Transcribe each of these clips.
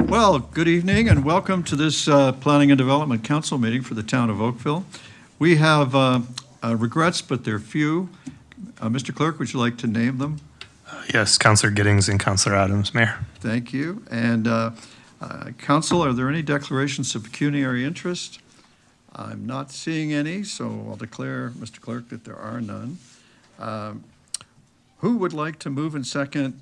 Well, good evening and welcome to this Planning and Development Council meeting for the town of Oakville. We have regrets, but they're few. Mr. Clerk, would you like to name them? Yes, Councillor Giddings and Councillor Adams, Mayor. Thank you. And Council, are there any declarations of pecuniary interest? I'm not seeing any, so I'll declare, Mr. Clerk, that there are none. Who would like to move and second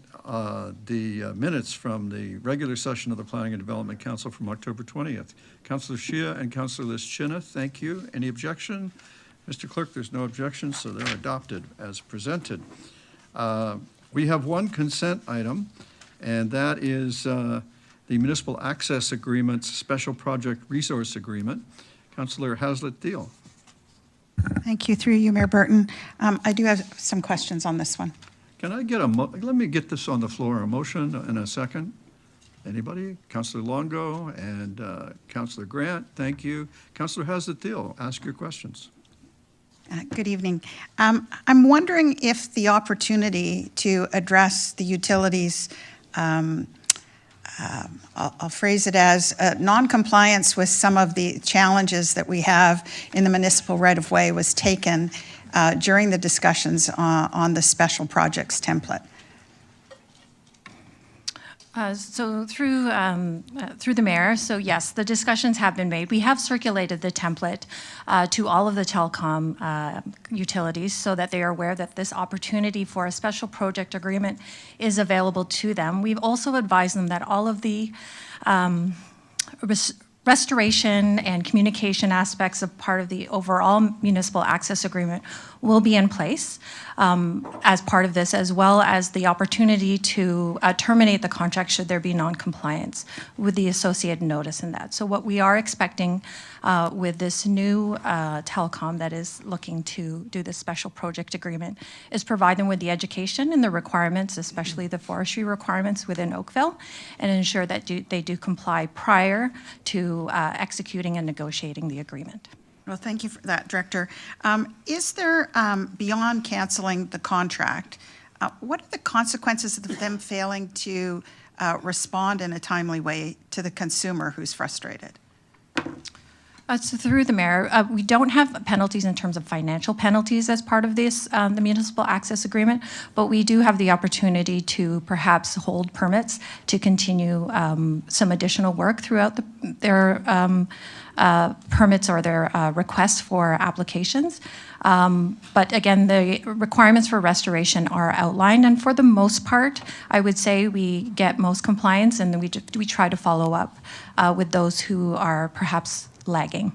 the minutes from the regular session of the Planning and Development Council from October 20th? Councillor Shia and Councillor Lischina, thank you. Any objection? Mr. Clerk, there's no objection, so they're adopted as presented. We have one consent item, and that is the Municipal Access Agreement Special Project Resource Agreement. Councillor Hazlitt-Thiel. Thank you. Through you, Mayor Burton. I do have some questions on this one. Can I get let me get this on the floor, a motion in a second. Anybody? Councillor Longo and Councillor Grant, thank you. Councillor Hazlitt-Thiel, ask your questions. Good evening. I'm wondering if the opportunity to address the utilities, I'll phrase it as non-compliance with some of the challenges that we have in the municipal right-of-way was taken during the discussions on the special projects template. So through the mayor, so yes, the discussions have been made. We have circulated the template to all of the telecom utilities so that they are aware that this opportunity for a special project agreement is available to them. We've also advised them that all of the restoration and communication aspects of part of the overall municipal access agreement will be in place as part of this, as well as the opportunity to terminate the contract should there be non-compliance with the associated notice in that. So what we are expecting with this new telecom that is looking to do this special project agreement is provide them with the education and the requirements, especially the forestry requirements within Oakville, and ensure that they do comply prior to executing and negotiating the agreement. Well, thank you for that, Director. Is there, beyond canceling the contract, what are the consequences of them failing to respond in a timely way to the consumer who's frustrated? So through the mayor, we don't have penalties in terms of financial penalties as part of this, the municipal access agreement, but we do have the opportunity to perhaps hold permits to continue some additional work throughout their permits or their requests for applications. But again, the requirements for restoration are outlined, and for the most part, I would say we get most compliance, and then we try to follow up with those who are perhaps lagging.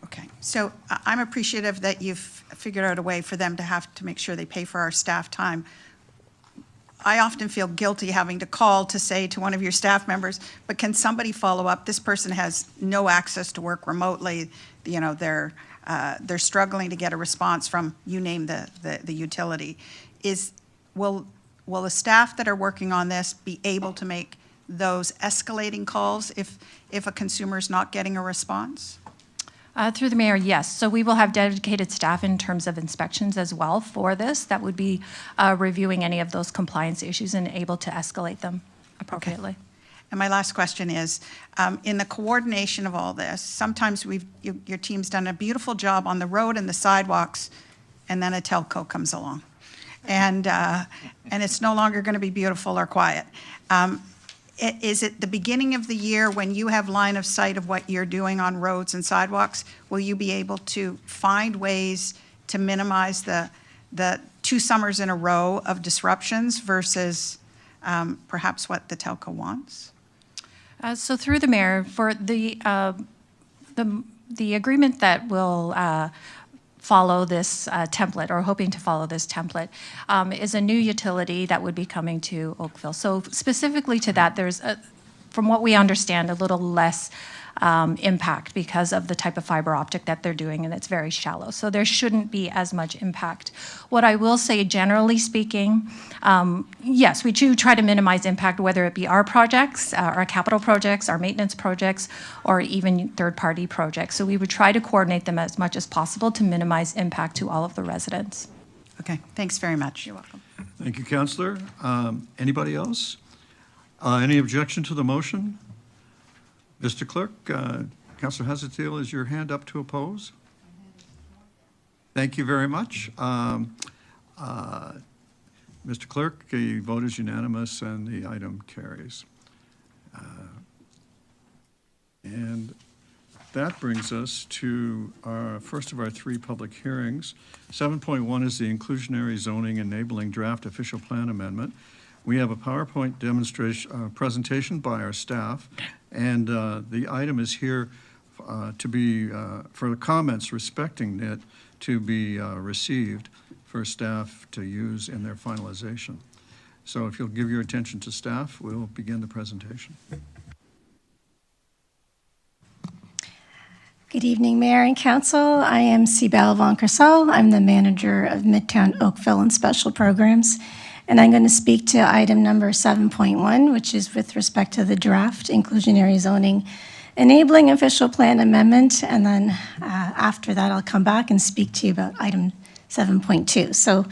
Okay, so I'm appreciative that you've figured out a way for them to have to make sure they pay for our staff time. I often feel guilty having to call to say to one of your staff members, but can somebody follow up? This person has no access to work remotely. You know, they're struggling to get a response from, you name the utility. Will the staff that are working on this be able to make those escalating calls if a consumer is not getting a response? Through the mayor, yes. So we will have dedicated staff in terms of inspections as well for this that would be reviewing any of those compliance issues and able to escalate them appropriately. Okay. And my last question is, in the coordination of all this, sometimes your team's done a beautiful job on the road and the sidewalks, and then a telco comes along. And it's no longer going to be beautiful or quiet. Is it the beginning of the year when you have line of sight of what you're doing on roads and sidewalks? Will you be able to find ways to minimize the 2 summers in a row of disruptions versus perhaps what the telco wants? So through the mayor, for the agreement that will follow this template, or hoping to follow this template, is a new utility that would be coming to Oakville. So specifically to that, there's, from what we understand, a little less impact because of the type of fiber optic that they're doing, and it's very shallow. So there shouldn't be as much impact. What I will say, generally speaking, yes, we do try to minimize impact, whether it be our projects, our capital projects, our maintenance projects, or even third-party projects. So we would try to coordinate them as much as possible to minimize impact to all of the residents. Okay, thanks very much. You're welcome. Thank you, Councillor. Anybody else? Any objection to the motion? Mr. Clerk, Councillor Hazatil, is your hand up to oppose? Thank you very much. Mr. Clerk, the vote is unanimous and the item carries. And that brings us to our first of our three public hearings. 7.1 is the inclusionary zoning enabling draft official plan amendment. We have a PowerPoint demonstration presentation by our staff, and the item is here to be for the comments respecting it to be received for staff to use in their finalization. So if you'll give your attention to staff, we'll begin the presentation. Good evening, Mayor and Council. I am Cybelle Von Kersal. I'm the manager of Midtown Oakville and Special Programs, and I'm going to speak to item number 7.1, which is with respect to the draft inclusionary zoning enabling official plan amendment, and then after that I'll come back and speak to you about item 7.2. So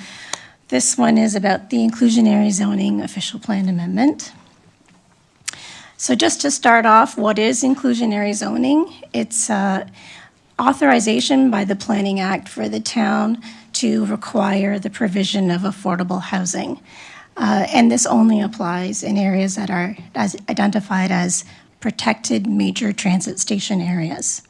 this one is about the inclusionary zoning official plan amendment. So just to start off, what is inclusionary zoning? It's authorization by the Planning Act for the town to require the provision of affordable housing. And this only applies in areas that are identified as protected major transit station areas.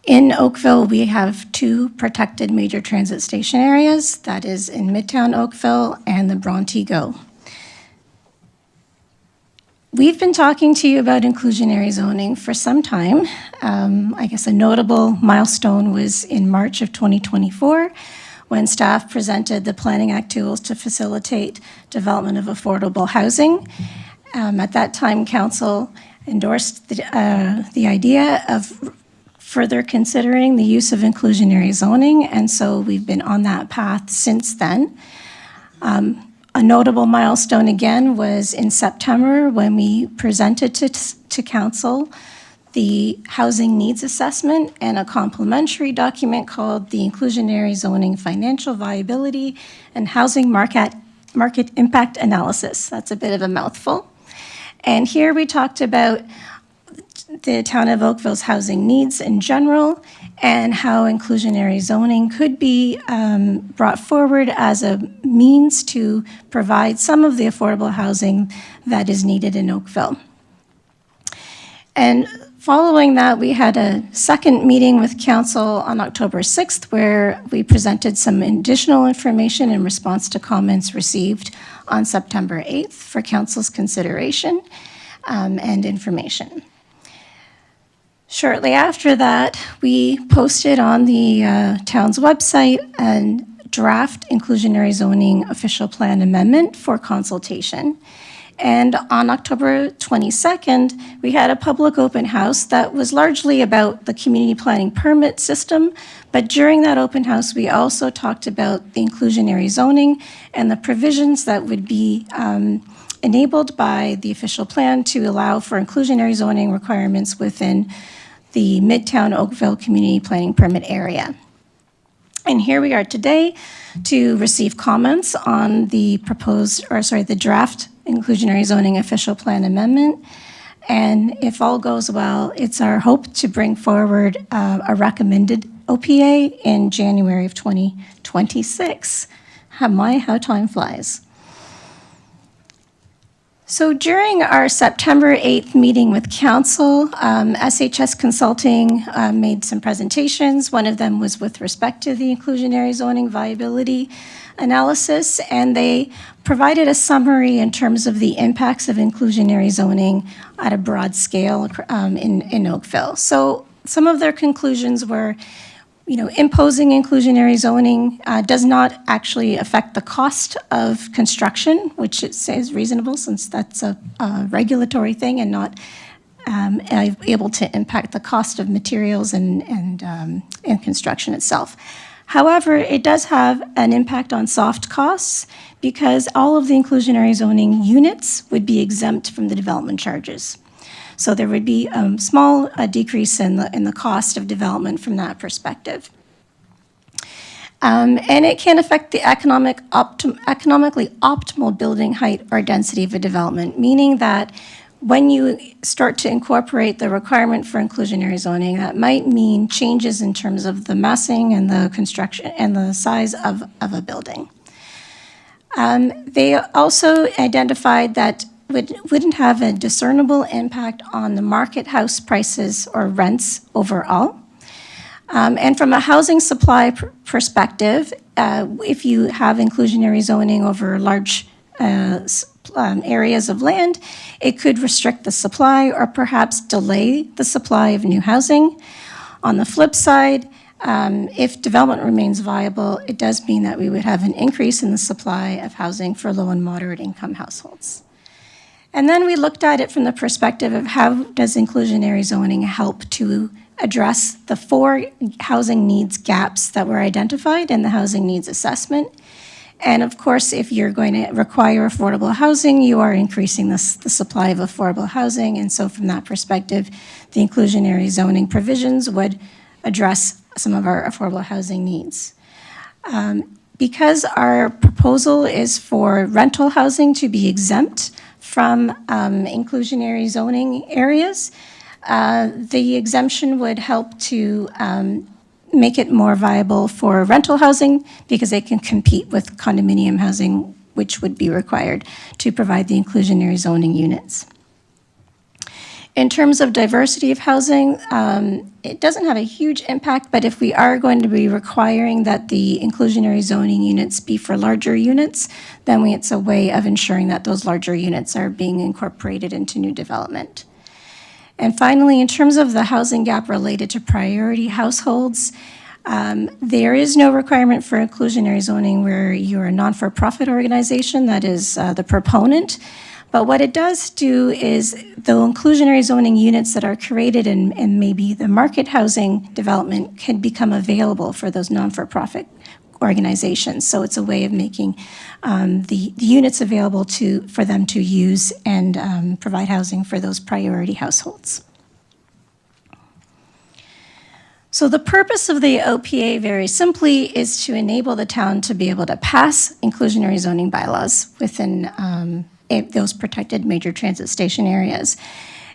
In Oakville, we have two protected major transit station areas. That is in Midtown Oakville and the Bronte-Go. We've been talking to you about inclusionary zoning for some time. I guess a notable milestone was in March of 2024 when staff presented the Planning Act tools to facilitate development of affordable housing. At that time, Council endorsed the idea of further considering the use of inclusionary zoning, and so we've been on that path since then. A notable milestone again was in September when we presented to Council the housing needs assessment and a complementary document called the Inclusionary Zoning Financial Viability and Housing Market Impact Analysis. That's a bit of a mouthful. And here we talked about the town of Oakville's housing needs in general and how inclusionary zoning could be brought forward as a means to provide some of the affordable housing that is needed in Oakville. And following that, we had a second meeting with Council on October 6th where we presented some additional information in response to comments received on September 8th for Council's consideration and information. Shortly after that, we posted on the town's website a draft inclusionary zoning official plan amendment for consultation. And on October 22nd, we had a public open house that was largely about the community planning permit system. But during that open house, we also talked about the inclusionary zoning and the provisions that would be enabled by the official plan to allow for inclusionary zoning requirements within the Midtown Oakville Community Planning Permit area. And here we are today to receive comments on the the draft inclusionary zoning official plan amendment. And if all goes well, it's our hope to bring forward a recommended OPA in January of 2026. How time flies. So during our September 8th meeting with Council, SHS Consulting made some presentations. One of them was with respect to the inclusionary zoning viability analysis, and they provided a summary in terms of the impacts of inclusionary zoning at a broad scale in Oakville. So some of their conclusions were, imposing inclusionary zoning does not actually affect the cost of construction, which it says reasonable since that's a regulatory thing and not able to impact the cost of materials and construction itself. However, it does have an impact on soft costs because all of the inclusionary zoning units would be exempt from the development charges. So there would be a small decrease in the cost of development from that perspective. And it can affect the economically optimal building height or density of a development, meaning that when you start to incorporate the requirement for inclusionary zoning, that might mean changes in terms of the massing and the construction and the size of a building. They also identified that wouldn't have a discernible impact on the market house prices or rents overall. And from a housing supply perspective, if you have inclusionary zoning over large areas of land, it could restrict the supply or perhaps delay the supply of new housing. On the flip side, if development remains viable, it does mean that we would have an increase in the supply of housing for low and moderate income households. And then we looked at it from the perspective of how does inclusionary zoning help to address the 4 housing needs gaps that were identified in the housing needs assessment. And of course, if you're going to require affordable housing, you are increasing the supply of affordable housing. And so from that perspective, the inclusionary zoning provisions would address some of our affordable housing needs. Because our proposal is for rental housing to be exempt from inclusionary zoning areas, the exemption would help to make it more viable for rental housing because they can compete with condominium housing, which would be required to provide the inclusionary zoning units. In terms of diversity of housing, it doesn't have a huge impact, but if we are going to be requiring that the inclusionary zoning units be for larger units, then it's a way of ensuring that those larger units are being incorporated into new development. And finally, in terms of the housing gap related to priority households, there is no requirement for inclusionary zoning where you're a non-for-profit organization that is the proponent. But what it does do is the inclusionary zoning units that are created in maybe the market housing development can become available for those non-for-profit organizations. So it's a way of making the units available for them to use and provide housing for those priority households. So the purpose of the OPA, very simply, is to enable the town to be able to pass inclusionary zoning bylaws within those protected major transit station areas.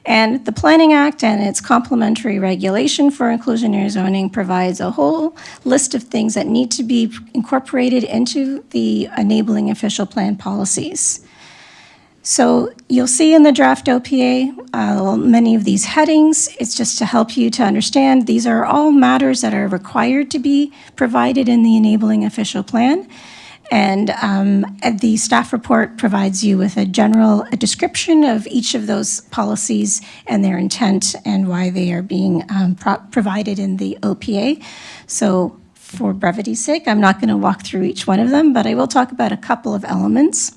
And the Planning Act and its complementary regulation for inclusionary zoning provides a whole list of things that need to be incorporated into the enabling official plan policies. So you'll see in the draft OPA many of these headings. It's just to help you to understand these are all matters that are required to be provided in the enabling official plan. And the staff report provides you with a description of each of those policies and their intent and why they are being provided in the OPA. So for brevity's sake, I'm not going to walk through each one of them, but I will talk about a couple of elements.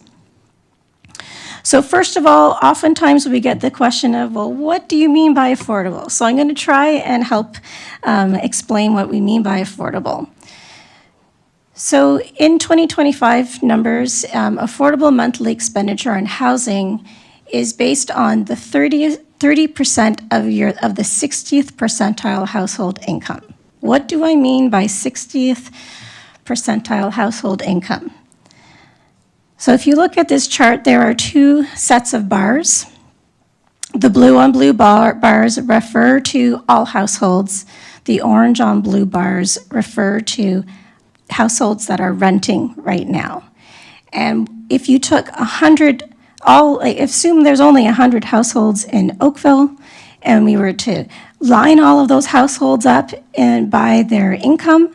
So first of all, oftentimes we get the question of, well, what do you mean by affordable? So I'm going to try and help explain what we mean by affordable. So in 2025 numbers, affordable monthly expenditure on housing is based on the 30% of the 60th percentile household income. What do I mean by 60th percentile household income? So if you look at this chart, there are 2 sets of bars. The blue on blue bars refer to all households. The orange on blue bars refer to households that are renting right now. And if you took assume there's only 100 households in Oakville, and we were to line all of those households up and by their income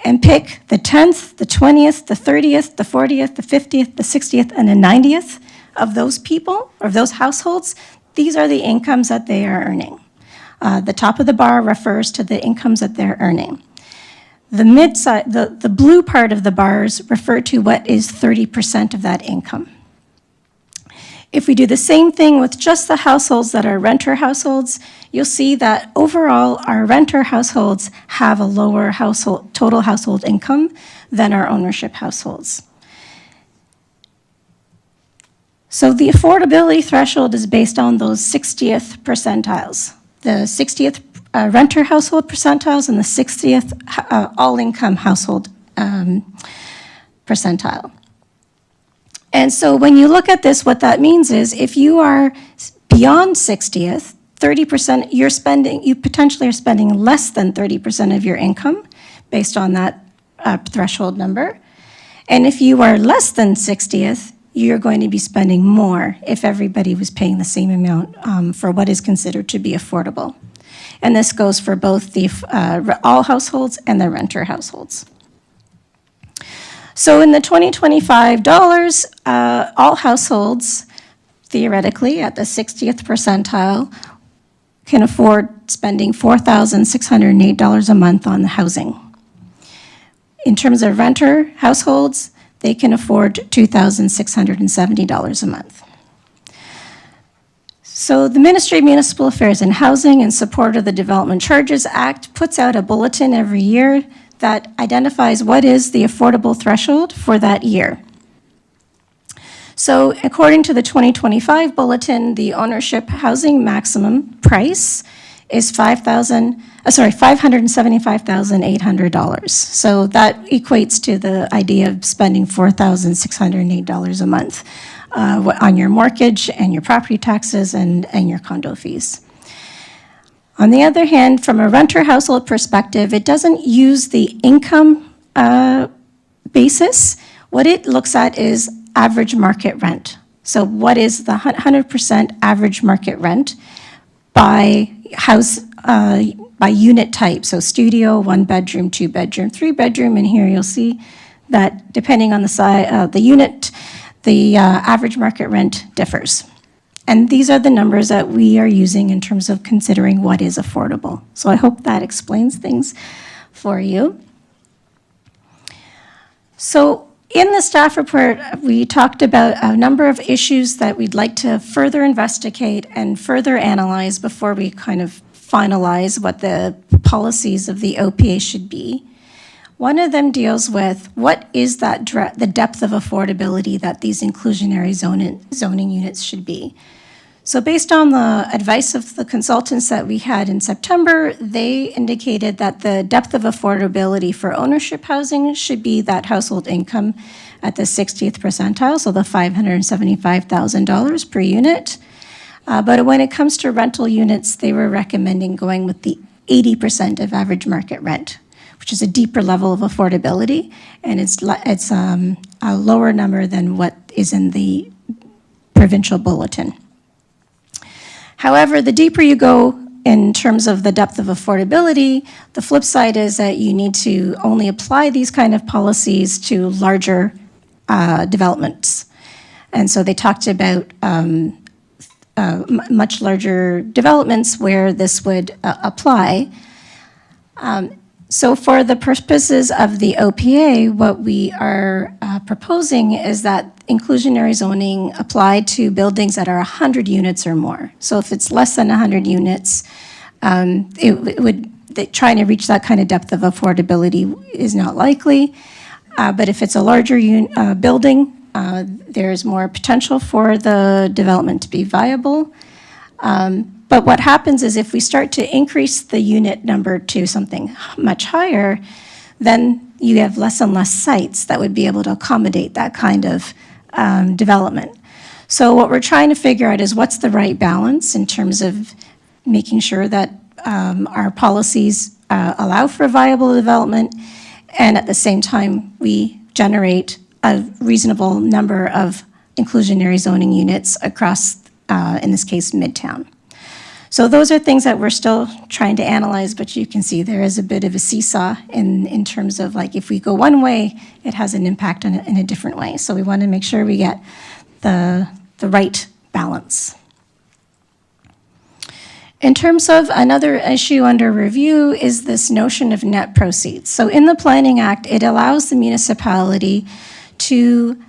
and pick the 10th, the 20th, the 30th, the 40th, the 50th, the 60th, and the 90th of those people, or of those households, these are the incomes that they are earning. The top of the bar refers to the incomes that they're earning. The mid-side, the blue part of the bars refer to what is 30% of that income. If we do the same thing with just the households that are renter households, you'll see that overall our renter households have a lower total household income than our ownership households. So the affordability threshold is based on those 60th percentiles. The 60th renter household percentiles and the 60th all-income household percentile. And so when you look at this, what that means is if you are Beyond 60th, 30%, you potentially are spending less than 30% of your income based on that threshold number. And if you are less than 60th, you're going to be spending more if everybody was paying the same amount for what is considered to be affordable. And this goes for both the all households and the renter households. So in the 2025 dollars, all households, theoretically, at the 60th percentile, can afford spending $4,608 a month on the housing. In terms of renter households, they can afford $2,670 a month. So the Ministry of Municipal Affairs and Housing, in support of the Development Charges Act, puts out a bulletin every year that identifies what is the affordable threshold for that year. So according to the 2025 bulletin, the ownership housing maximum price is $575,800. So that equates to the idea of spending $4,608 a month on your mortgage and your property taxes and your condo fees. On the other hand, from a renter household perspective, it doesn't use the income basis. What it looks at is average market rent. So what is the 100% average market rent by house, by unit type? So studio, 1 bedroom, 2 bedroom, 3 bedroom, and here you'll see that depending on the size, the unit, the average market rent differs. And these are the numbers that we are using in terms of considering what is affordable. So I hope that explains things for you. So in the staff report, we talked about a number of issues that we'd like to further investigate and further analyze before we kind of finalize what the policies of the OPA should be. One of them deals with what is that the depth of affordability that these inclusionary zoning units should be. So based on the advice of the consultants that we had in September, they indicated that the depth of affordability for ownership housing should be that household income at the 60th percentile, so the $575,000 per unit. But when it comes to rental units, they were recommending going with the 80% of average market rent, which is a deeper level of affordability, and it's a lower number than what is in the provincial bulletin. However, the deeper you go in terms of the depth of affordability, the flip side is that you need to only apply these kind of policies to larger developments. And so they talked about much larger developments where this would apply. So for the purposes of the OPA, what we are proposing is that inclusionary zoning applied to buildings that are 100 units or more. So if it's less than 100 units, trying to reach that kind of depth of affordability is not likely. But if it's a larger building, there's more potential for the development to be viable. But what happens is if we start to increase the unit number to something much higher, then you have less and less sites that would be able to accommodate that kind of development. So what we're trying to figure out is what's the right balance in terms of making sure that our policies allow for viable development, and at the same time we generate a reasonable number of inclusionary zoning units across, in this case, Midtown. So those are things that we're still trying to analyze, but you can see there is a bit of a seesaw in terms of, like, if we go one way, it has an impact in a different way. So we want to make sure we get the right balance. In terms of another issue under review is this notion of net proceeds. So in the Planning Act, it allows the municipality to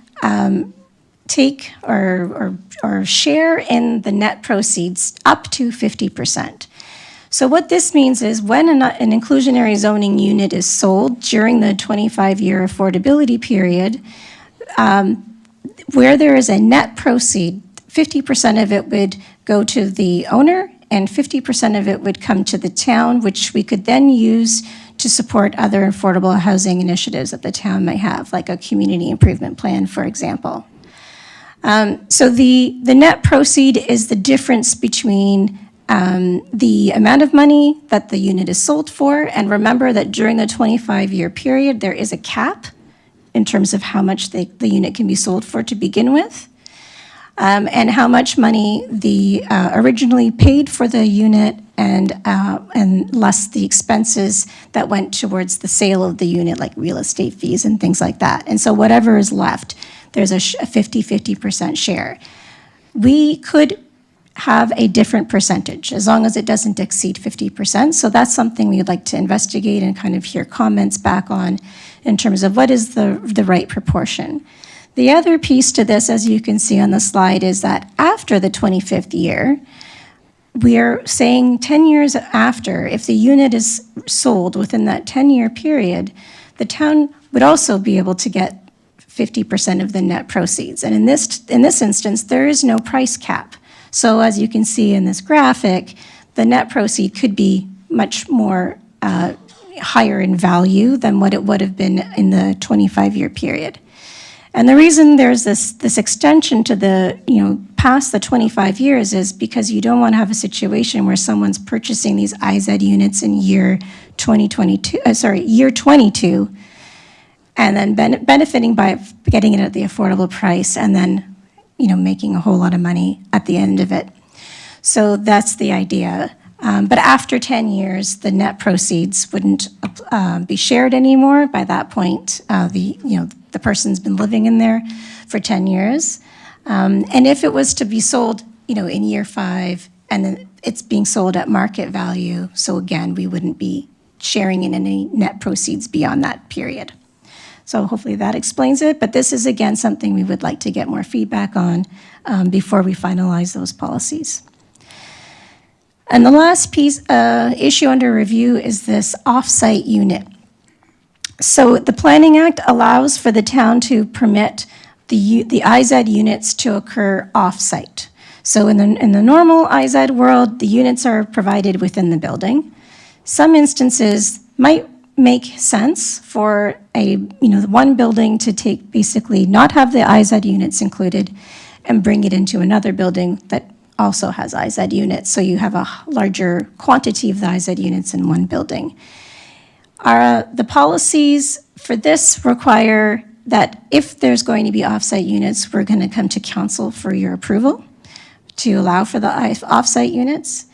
take or share in the net proceeds up to 50%. So what this means is when an inclusionary zoning unit is sold during the 25-year affordability period, where there is a net proceed, 50% of it would go to the owner and 50% of it would come to the town, which we could then use to support other affordable housing initiatives that the town may have, like a community improvement plan, for example. So the net proceed is the difference between the amount of money that the unit is sold for, and remember that during the 25-year period, there is a cap in terms of how much the unit can be sold for to begin with, and how much money the originally paid for the unit and less the expenses that went towards the sale of the unit, like real estate fees and things like that. And so whatever is left, there's a 50-50% share. We could have a different percentage as long as it doesn't exceed 50%. So that's something we would like to investigate and kind of hear comments back on in terms of what is the right proportion. The other piece to this, as you can see on the slide, is that after the 25th year, we are saying 10 years after, if the unit is sold within that 10-year period, the town would also be able to get 50% of the net proceeds. And in this instance, there is no price cap. So as you can see in this graphic, the net proceed could be much more higher in value than what it would have been in the 25-year period. And the reason there's this extension to the, past the 25 years is because you don't want to have a situation where someone's purchasing these IZ units in year 22, and then benefiting by getting it at the affordable price, and then, making a whole lot of money at the end of it. So that's the idea. But after 10 years, the net proceeds wouldn't be shared anymore. By that point, the person's been living in there for 10 years. And if it was to be sold, in year 5, and then it's being sold at market value, so again, we wouldn't be sharing in any net proceeds beyond that period. So hopefully that explains it, but this is, again, something we would like to get more feedback on before we finalize those policies. And the last piece, issue under review is this off-site unit. So the Planning Act allows for the town to permit the IZ units to occur off-site. So in the normal IZ world, the units are provided within the building. Some instances might make sense for one building to basically not have the IZ units included and bring it into another building that also has IZ units, so you have a larger quantity of the IZ units in one building. The policies for this require that if there's going to be offsite units, we're going to come to council for your approval to allow for the offsite units,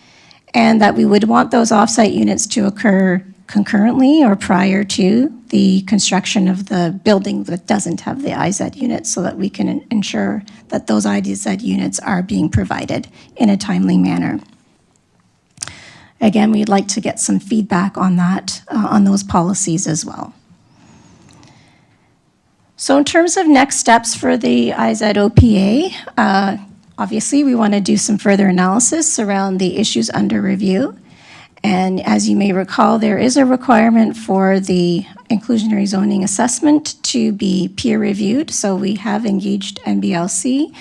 and that we would want those offsite units to occur concurrently or prior to the construction of the building that doesn't have the IZ units, so that we can ensure that those IZ units are being provided in a timely manner. Again, we'd like to get some feedback on that, on those policies as well. So in terms of next steps for the IZ OPA, obviously we want to do some further analysis around the issues under review. And as you may recall, there is a requirement for the inclusionary zoning assessment to be peer reviewed. So we have engaged NBLC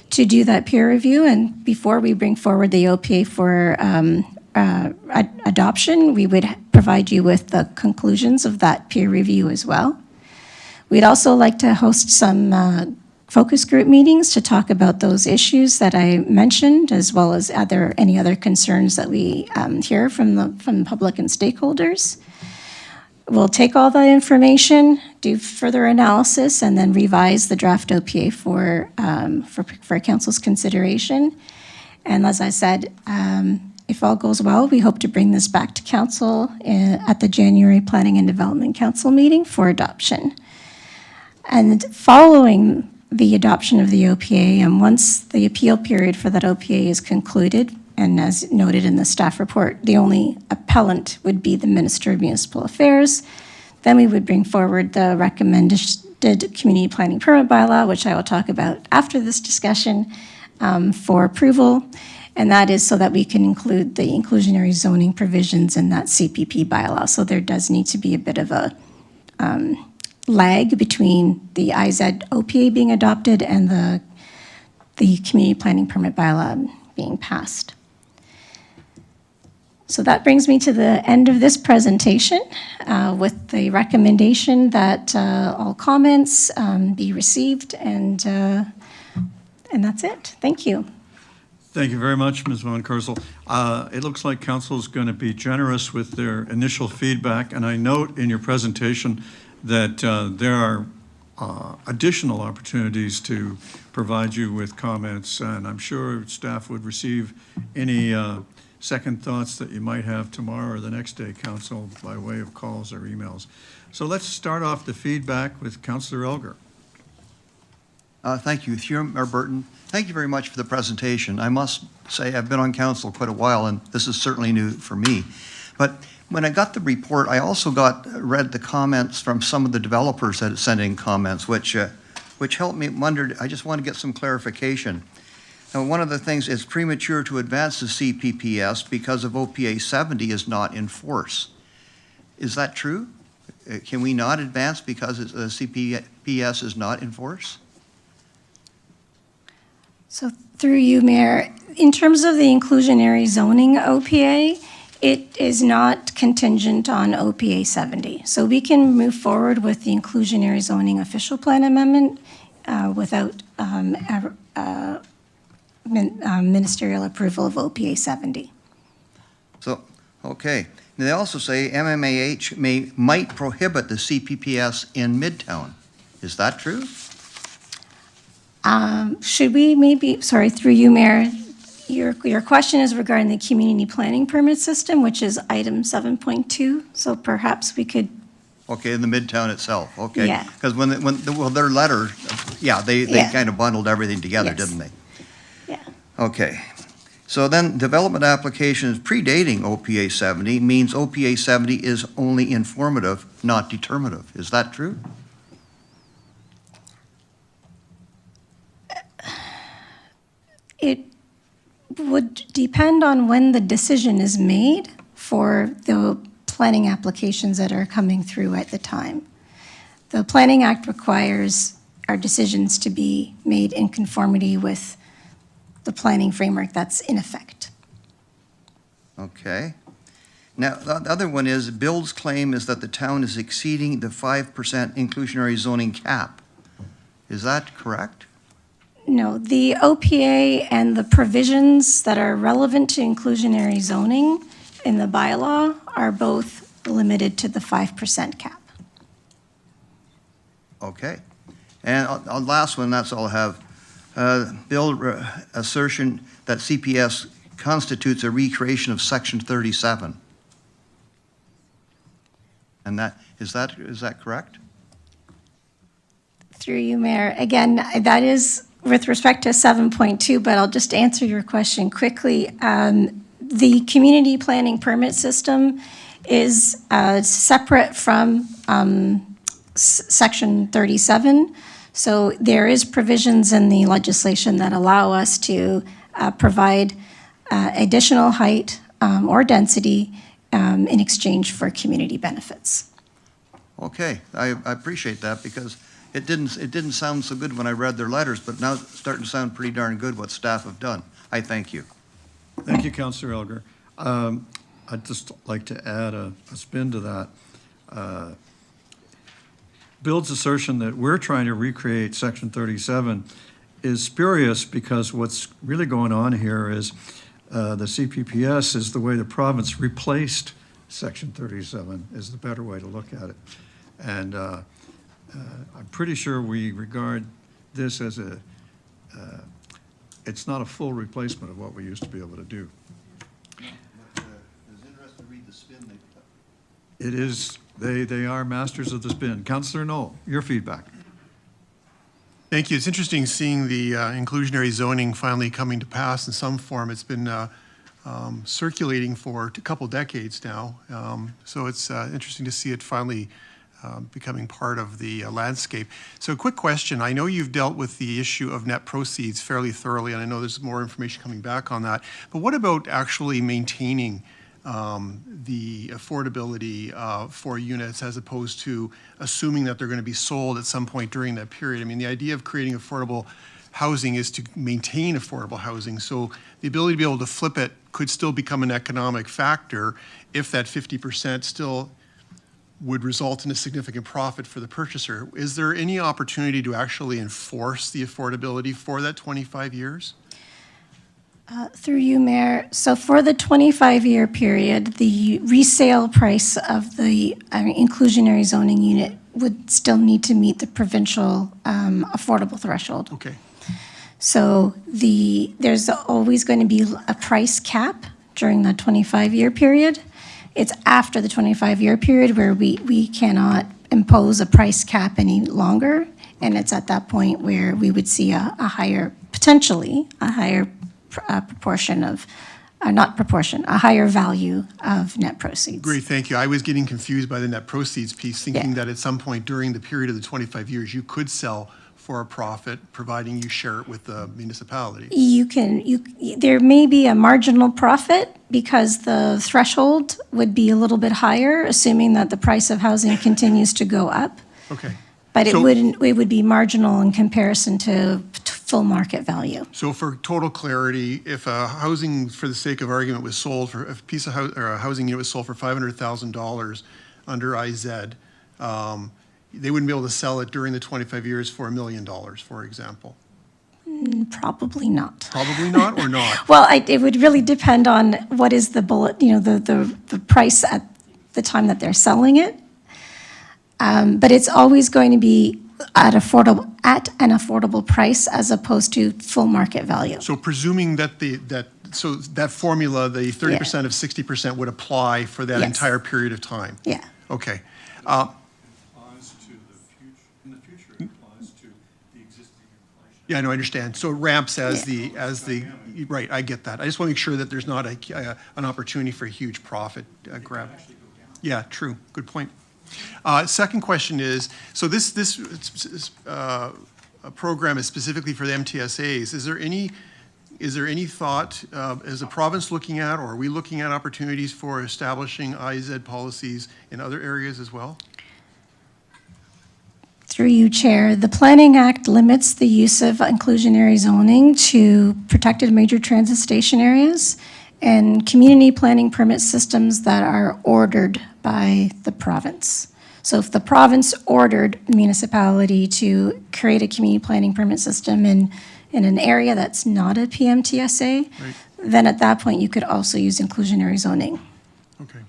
to do that peer review. And before we bring forward the OPA for adoption, we would provide you with the conclusions of that peer review as well. We'd also like to host some focus group meetings to talk about those issues that I mentioned, as well as any other concerns that we hear from the public and stakeholders. We'll take all that information, do further analysis, and then revise the draft OPA for council's consideration. And as I said, if all goes well, we hope to bring this back to council at the January Planning and Development Council meeting for adoption. And following the adoption of the OPA, and once the appeal period for that OPA is concluded, and as noted in the staff report, the only appellant would be the Minister of Municipal Affairs, then we would bring forward the recommended community planning permit bylaw, which I will talk about after this discussion, for approval. And that is so that we can include the inclusionary zoning provisions in that CPP bylaw. So there does need to be a bit of a lag between the IZ OPA being adopted and the community planning permit bylaw being passed. So that brings me to the end of this presentation with the recommendation that all comments be received and And that's it. Thank you. Thank you very much, Ms. Von Kersel. It looks like council is going to be generous with their initial feedback, and I note in your presentation that there are additional opportunities to provide you with comments, and I'm sure staff would receive any second thoughts that you might have tomorrow or the next day, council, by way of calls or emails. So let's start off the feedback with Councillor Elgar. Thank you. Through Mayor Burton, thank you very much for the presentation. I must say I've been on council quite a while, and this is certainly new for me. But when I got the report, I also read the comments from some of the developers that sent in comments, which helped me wonder. I just want to get some clarification. Now, one of the things is premature to advance the CPPS because of OPA 70 is not in force. Is that true? Can we not advance because the CPPS is not in force? So through you, Mayor, in terms of the inclusionary zoning OPA, it is not contingent on OPA 70. So we can move forward with the inclusionary zoning official plan amendment without ministerial approval of OPA 70. So, okay. They also say MMAH might prohibit the CPPS in Midtown. Is that true? Should we maybe, sorry, through you, Mayor, your question is regarding the community planning permit system, which is item 7.2. So perhaps we could. Okay, in the Midtown itself, okay. Yeah. Because their letter, they kind of bundled everything together, Yes. didn't they? Yeah. Okay. So then development applications predating OPA 70 means OPA 70 is only informative, not determinative. Is that true? It would depend on when the decision is made for the planning applications that are coming through at the time. The Planning Act requires our decisions to be made in conformity with the planning framework that's in effect. Okay. Now, the other one is, Bill's claim is that the town is exceeding the 5% inclusionary zoning cap. Is that correct? No, the OPA and the provisions that are relevant to inclusionary zoning in the bylaw are both limited to the 5% cap. Okay. And on last one, that's all I have. Bill assertion that CPS constitutes a recreation of Section 37. And is that correct? Through you, Mayor. Again, that is with respect to 7.2, but I'll just answer your question quickly. The community planning permit system is separate from Section 37. So there is provisions in the legislation that allow us to provide additional height or density in exchange for community benefits. Okay, I appreciate that because it didn't sound so good when I read their letters, but now it's starting to sound pretty darn good what staff have done. I thank you. Thank you, Councillor Elgar. I'd just like to add a spin to that. Bill's assertion that we're trying to recreate Section 37 is spurious because what's really going on here is the CPPS is the way the province replaced Section 37 is the better way to look at it. And I'm pretty sure we regard this as it's not a full replacement of what we used to be able to do. It's interesting to read the spin they put. It is, they are masters of the spin. Councillor Knoll, your feedback. Thank you. It's interesting seeing the inclusionary zoning finally coming to pass in some form. It's been circulating for a couple decades now. So it's interesting to see it finally becoming part of the landscape. So a quick question. I know you've dealt with the issue of net proceeds fairly thoroughly, and I know there's more information coming back on that. But what about actually maintaining the affordability for units as opposed to assuming that they're going to be sold at some point during that period? I mean, the idea of creating affordable housing is to maintain affordable housing. So the ability to be able to flip it could still become an economic factor if that 50% still would result in a significant profit for the purchaser. Is there any opportunity to actually enforce the affordability for that 25 years? Through you, Mayor. So for the 25-year period, the resale price of the inclusionary zoning unit would still need to meet the provincial affordable threshold. Okay. So there's always going to be a price cap during that 25-year period. It's after the 25-year period where we cannot impose a price cap any longer, and it's at that point where we would see potentially a higher proportion of, a higher value of net proceeds. Great, thank you. I was getting confused by the net proceeds piece, thinking Yeah. that at some point during the period of the 25 years, you could sell for a profit, providing you share it with the municipality. There may be a marginal profit because the threshold would be a little bit higher, assuming that the price of housing continues to go up. Okay. But So- it would be marginal in comparison to full market value. So for total clarity, if a housing, for the sake of argument, was sold for, if a piece of or a housing unit was sold for $500,000 under IZ, they wouldn't be able to sell it during the 25 years for $1 million, for example. Probably not. Probably not, or not? Well, it would really depend on what is the the price at the time that they're selling it. But it's always going to be at an affordable price as opposed to full market value. So presuming that that formula, the 30% of 60% would apply for that Yes. entire period of time? Yeah. Okay. In the future, it applies to the existing inflation. Yeah, no, I understand. So it ramps as Yeah. right, I get that. I just want to make sure that there's not an opportunity for a huge profit grab. Yeah, true. Good point. Second question is, so this program is specifically for the MTSAs. Is there any thought, as a province looking at, or are we looking at opportunities for establishing IZ policies in other areas as well? Through you, Chair, the Planning Act limits the use of inclusionary zoning to protected major transit station areas and community planning permit systems that are ordered by the province. So if the province ordered the municipality to create a community planning permit system in an area that's not a PMTSA, Right. then at that point you could also use inclusionary zoning. Okay.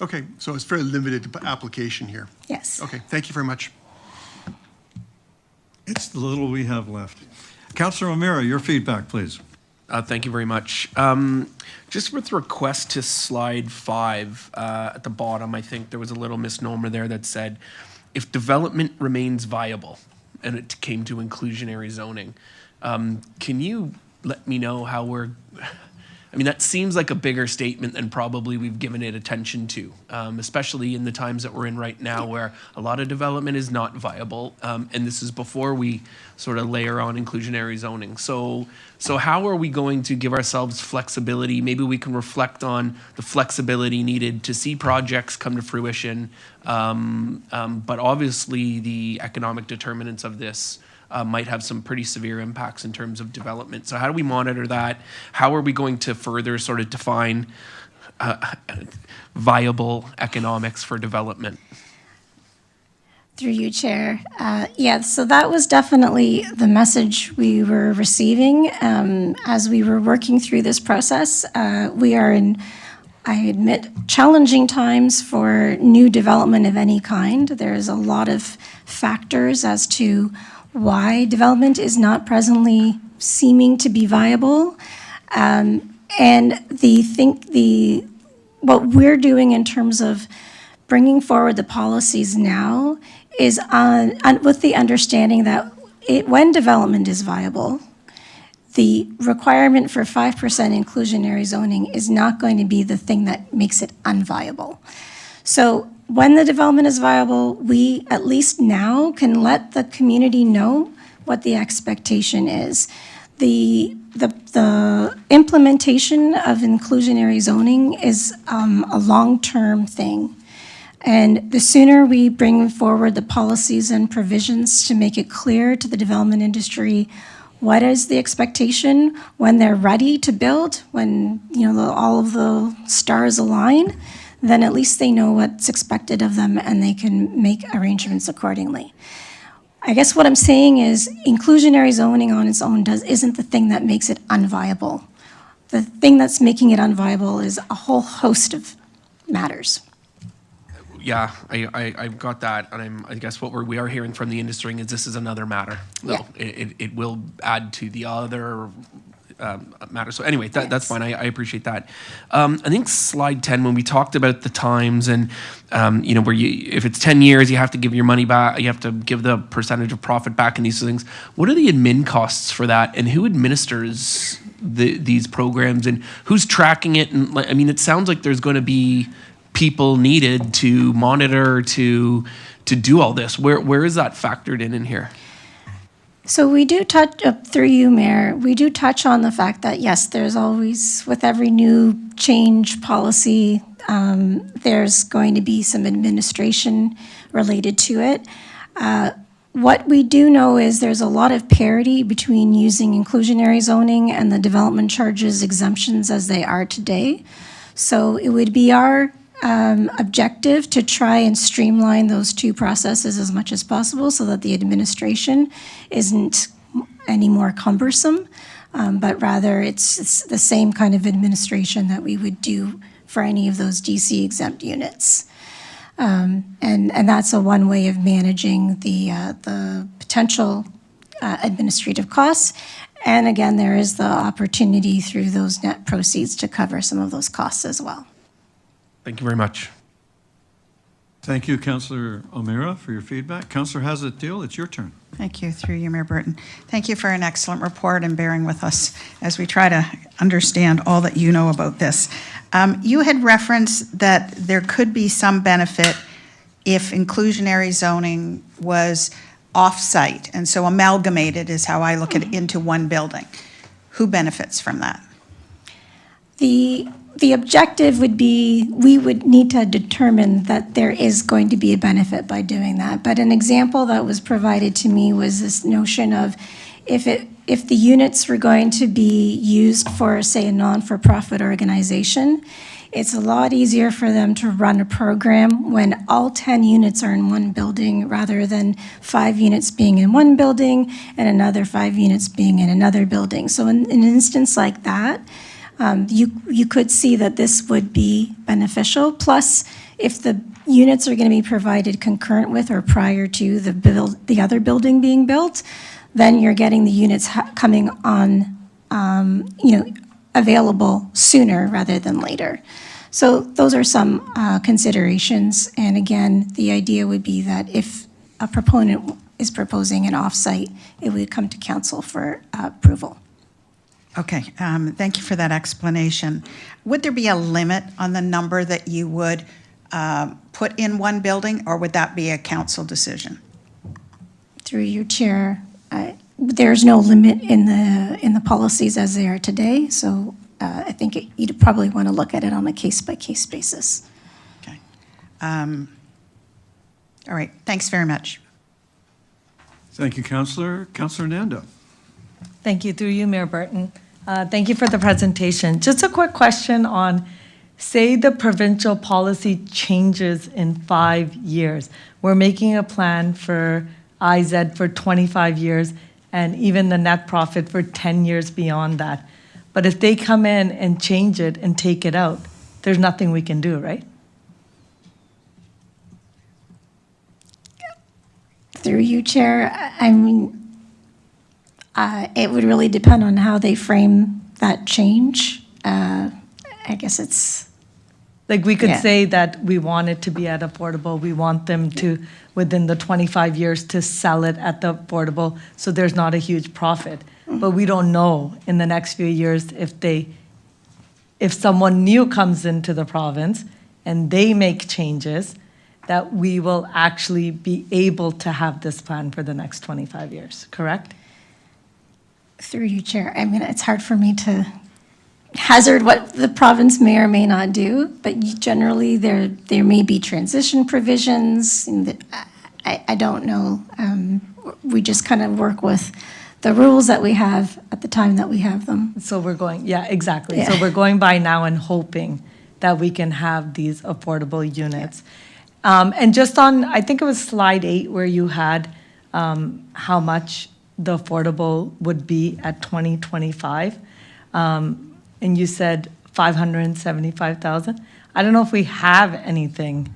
Okay, so it's very limited application here. Yes. Okay, thank you very much. It's the little we have left. Councillor O'Meara, your feedback, please. Thank you very much. Just with request to slide 5 at the bottom, I think there was a little misnomer there that said, if development remains viable, and it came to inclusionary zoning. Can you let me know how I mean, that seems like a bigger statement than probably we've given it attention to, especially in the times that we're in right now where a lot of development is not viable. And this is before we sort of layer on inclusionary zoning. So how are we going to give ourselves flexibility? Maybe we can reflect on the flexibility needed to see projects come to fruition. But obviously the economic determinants of this might have some pretty severe impacts in terms of development. So how do we monitor that? How are we going to further sort of define viable economics for development? Through you, Chair. Yeah, so that was definitely the message we were receiving as we were working through this process. We are in, I admit, challenging times for new development of any kind. There's a lot of factors as to why development is not presently seeming to be viable. And what we're doing in terms of bringing forward the policies now is with the understanding that when development is viable, the requirement for 5% inclusionary zoning is not going to be the thing that makes it unviable. So when the development is viable, we at least now can let the community know what the expectation is. The implementation of inclusionary zoning is a long-term thing. And the sooner we bring forward the policies and provisions to make it clear to the development industry what is the expectation when they're ready to build, when all of the stars align, then at least they know what's expected of them and they can make arrangements accordingly. I guess what I'm saying is inclusionary zoning on its own isn't the thing that makes it unviable. The thing that's making it unviable is a whole host of matters. Yeah, I've got that, and I guess what we are hearing from the industry is this is another matter. Yeah. It will add to the other matter. So anyway, that's fine. I appreciate that. I think slide 10, when we talked about the times and, where if it's 10 years, you have to give your money back, you have to give the percentage of profit back and these things. What are the admin costs for that, and who administers these programs, and who's tracking it? And I mean, it sounds like there's going to be people needed to monitor, to do all this. Where is that factored in here? So we do touch, through you, Mayor, we do touch on the fact that, yes, there's always, with every new change policy, there's going to be some administration related to it. What we do know is there's a lot of parity between using inclusionary zoning and the development charges exemptions as they are today. So it would be our objective to try and streamline those two processes as much as possible so that the administration isn't any more cumbersome, but rather it's the same kind of administration that we would do for any of those DC exempt units. And that's one way of managing the potential administrative costs. And again, there is the opportunity through those net proceeds to cover some of those costs as well. Thank you very much. Thank you, Councillor O'Meara, for your feedback. Councillor Hazlet-Deal, it's your turn. Thank you, through you, Mayor Burton. Thank you for an excellent report and bearing with us as we try to understand all that you know about this. You had referenced that there could be some benefit if inclusionary zoning was off-site, and so amalgamated is how I look at it, into one building. Who benefits from that? The objective would be, we would need to determine that there is going to be a benefit by doing that. But an example that was provided to me was this notion of if the units were going to be used for, say, a non-for-profit organization, it's a lot easier for them to run a program when all 10 units are in one building rather than 5 units being in one building and another 5 units being in another building. So in an instance like that, you could see that this would be beneficial. Plus, if the units are going to be provided concurrent with or prior to the other building being built, then you're getting the units coming on, available sooner rather than later. So those are some considerations. And again, the idea would be that if a proponent is proposing an offsite, it would come to council for approval. Okay, thank you for that explanation. Would there be a limit on the number that you would put in one building, or would that be a council decision? Through your chair, there's no limit in the policies as they are today, so I think you'd probably want to look at it on a case-by-case basis. Okay. All right, thanks very much. Thank you, Councillor. Councillor Nando. Thank you, through you, Mayor Burton. Thank you for the presentation. Just a quick question on, say the provincial policy changes in 5 years. We're making a plan for IZ for 25 years and even the net profit for 10 years beyond that. But if they come in and change it and take it out, there's nothing we can do, right? Through you, Chair, I mean, it would really depend on how they frame that change. I guess it's... Like we could Yeah. say that we want it to be at affordable, we want them to, within the 25 years, to sell it at the affordable, so there's not a huge profit. But we don't know in the next few years if someone new comes into the province and they make changes, that we will actually be able to have this plan for the next 25 years, correct? Through you, Chair, I mean, it's hard for me to hazard what the province may or may not do, but generally there may be transition provisions. I don't know. We just kind of work with the rules that we have at the time that we have them. So we're going, yeah, exactly. Yeah. So we're going by now and hoping that we can have these affordable units. And just on, I think it was slide 8 where you had how much the affordable would be at 2025. And you said 575,000. I don't know if we have anything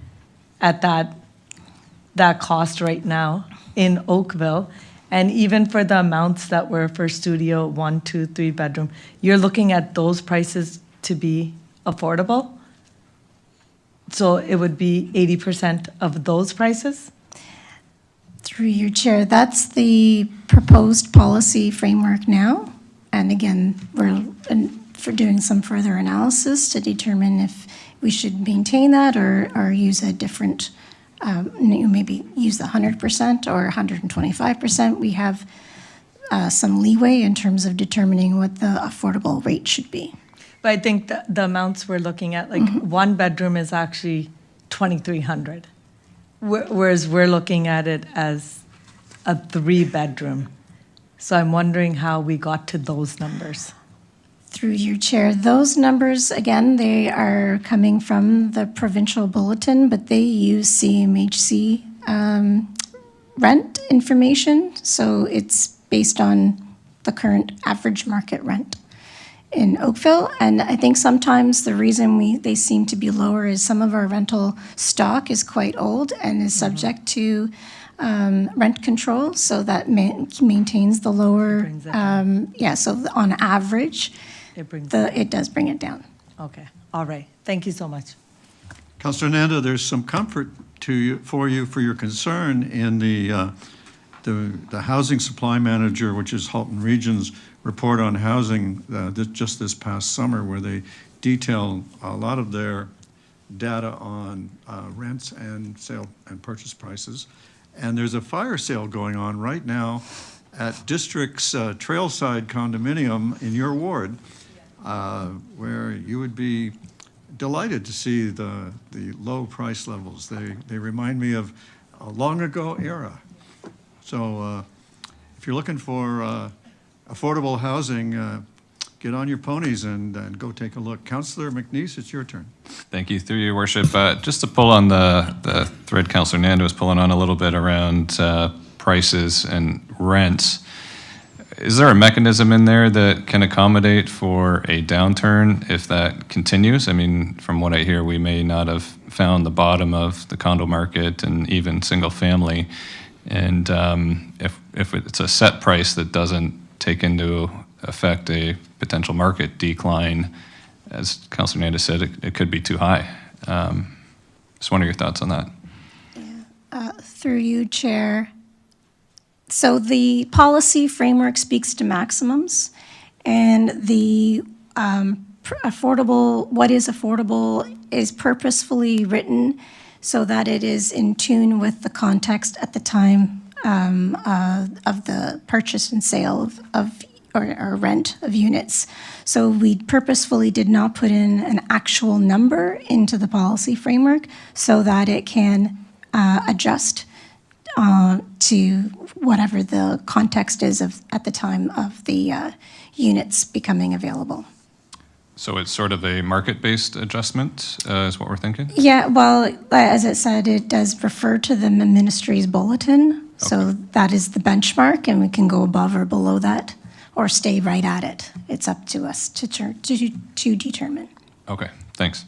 at that cost right now in Oakville. And even for the amounts that were for studio 1, 2, 3 bedroom, you're looking at those prices to be affordable? So it would be 80% of those prices? Through your chair, that's the proposed policy framework now. And again, we're for doing some further analysis to determine if we should maintain that or use a different, maybe use the 100% or 125%. We have some leeway in terms of determining what the affordable rate should be. But I think the amounts we're looking at, like one bedroom is actually 2,300, whereas we're looking at it as a 3-bedroom. So I'm wondering how we got to those numbers. Through your chair, those numbers, again, they are coming from the provincial bulletin, but they use CMHC rent information. So it's based on the current average market rent in Oakville. And I think sometimes the reason they seem to be lower is some of our rental stock is quite old and is subject to rent control, so that maintains the lower, so on average, it does bring it down. Okay, all right. Thank you so much. Councillor Nanda, there's some comfort for your concern in the housing supply manager, which is Halton Region's report on housing just this past summer, where they detail a lot of their data on rents and sale and purchase prices. And there's a fire sale going on right now at District's Trailside condominium in your ward, where you would be delighted to see the low price levels. They remind me of a long ago era. So if you're looking for affordable housing, get on your ponies and go take a look. Councillor McNeice, it's your turn. Thank you, through your worship. Just to pull on the thread Councillor Nanda was pulling on a little bit around prices and rents. Is there a mechanism in there that can accommodate for a downturn if that continues? I mean, from what I hear, we may not have found the bottom of the condo market and even single family. And if it's a set price that doesn't take into effect a potential market decline, as Councillor Nanda said, it could be too high. Just wonder your thoughts on that. Through you, Chair. So the policy framework speaks to maximums, and the what is affordable is purposefully written so that it is in tune with the context at the time of the purchase and sale or rent of units. So we purposefully did not put in an actual number into the policy framework so that it can adjust to whatever the context is at the time of the units becoming available. So it's sort of a market-based adjustment, is what we're thinking? Yeah, well, as it said, it does refer to the ministry's bulletin. So Okay. that is the benchmark, and we can go above or below that or stay right at it. It's up to us to determine. Okay, thanks.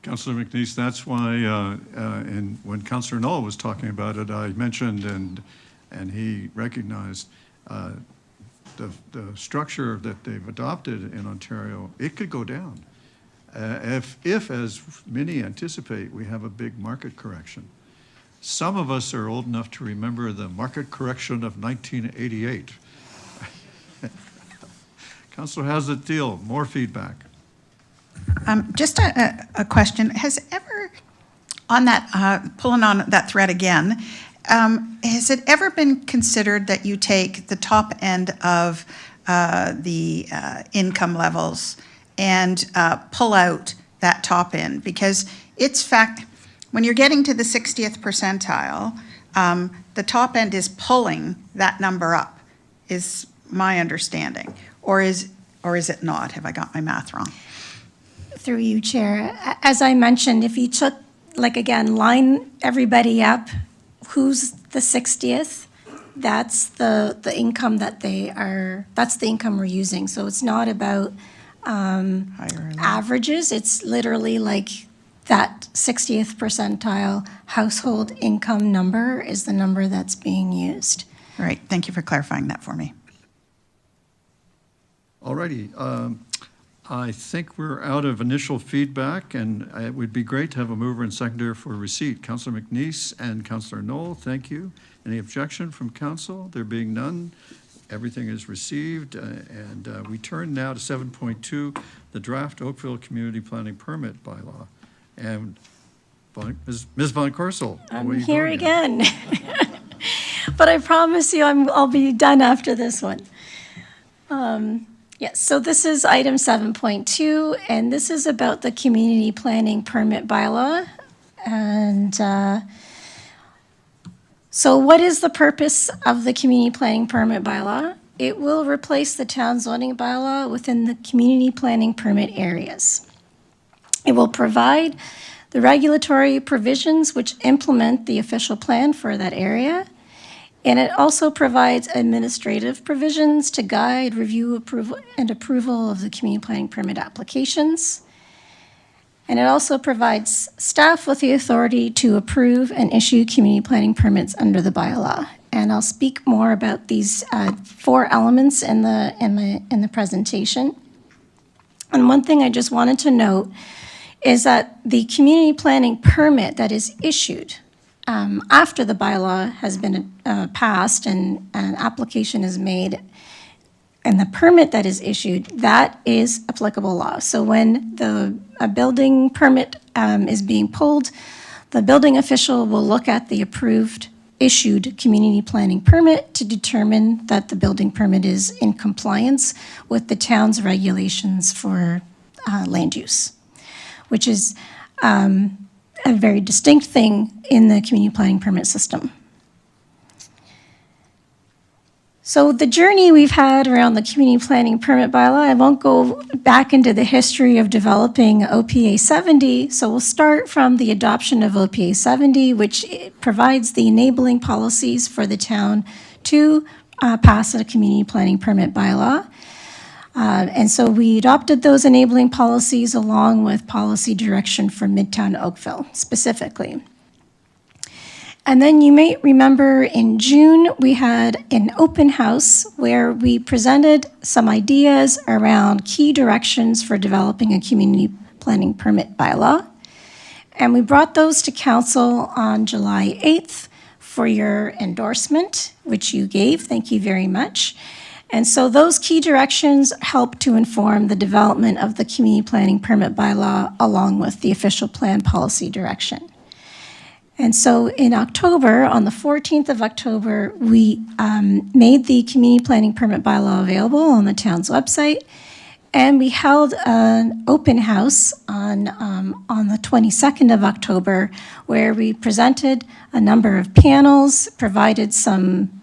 Councillor McNeice, that's why, and when Councillor Knoll was talking about it, I mentioned and he recognized the structure that they've adopted in Ontario. It could go down if, as many anticipate, we have a big market correction. Some of us are old enough to remember the market correction of 1988. Councillor Hazlet-Deal, more feedback. Just a question. Has ever, on that, pulling on that thread again, has it ever been considered that you take the top end of the income levels and pull out that top end? Because it's fact, when you're getting to the 60th percentile, the top end is pulling that number up, is my understanding. Or is it not? Have I got my math wrong? Through you, Chair. As I mentioned, if you took, like, again, line everybody up, who's the 60th? That's the income that that's the income we're using. So it's not about averages. It's literally like that 60th percentile household income number is the number that's being used. All right, thank you for clarifying that for me. All righty. I think we're out of initial feedback, and it would be great to have a mover and seconder for receipt. Councillor McNeice and Councillor Knoll, thank you. Any objection from council? There being none, everything is received. And we turn now to 7.2, the draft Oakville Community Planning Permit Bylaw. And Ms. Von Korsel. I'm here again. But I promise you I'll be done after this one. Yes, so this is item 7.2, and this is about the community planning permit bylaw. And so what is the purpose of the community planning permit bylaw? It will replace the town zoning bylaw within the community planning permit areas. It will provide the regulatory provisions which implement the official plan for that area. And it also provides administrative provisions to guide, review, approval of the community planning permit applications. And it also provides staff with the authority to approve and issue community planning permits under the bylaw. And I'll speak more about these 4 elements in the presentation. And one thing I just wanted to note is that the community planning permit that is issued after the bylaw has been passed and an application is made, and the permit that is issued, that is applicable law. So when a building permit is being pulled, the building official will look at the approved issued community planning permit to determine that the building permit is in compliance with the town's regulations for land use, which is a very distinct thing in the community planning permit system. So the journey we've had around the community planning permit bylaw, I won't go back into the history of developing OPA 70, so we'll start from the adoption of OPA 70, which provides the enabling policies for the town to pass a community planning permit bylaw. And so we adopted those enabling policies along with policy direction for Midtown Oakville specifically. And then you may remember in June, we had an open house where we presented some ideas around key directions for developing a community planning permit bylaw. And we brought those to council on July 8th for your endorsement, which you gave. Thank you very much. And so those key directions help to inform the development of the community planning permit bylaw along with the official plan policy direction. And so in October, on the 14th of October, we made the community planning permit bylaw available on the town's website, and we held an open house on the 22nd of October where we presented a number of panels, provided some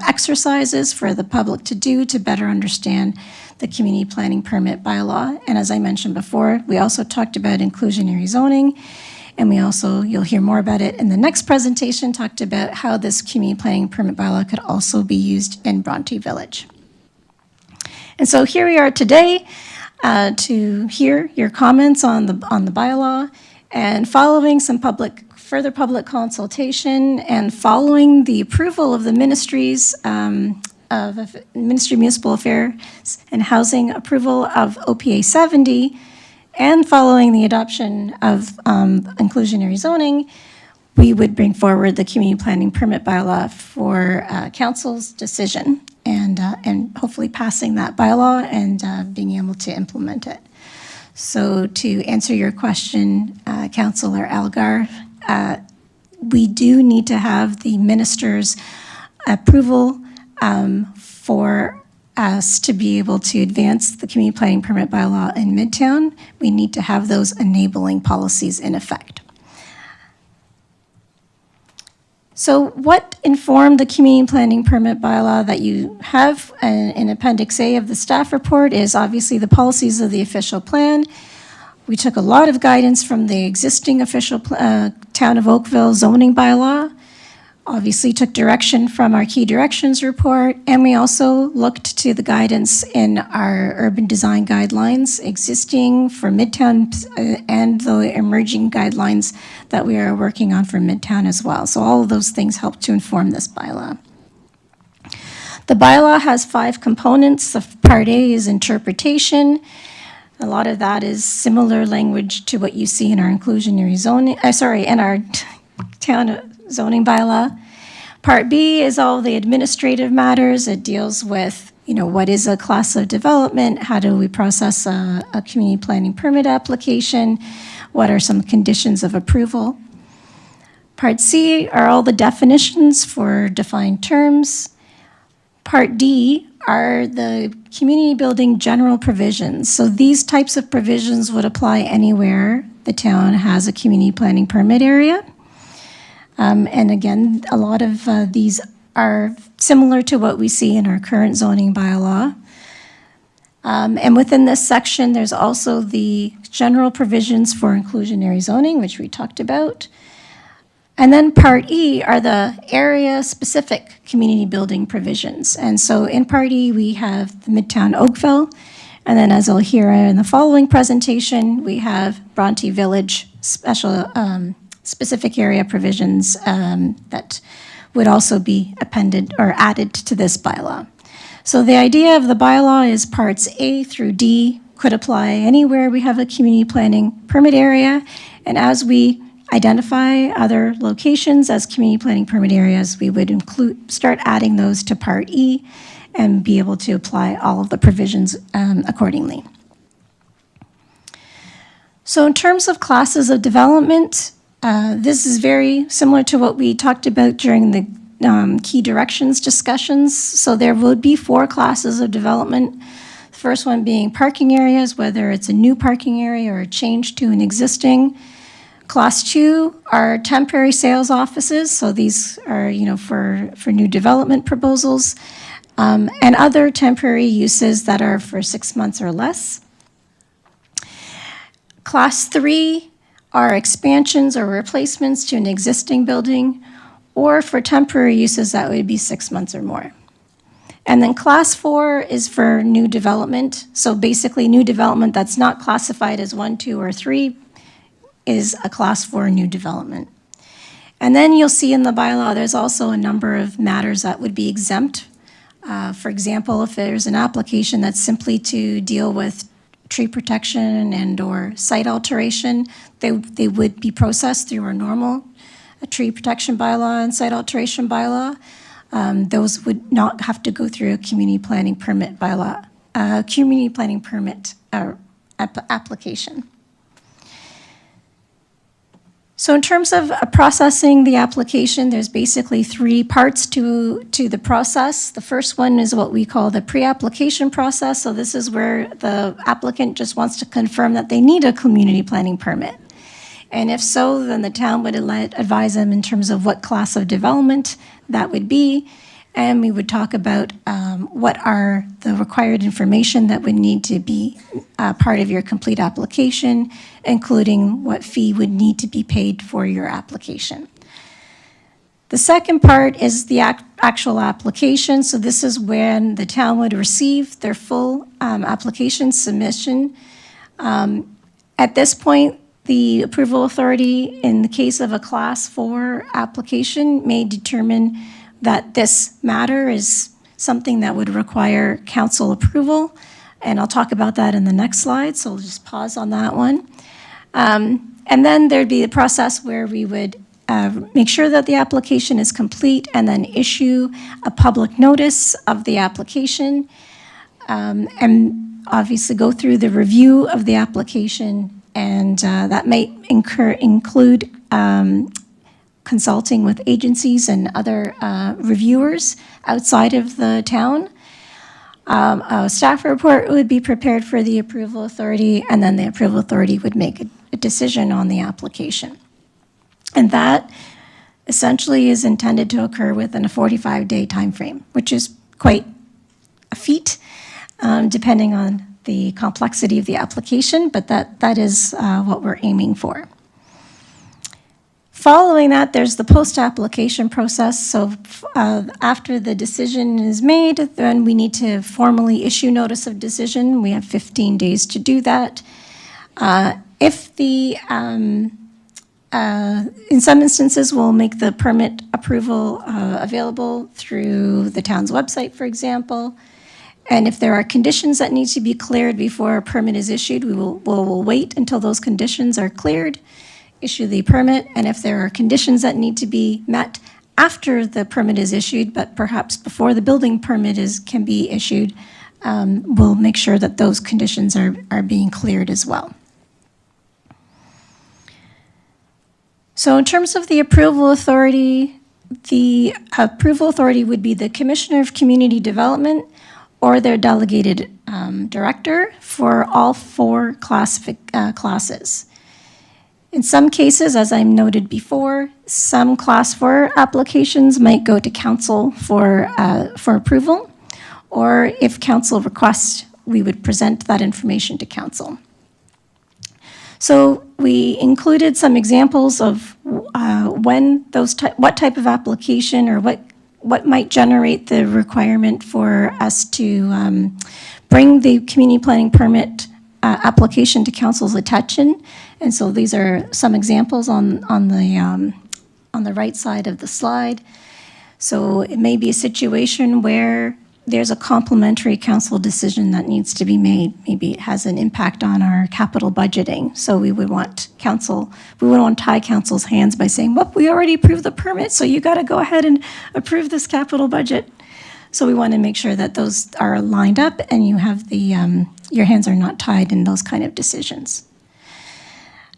exercises for the public to do to better understand the community planning permit bylaw. And as I mentioned before, we also talked about inclusionary zoning, and we also, you'll hear more about it in the next presentation, talked about how this community planning permit bylaw could also be used in Bronte Village. And so here we are today to hear your comments on the bylaw, and following some further public consultation and following the approval of the Ministries of Ministry of Municipal Affairs and Housing approval of OPA 70, and following the adoption of inclusionary zoning, we would bring forward the community planning permit bylaw for council's decision and hopefully passing that bylaw and being able to implement it. So to answer your question, Councillor Algar, we do need to have the minister's approval for us to be able to advance the community planning permit bylaw in Midtown. We need to have those enabling policies in effect. So what informed the community planning permit bylaw that you have in Appendix A of the staff report is obviously the policies of the official plan. We took a lot of guidance from the existing official Town of Oakville zoning bylaw, obviously took direction from our key directions report, and we also looked to the guidance in our urban design guidelines existing for Midtown and the emerging guidelines that we are working on for Midtown as well. So all of those things help to inform this bylaw. The bylaw has 5 components. The Part A is interpretation. A lot of that is similar language to what you see in our inclusionary zoning, in our town zoning bylaw. Part B is all the administrative matters. It deals with, what is a class of development? How do we process a community planning permit application? What are some conditions of approval? Part C are all the definitions for defined terms. Part D are the community building general provisions. So these types of provisions would apply anywhere the town has a community planning permit area. And again, a lot of these are similar to what we see in our current zoning bylaw. And within this section, there's also the general provisions for inclusionary zoning, which we talked about. And then Part E are the area-specific community building provisions. And so in Part E, we have the Midtown Oakville, and then as you'll hear in the following presentation, we have Bronte Village specific area provisions that would also be appended or added to this bylaw. So the idea of the bylaw is Parts A through D could apply anywhere we have a community planning permit area, and as we identify other locations as community planning permit areas, we would start adding those to Part E and be able to apply all of the provisions accordingly. So in terms of classes of development, this is very similar to what we talked about during the key directions discussions. So there would be 4 classes of development. The first one being parking areas, whether it's a new parking area or a change to an existing. Class 2 are temporary sales offices, so these are, for new development proposals, and other temporary uses that are for 6 months or less. Class 3 are expansions or replacements to an existing building, or for temporary uses that would be 6 months or more. And then Class 4 is for new development, so basically new development that's not classified as 1, 2, or 3, is a Class 4 new development. And then you'll see in the bylaw there's also a number of matters that would be exempt. For example, if there's an application that's simply to deal with tree protection and or site alteration, they would be processed through our normal tree protection bylaw and site alteration bylaw. Those would not have to go through a community planning permit bylaw, community planning permit application. So in terms of processing the application, there's basically 3 parts to the process. The first one is what we call the pre-application process. So this is where the applicant just wants to confirm that they need a community planning permit. And if so, then the town would advise them in terms of what class of development that would be. And we would talk about what are the required information that would need to be part of your complete application, including what fee would need to be paid for your application. The second part is the actual application. So this is when the town would receive their full application submission. At this point, the approval authority, in the case of a Class 4 application, may determine that this matter is something that would require council approval, and I'll talk about that in the next slide, so we'll just pause on that one. And then there'd be a process where we would make sure that the application is complete and then issue a public notice of the application, and obviously go through the review of the application, and that might include consulting with agencies and other reviewers outside of the town. A staff report would be prepared for the approval authority, and then the approval authority would make a decision on the application. And that essentially is intended to occur within a 45-day time frame, which is quite a feat, depending on the complexity of the application, but that is what we're aiming for. Following that, there's the post-application process. So after the decision is made, then we need to formally issue notice of decision. We have 15 days to do that. If the, in some instances, we'll make the permit approval available through the town's website, for example. And if there are conditions that need to be cleared before a permit is issued, we'll wait until those conditions are cleared, issue the permit, and if there are conditions that need to be met after the permit is issued, but perhaps before the building permit can be issued, we'll make sure that those conditions are being cleared as well. So in terms of the approval authority would be the Commissioner of Community Development or their delegated director for all 4 classes. In some cases, as I noted before, some Class 4 applications might go to council for approval, or if council requests, we would present that information to council. So we included some examples of what type of application or what might generate the requirement for us to bring the community planning permit application to council's attention. And so these are some examples on the right side of the slide. So it may be a situation where there's a complementary council decision that needs to be made. Maybe it has an impact on our capital budgeting. So we would want to tie council's hands by saying, well, we already approved the permit, so you got to go ahead and approve this capital budget. So we want to make sure that those are lined up and you have your hands are not tied in those kind of decisions.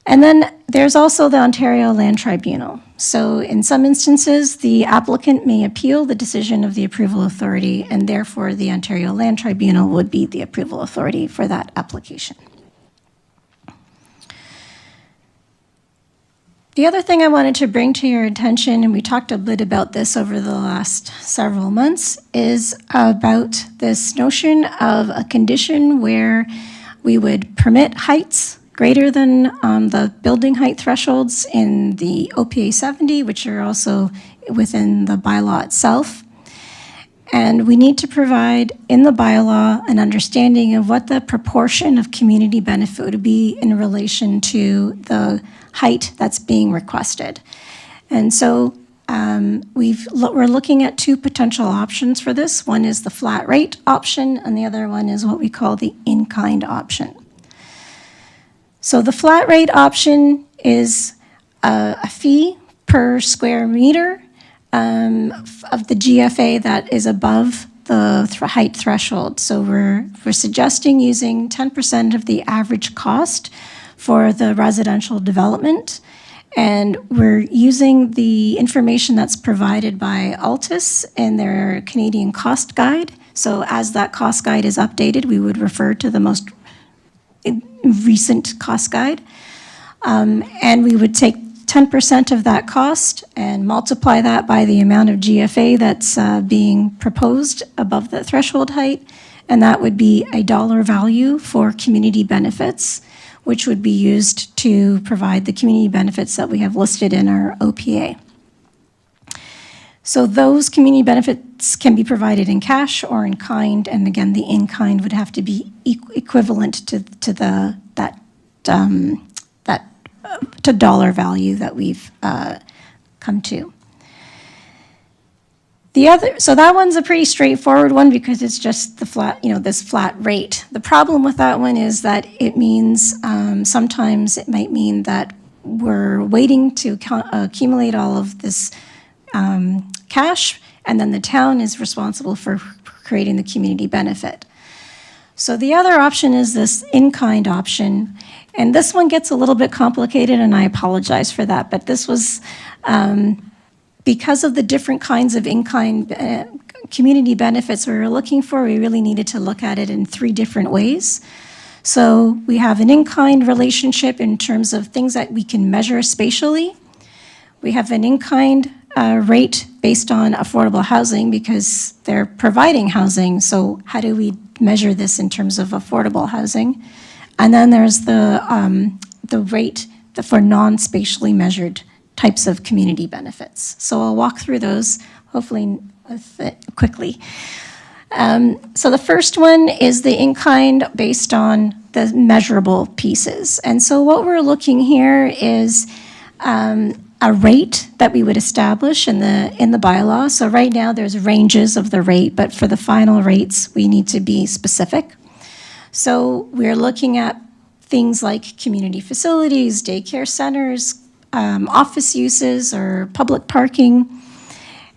And then there's also the Ontario Land Tribunal. So in some instances, the applicant may appeal the decision of the approval authority, and therefore the Ontario Land Tribunal would be the approval authority for that application. The other thing I wanted to bring to your attention, and we talked a bit about this over the last several months, is about this notion of a condition where we would permit heights greater than the building height thresholds in the OPA 70, which are also within the bylaw itself. And we need to provide in the bylaw an understanding of what the proportion of community benefit would be in relation to the height that's being requested. And so we're looking at 2 potential options for this. One is the flat rate option, and the other one is what we call the in-kind option. So the flat rate option is a fee per square meter of the GFA that is above the height threshold. So we're suggesting using 10% of the average cost for the residential development. And we're using the information that's provided by Altus in their Canadian cost guide. So as that cost guide is updated, we would refer to the most recent cost guide. And we would take 10% of that cost and multiply that by the amount of GFA that's being proposed above the threshold height, and that would be a dollar value for community benefits, which would be used to provide the community benefits that we have listed in our OPA. So those community benefits can be provided in cash or in kind, and again, the in kind would have to be equivalent to that dollar value that we've come to. So that one's a pretty straightforward one because it's just the flat, this flat rate. The problem with that one is that it means sometimes it might mean that we're waiting to accumulate all of this cash, and then the town is responsible for creating the community benefit. So the other option is this in-kind option, and this one gets a little bit complicated, and I apologize for that, but this was because of the different kinds of in-kind community benefits we were looking for, we really needed to look at it in 3 different ways. So we have an in-kind relationship in terms of things that we can measure spatially. We have an in-kind rate based on affordable housing because they're providing housing. So how do we measure this in terms of affordable housing. And then there's the rate for non-spatially measured types of community benefits. So I'll walk through those, hopefully quickly. So the first one is the in-kind based on the measurable pieces. And so what we're looking here is a rate that we would establish in the bylaw. So right now there's ranges of the rate, but for the final rates, we need to be specific. So we're looking at things like community facilities, daycare centers, office uses, or public parking.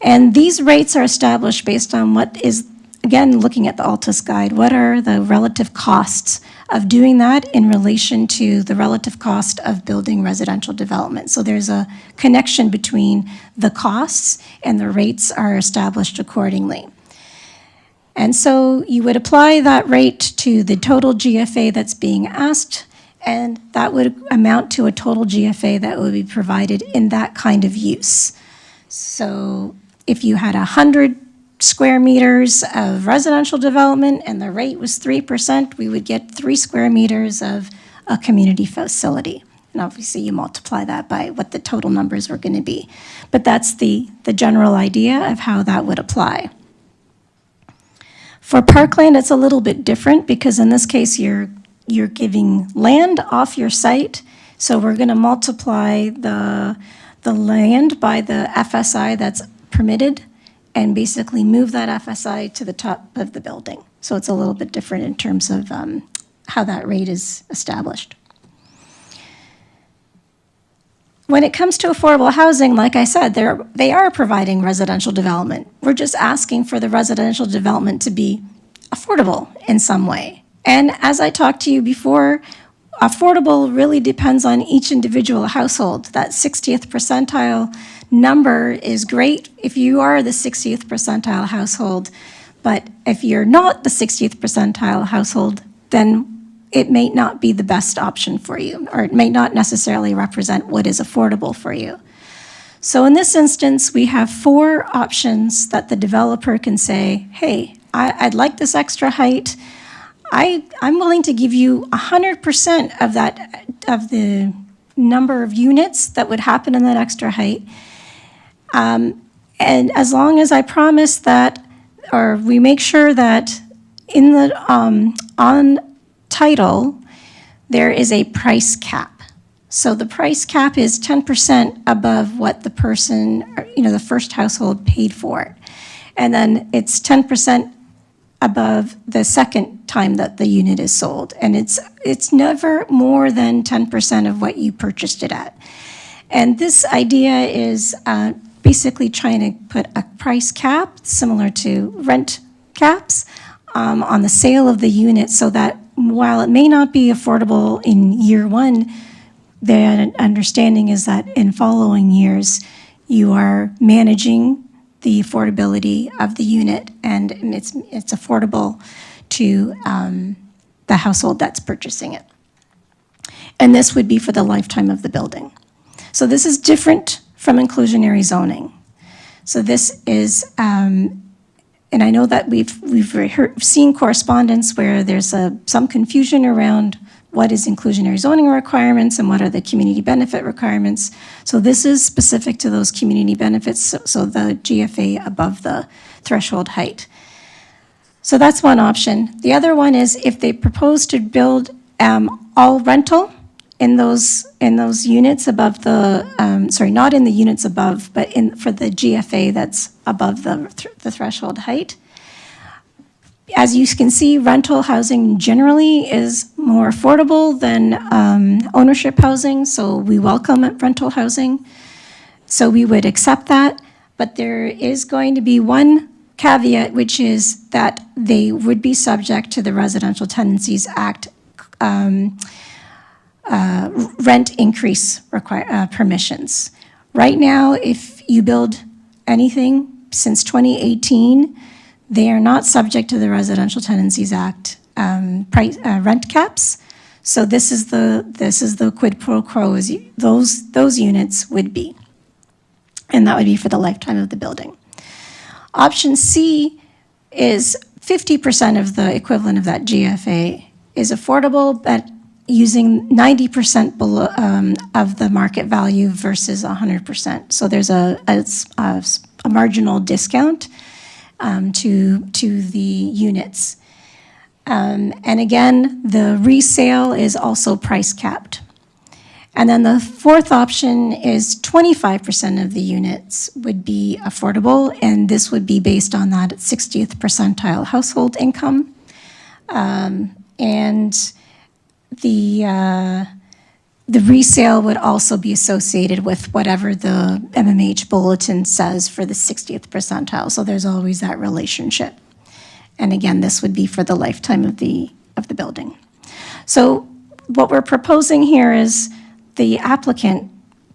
And these rates are established based on what is, again, looking at the Altus Guide, what are the relative costs of doing that in relation to the relative cost of building residential development. So there's a connection between the costs and the rates are established accordingly. And so you would apply that rate to the total GFA that's being asked, and that would amount to a total GFA that would be provided in that kind of use. So if you had 100 square meters of residential development and the rate was 3%, we would get 3 square meters of a community facility. And obviously you multiply that by what the total numbers were going to be. But that's the general idea of how that would apply. For parkland, it's a little bit different because in this case, you're giving land off your site. So we're going to multiply the land by the FSI that's permitted and basically move that FSI to the top of the building. So it's a little bit different in terms of how that rate is established. When it comes to affordable housing, like I said, they are providing residential development. We're just asking for the residential development to be affordable in some way. And as I talked to you before, affordable really depends on each individual household. That 60th percentile number is great if you are the 60th percentile household, but if you're not the 60th percentile household, then it may not be the best option for you, or it may not necessarily represent what is affordable for you. So in this instance, we have 4 options that the developer can say, hey, I'd like this extra height. I'm willing to give you 100% of that, of the number of units that would happen in that extra height. And as long as I promise that, or we make sure that in the, on title, there is a price cap. So the price cap is 10% above what the person, the first household paid for it. And then it's 10% above the second time that the unit is sold. And it's never more than 10% of what you purchased it at. And this idea is basically trying to put a price cap, similar to rent caps, on the sale of the unit so that while it may not be affordable in year 1, the understanding is that in following years, you are managing the affordability of the unit and it's affordable to the household that's purchasing it. And this would be for the lifetime of the building. So this is different from inclusionary zoning. So this is, and I know that we've seen correspondence where there's some confusion around what is inclusionary zoning requirements and what are the community benefit requirements. So this is specific to those community benefits, so the GFA above the threshold height. So that's one option. The other one is if they propose to build all rental in those units above the, sorry, not in the units above, but for the GFA that's above the threshold height. As you can see, rental housing generally is more affordable than ownership housing, so we welcome rental housing. So we would accept that, but there is going to be one caveat, which is that they would be subject to the Residential Tenancies Act rent increase permissions. Right now, if you build anything since 2018, they are not subject to the Residential Tenancies Act rent caps. So this is the quid pro quo, as those units would be, and that would be for the lifetime of the building. Option C is 50% of the equivalent of that GFA is affordable, but using 90% below, of the market value versus 100%. So there's a marginal discount to the units. And again, the resale is also price capped. And then the fourth option is 25% of the units would be affordable, and this would be based on that 60th percentile household income. And the resale would also be associated with whatever the MMH bulletin says for the 60th percentile. So there's always that relationship. And again, this would be for the lifetime of the building. So what we're proposing here is the applicant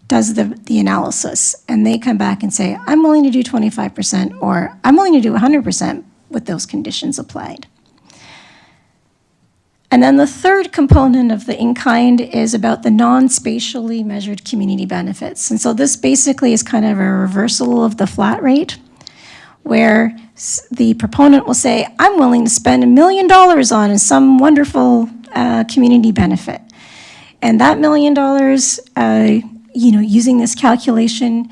does the analysis, and they come back and say, I'm willing to do 25%, or I'm willing to do 100% with those conditions applied. And then the third component of the in-kind is about the non-spatially measured community benefits. And so this basically is kind of a reversal of the flat rate, where the proponent will say, I'm willing to spend $1 million on some wonderful community benefit. And that $1 million, using this calculation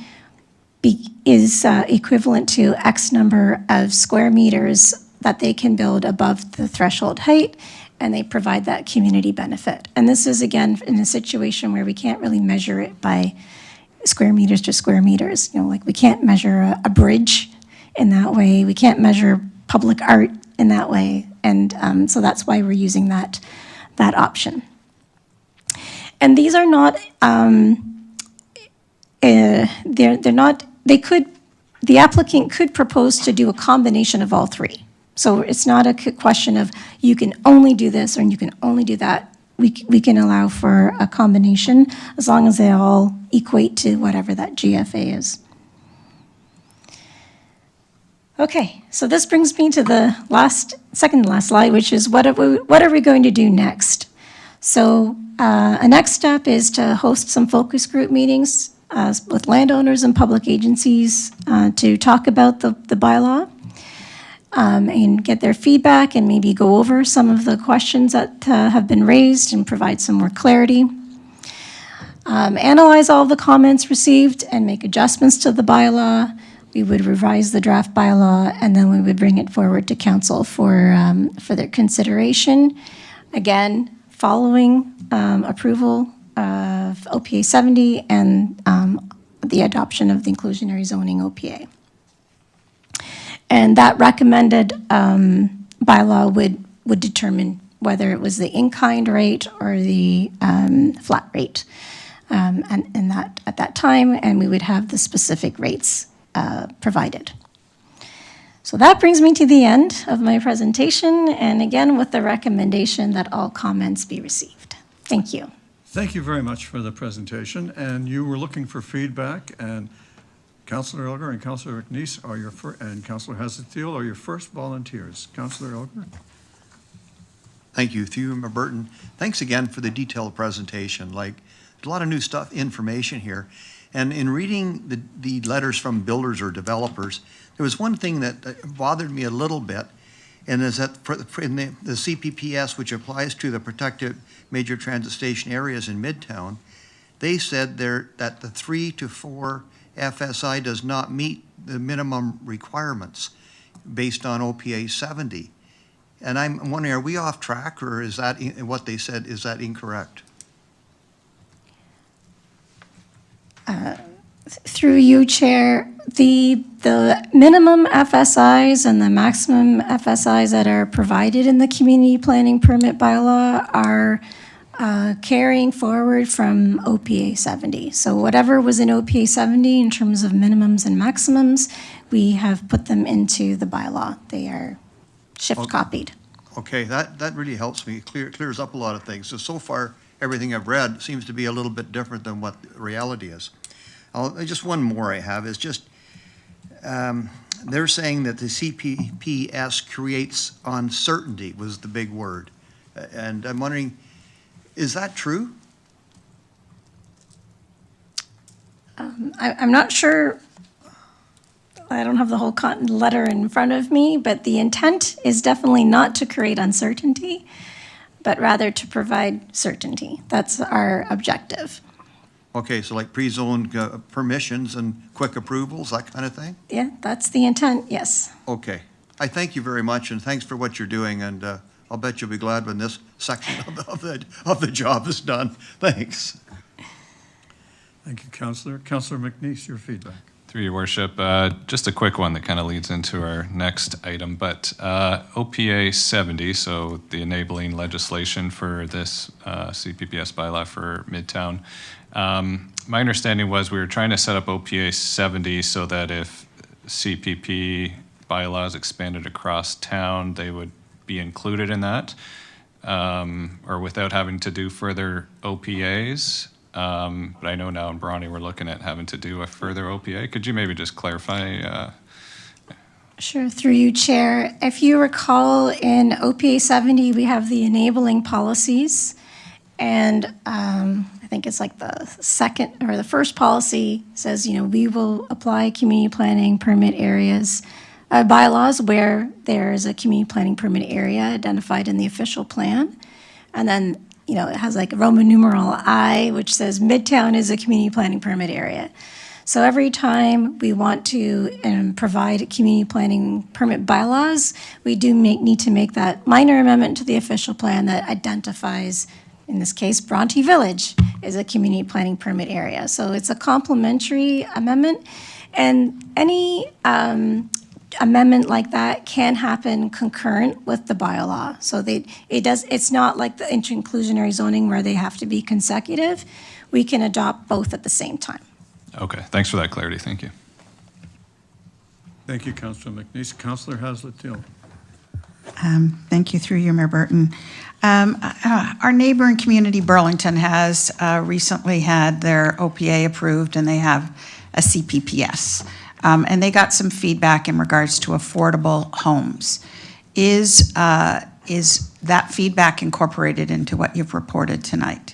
is equivalent to X number of square meters that they can build above the threshold height, and they provide that community benefit. And this is, again, in a situation where we can't really measure it by square meters to square meters. Like we can't measure a bridge in that way. We can't measure public art in that way. And so that's why we're using that option. And these are not, they're not, the applicant could propose to do a combination of all three. So it's not a question of you can only do this or you can only do that. We can allow for a combination as long as they all equate to whatever that GFA is. Okay, so this brings me to the second to last slide, which is what are we going to do next? So a next step is to host some focus group meetings with landowners and public agencies to talk about the bylaw and get their feedback and maybe go over some of the questions that have been raised and provide some more clarity. Analyze all the comments received and make adjustments to the bylaw. We would revise the draft bylaw, and then we would bring it forward to council for their consideration. Again, following approval of OPA 70 and the adoption of the inclusionary zoning OPA. And that recommended bylaw would determine whether it was the in-kind rate or the flat rate at that time, and we would have the specific rates provided. So that brings me to the end of my presentation, and again with the recommendation that all comments be received. Thank you. Thank you very much for the presentation, and you were looking for feedback, and Councillor Elgar and Councillor McNeice are and Councillor Hazethiel are your first volunteers. Councillor Elgar. Thank you, through Member Burton. Thanks again for the detailed presentation. There's a lot of new information here. And in reading the letters from builders or developers, there was one thing that bothered me a little bit, and is that in the CPPS, which applies to the protected major transit station areas in Midtown, they said that the 3 to 4 FSI does not meet the minimum requirements based on OPA 70. And I'm wondering, are we off track, or is that what they said, is that incorrect? Through you, Chair, the minimum FSIs and the maximum FSIs that are provided in the community planning permit bylaw are carrying forward from OPA 70. So whatever was in OPA 70 in terms of minimums and maximums, we have put them into the bylaw. They are shift copied. Okay, that really helps me, clears up a lot of things. So far, everything I've read seems to be a little bit different than what reality is. Just one more I have is just, they're saying that the CPPS creates uncertainty was the big word. And I'm wondering, is that true? I'm not sure I don't have the whole letter in front of me, but the intent is definitely not to create uncertainty, but rather to provide certainty. That's our objective. Okay, so like pre-zoned permissions and quick approvals, that kind of thing? Yeah, that's the intent, yes. Okay. I thank you very much, and thanks for what you're doing, and I'll bet you'll be glad when this section of the job is done. Thanks. Thank you, Councillor. Councillor McNeice, your feedback. Through your worship, just a quick one that kind of leads into our next item, but OPA 70, so the enabling legislation for this CPPS bylaw for Midtown. My understanding was we were trying to set up OPA 70 so that if CPP bylaws expanded across town, they would be included in that, or without having to do further OPAs. But I know now in Brawny we're looking at having to do a further OPA. Could you maybe just clarify? Sure, through you, Chair. If you recall, in OPA 70, we have the enabling policies, and I think it's like the second or the first policy says, we will apply community planning permit areas, bylaws where there is a community planning permit area identified in the official plan. And then, it has like Roman numeral I, which says Midtown is a community planning permit area. So every time we want to provide community planning permit bylaws, we do need to make that minor amendment to the official plan that identifies, in this case, Bronte Village is a community planning permit area. So it's a complementary amendment, and any amendment like that can happen concurrent with the bylaw. So it's not like the inclusionary zoning where they have to be consecutive. We can adopt both at the same time. Okay, thanks for that clarity. Thank you. Thank you, Councillor McNeice. Councillor Haslett-Dill. Thank you, through you, Mayor Burton. Our neighboring community, Burlington, has recently had their OPA approved, and they have a CPPS. And they got some feedback in regards to affordable homes. Is that feedback incorporated into what you've reported tonight?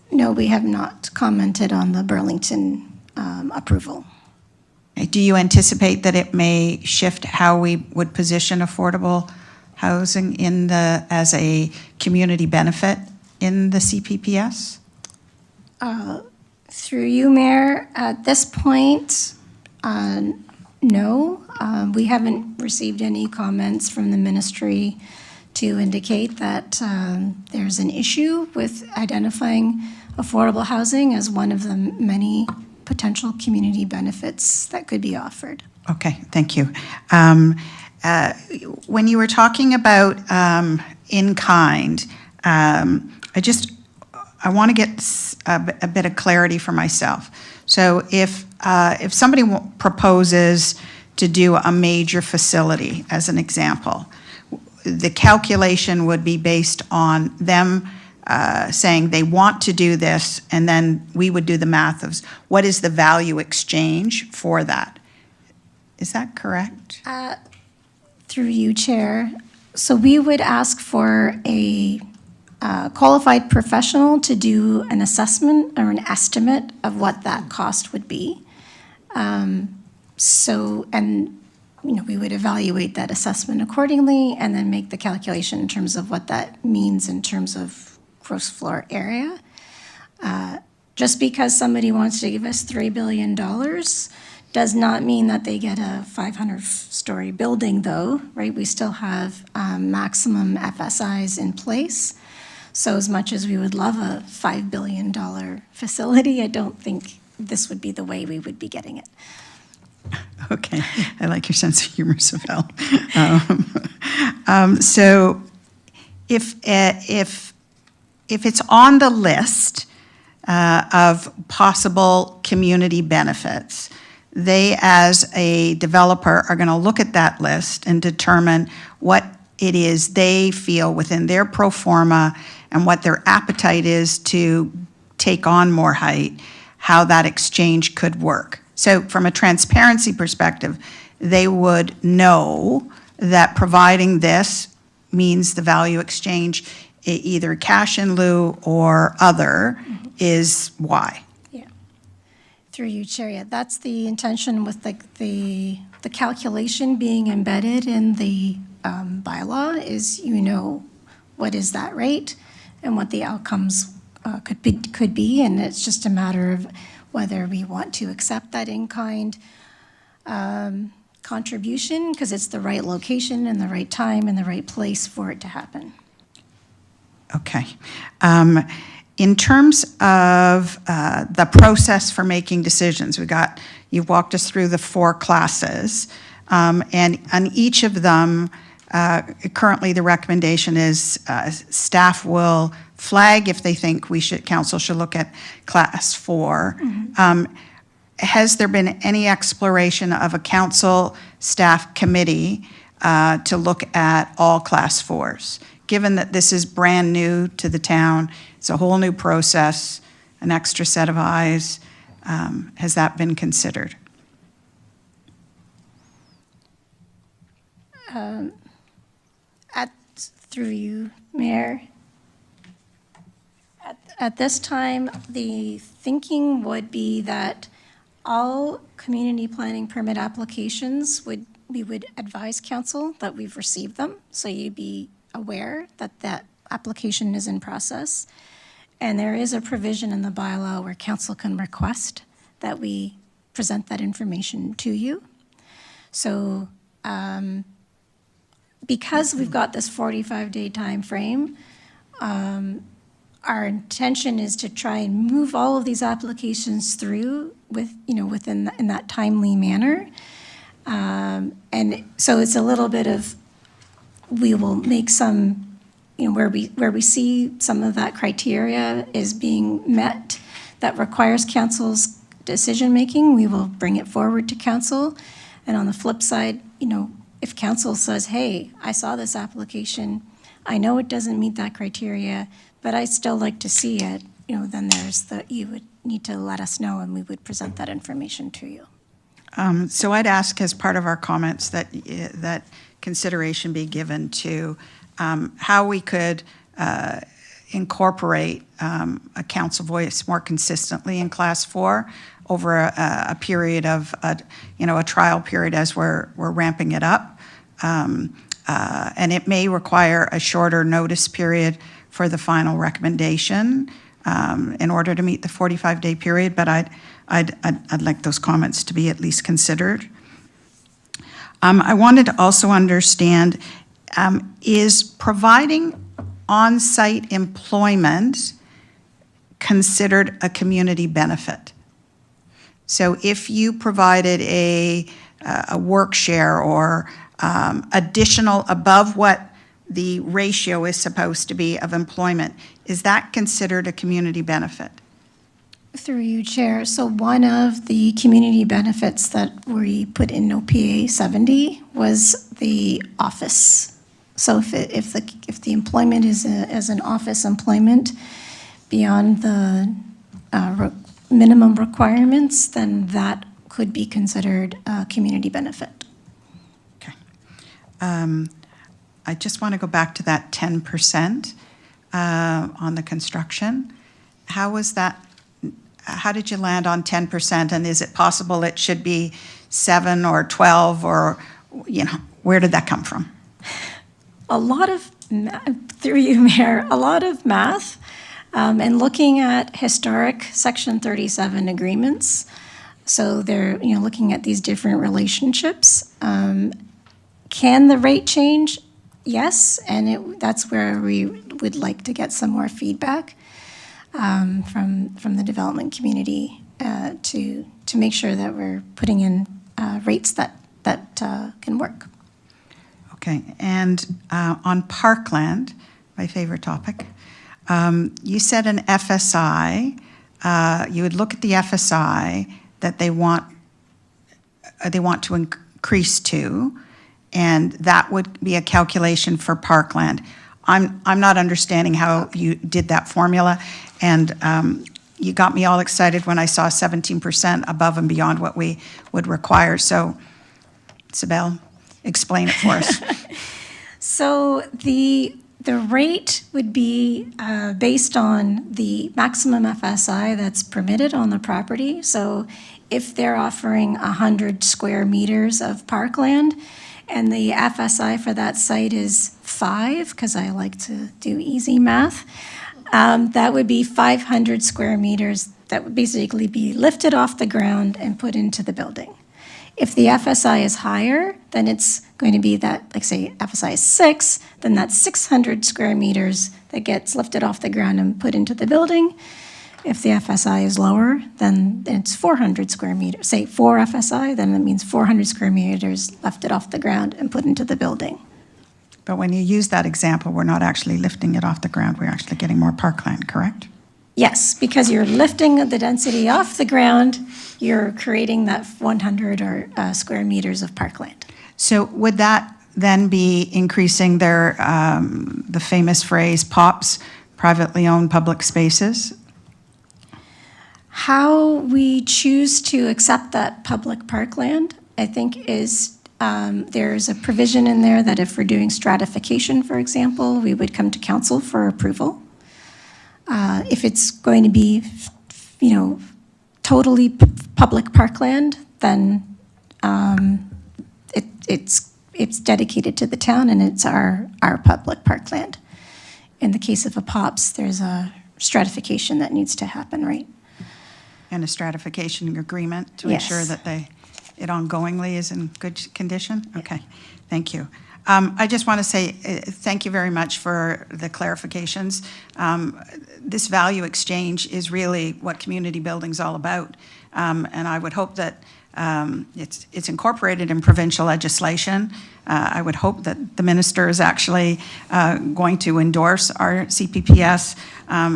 No, we have not commented on the Burlington approval. Do you anticipate that it may shift how we would position affordable housing as a community benefit in the CPPS? Through you, Mayor, at this point, no. We haven't received any comments from the ministry to indicate that there's an issue with identifying affordable housing as one of the many potential community benefits that could be offered. Okay, thank you. When you were talking about in-kind, I want to get a bit of clarity for myself. So if somebody proposes to do a major facility, as an example, the calculation would be based on them saying they want to do this, and then we would do the math of what is the value exchange for that. Is that correct? Through you, Chair. So we would ask for a qualified professional to do an assessment or an estimate of what that cost would be. We would evaluate that assessment accordingly and then make the calculation in terms of what that means in terms of gross floor area. Just because somebody wants to give us $3 billion does not mean that they get a 500-story building, though, right? We still have maximum FSIs in place. So as much as we would love a $5 billion facility, I don't think this would be the way we would be getting it. Okay, I like your sense of humor, Savelle. So if it's on the list of possible community benefits, they, as a developer, are going to look at that list and determine what it is they feel within their pro forma and what their appetite is to take on more height, how that exchange could work. So from a transparency perspective, they would know that providing this means the value exchange, either cash in lieu or other, is why. Through you, Chair, yeah, that's the intention with the calculation being embedded in the bylaw is, what is that rate and what the outcomes could be, and it's just a matter of whether we want to accept that in-kind contribution because it's the right location and the right time and the right place for it to happen. Okay. In terms of the process for making decisions, you've walked us through the 4 classes, and on each of them, currently the recommendation is staff will flag if they think council should look at class 4. Has there been any exploration of a council staff committee to look at all class 4s? Given that this is brand new to the town, it's a whole new process, an extra set of eyes, has that been considered? Through you, Mayor. At this time, the thinking would be that all community planning permit applications we would advise council that we've received them, so you'd be aware that that application is in process. And there is a provision in the bylaw where council can request that we present that information to you. So because we've got this 45-day time frame, our intention is to try and move all of these applications through in that timely manner. And so it's a little bit of, we will make some, where we see some of that criteria is being met that requires council's decision-making, we will bring it forward to council. And on the flip side, if council says, hey, I saw this application, I know it doesn't meet that criteria, but I still like to see it, then you would need to let us know and we would present that information to you. So I'd ask as part of our comments that consideration be given to how we could incorporate a council voice more consistently in class 4 over a period of, a trial period as we're ramping it up. And it may require a shorter notice period for the final recommendation in order to meet the 45-day period, but I'd like those comments to be at least considered. I wanted to also understand, is providing on-site employment considered a community benefit? So if you provided a work share or additional above what the ratio is supposed to be of employment, is that considered a community benefit? Through you, Chair. So one of the community benefits that we put in OPA 70 was the office. So if the employment is as an office employment beyond the minimum requirements, then that could be considered a community benefit. Okay. I just want to go back to that 10% on the construction. How was that? How did you land on 10%? And is it possible it should be 7 or 12 or, where did that come from? A lot of, through you, Mayor, a lot of math and looking at historic Section 37 agreements. So they're, looking at these different relationships. Can the rate change? Yes, and that's where we would like to get some more feedback from the development community to make sure that we're putting in rates that can work. Okay, and on Parkland, my favorite topic, you said an FSI, you would look at the FSI that they want to increase to, and that would be a calculation for Parkland. I'm not understanding how you did that formula, and you got me all excited when I saw 17% above and beyond what we would require. So, Sibel, explain it for us. So the The rate would be based on the maximum FSI that's permitted on the property. So if they're offering 100 square meters of parkland and the FSI for that site is 5, because I like to do easy math, that would be 500 square meters that would basically be lifted off the ground and put into the building. If the FSI is higher, then it's going to be that, like say FSI is 6, then that's 600 square meters that gets lifted off the ground and put into the building. If the FSI is lower, then it's 400 square meters. Say 4 FSI, then it means 400 square meters lifted off the ground and put into the building. But when you use that example, we're not actually lifting it off the ground, we're actually getting more parkland, correct? Yes, because you're lifting the density off the ground, you're creating that 100 or square meters of parkland. So would that then be increasing their, the famous phrase, POPs, privately owned public spaces? How we choose to accept that public parkland, I think, is there's a provision in there that if we're doing stratification, for example, we would come to council for approval. If it's going to be, totally public parkland, then it's dedicated to the town and it's our public parkland. In the case of a POPs, there's a stratification that needs to happen, right? And a stratification agreement to Yes. ensure that it ongoingly is in good condition? Okay, thank you. I just want to say thank you very much for the clarifications. This value exchange is really what community building's all about. And I would hope that it's incorporated in provincial legislation. I would hope that the minister is actually going to endorse our CPPS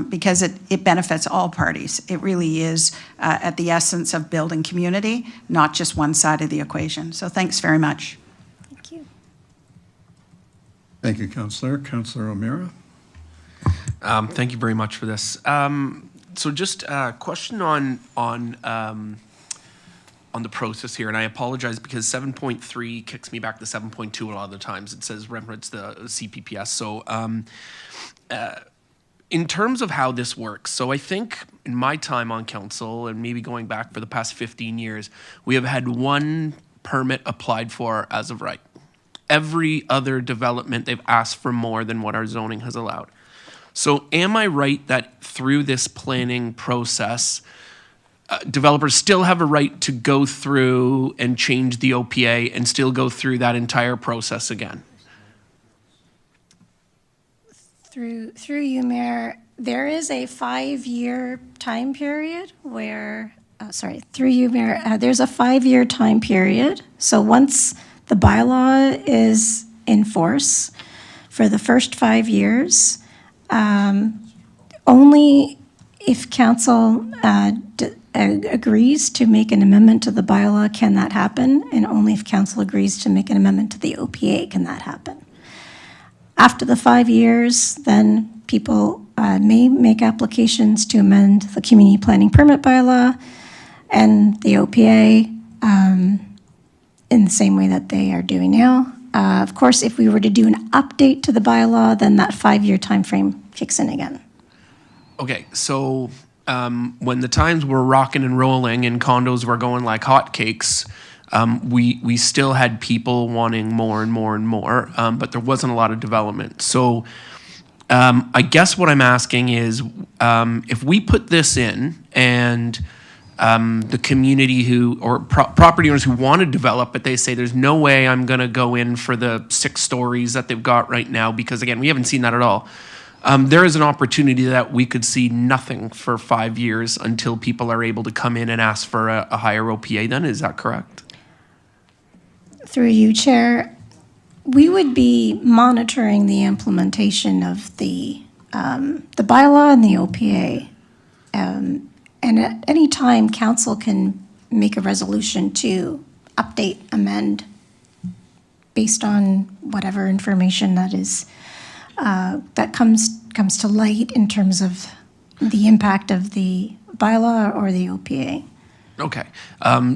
because it benefits all parties. It really is at the essence of building community, not just one side of the equation. So thanks very much. Thank you. Thank you, Councillor. Councillor O'Meara. Thank you very much for this. So just a question on the process here, and I apologize because 7.3 kicks me back to 7.2 a lot of the times. It says reference the CPPS. So in terms of how this works, so I think in my time on council, and maybe going back for the past 15 years, we have had one permit applied for as of right. Every other development, they've asked for more than what our zoning has allowed. So am I right that through this planning process, developers still have a right to go through and change the OPA and still go through that entire process again? Through you, Mayor, there is a 5-year time period where, through you, Mayor, there's a 5-year time period. So once the bylaw is in force for the first 5 years, only if council agrees to make an amendment to the bylaw can that happen, and only if council agrees to make an amendment to the OPA can that happen. After the 5 years, then people may make applications to amend the community planning permit bylaw and the OPA in the same way that they are doing now. Of course, if we were to do an update to the bylaw, then that 5-year time frame kicks in again. Okay, so when the times were rocking and rolling and condos were going like hotcakes, we still had people wanting more and more and more, but there wasn't a lot of development. So I guess what I'm asking is, if we put this in and the community property owners who want to develop, but they say there's no way I'm going to go in for the 6 stories that they've got right now, because again, we haven't seen that at all. There is an opportunity that we could see nothing for 5 years until people are able to come in and ask for a higher OPA then, is that correct? Through you, Chair, we would be monitoring the implementation of the bylaw and the OPA. And at any time, council can make a resolution to update, amend, based on whatever information that is that comes to light in terms of the impact of the bylaw or the OPA. Okay,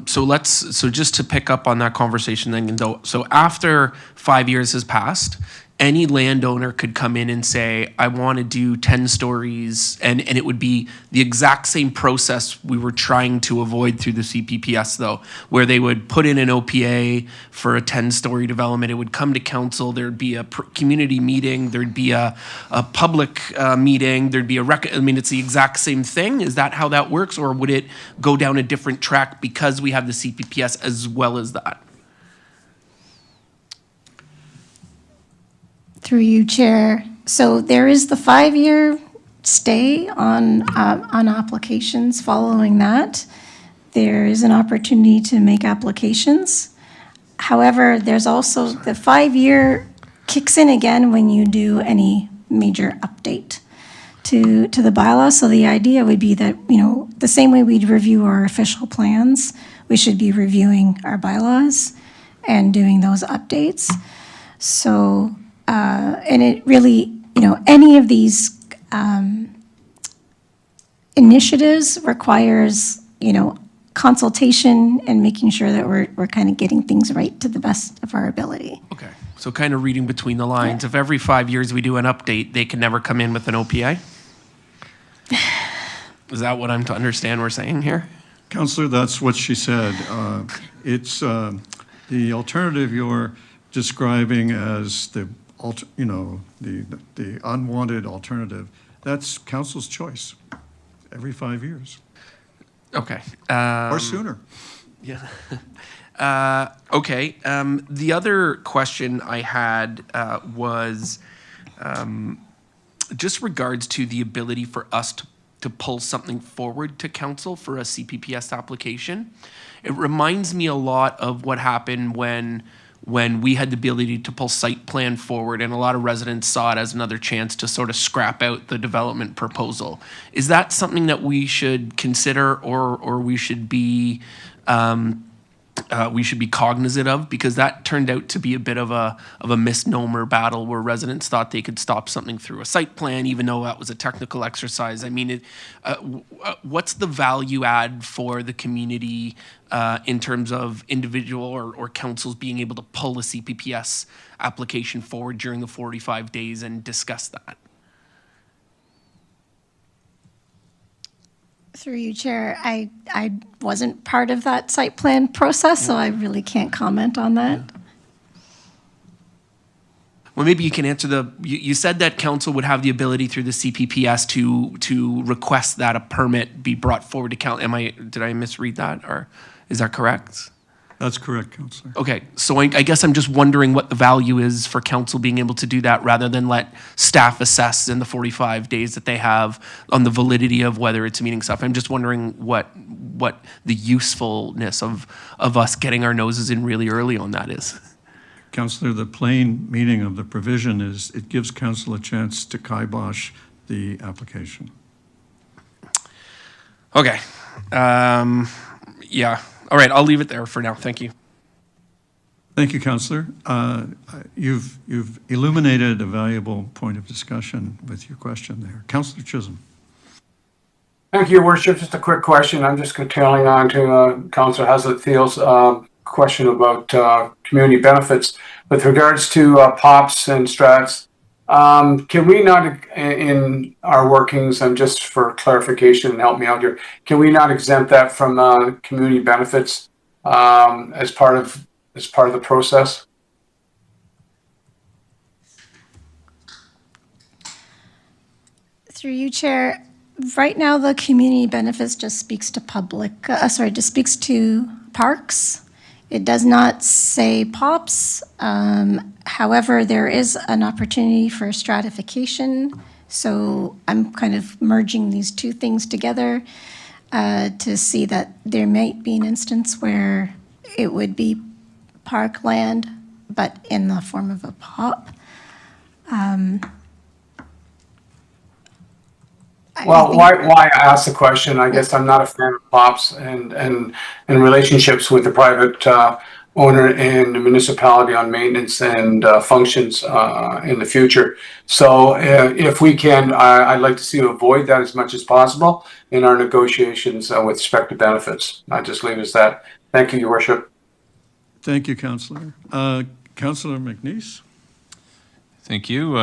so just to pick up on that conversation then, so after 5 years has passed any landowner could come in and say, I want to do 10 stories, and it would be the exact same process we were trying to avoid through the CPPS, though, where they would put in an OPA for a 10-story development. It would come to council. There'd be a community meeting. There'd be a public meeting. There'd be I mean, it's the exact same thing. Is that how that works? Or would it go down a different track because we have the CPPS as well as that? Through you, Chair. So there is the 5-year stay on applications. Following that, there is an opportunity to make applications. However, there's also the 5-year kicks in again when you do any major update to the bylaw. So the idea would be that, you know, the same way we'd review our official plans, we should be reviewing our bylaws and doing those updates. So, and it really, you know, any of these initiatives requires, you know, consultation and making sure that we're kind of getting things right to the best of our ability. Okay, so kind of reading between the lines, if every 5 years we do an update, they can never come in with an OPA? Is that what I'm to understand we're saying here? Councillor, that's what she said. It's the alternative you're describing as the unwanted alternative. That's council's choice. Every 5 years Okay. or sooner. Yeah. Okay. The other question I had was just regards to the ability for us to pull something forward to council for a CPPS application. It reminds me a lot of what happened when we had the ability to pull site plan forward, and a lot of residents saw it as another chance to sort of scrap out the development proposal. Is that something that we should consider, or we should be cognizant of? Because that turned out to be a bit of a misnomer battle where residents thought they could stop something through a site plan, even though that was a technical exercise. I mean, what's the value add for the community in terms of individual or councils being able to pull a CPPS application forward during the 45 days and discuss that? Through you, Chair, I wasn't part of that site plan process, so I really can't comment on that. Well, maybe you can answer you said that council would have the ability through the CPPS to request that a permit be brought forward to council. Did I misread that, or is that correct? That's correct, Councillor. Okay, so I guess I'm just wondering what the value is for council being able to do that rather than let staff assess in the 45 days that they have on the validity of whether it's meeting stuff. I'm just wondering what the usefulness of us getting our noses in really early on that is. Councillor, the plain meaning of the provision is it gives council a chance to kibosh the application. Okay. Yeah. All right, I'll leave it there for now. Thank you. Thank you, Councillor. You've illuminated a valuable point of discussion with your question there. Councillor Chisholm. Thank you, Your Worship. Just a quick question. I'm just tailing on to Councillor Hazlitt-Thiel's question about community benefits. With regards to POPs and strats, can we not, in our workings, and just for clarification and help me out here, can we not exempt that from community benefits as part of the process? Through you, Chair. Right now, the community benefits just speaks to just speaks to parks. It does not say POPs. However, there is an opportunity for stratification. So I'm kind of merging these two things together to see that there might be an instance where it would be parkland, but in the form of a POP. Why I ask the question? I guess I'm not a fan of POPs and relationships with the private owner and the municipality on maintenance and functions in the future. So if we can, I'd like to see you avoid that as much as possible in our negotiations with respect to benefits. I just leave it as that. Thank you, Your Worship. Thank you, Councillor. Councillor McNeice. Thank you.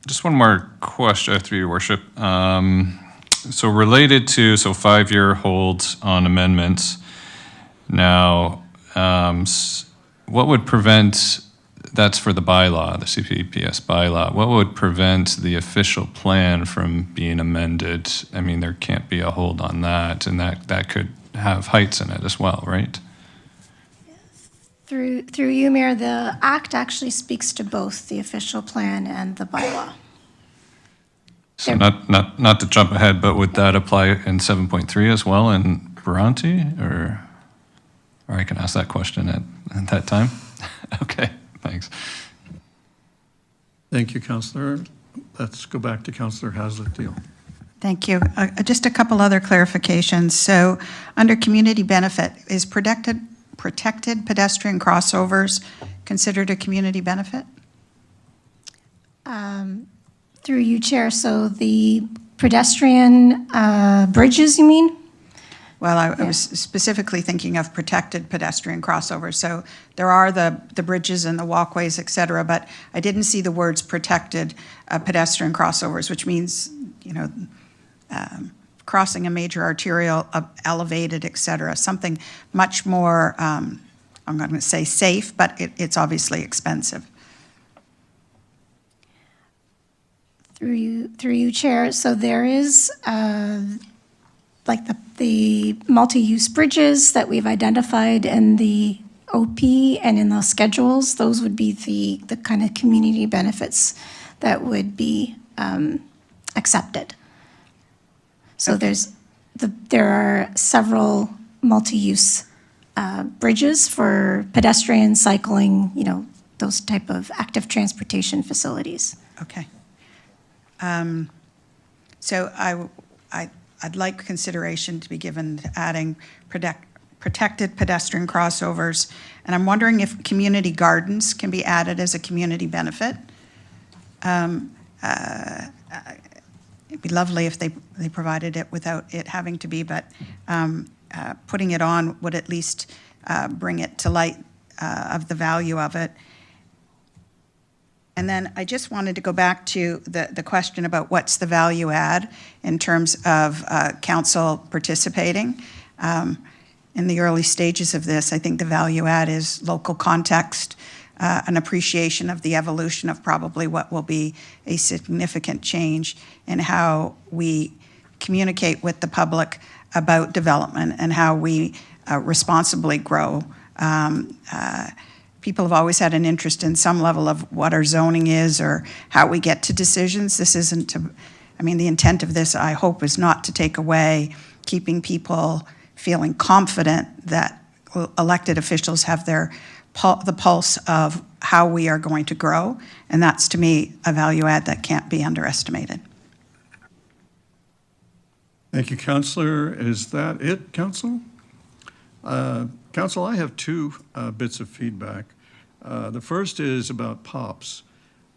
Just one more question through your worship. So related to, 5-year holds on amendments. Now, what would prevent, that's for the bylaw, the CPPS bylaw, what would prevent the official plan from being amended? I mean, there can't be a hold on that, and that could have heights in it as well, right? Through you, Mayor, the act actually speaks to both the official plan and the bylaw. So not to jump ahead, but would that apply in 7.3 as well in Bronte, or I can ask that question at that time? Okay, thanks. Thank you, Councillor. Let's go back to Councillor Haslett-Deal. Thank you. Just a couple other clarifications. So under community benefit, is protected pedestrian crossovers considered a community benefit? Through you, Chair, so the pedestrian bridges, you mean? Well, I was specifically thinking of protected pedestrian crossovers. So there are the bridges and the walkways, et cetera, but I didn't see the words protected pedestrian crossovers, which means, crossing a major arterial, elevated, et cetera, something much more, I'm going to say safe, but it's obviously expensive. Through you, Chair. So there is like the multi-use bridges that we've identified in the OP and in the schedules. Those would be the kind of community benefits that would be accepted. So there are several multi-use bridges for pedestrian, cycling, those type of active transportation facilities. Okay. So I'd like consideration to be given to adding protected pedestrian crossovers, and I'm wondering if community gardens can be added as a community benefit. It'd be lovely if they provided it without it having to be, but putting it on would at least bring it to light of the value of it. And then I just wanted to go back to the question about what's the value add in terms of council participating. In the early stages of this, I think the value add is local context, an appreciation of the evolution of probably what will be a significant change in how we communicate with the public about development and how we responsibly grow. People have always had an interest in some level of what our zoning is or how we get to decisions. This isn't the intent of this, I hope, is not to take away keeping people feeling confident that elected officials have the pulse of how we are going to grow. And that's, to me, a value add that can't be underestimated. Thank you, Councillor. Is that it, Council? Council, I have two bits of feedback. The first is about POPs.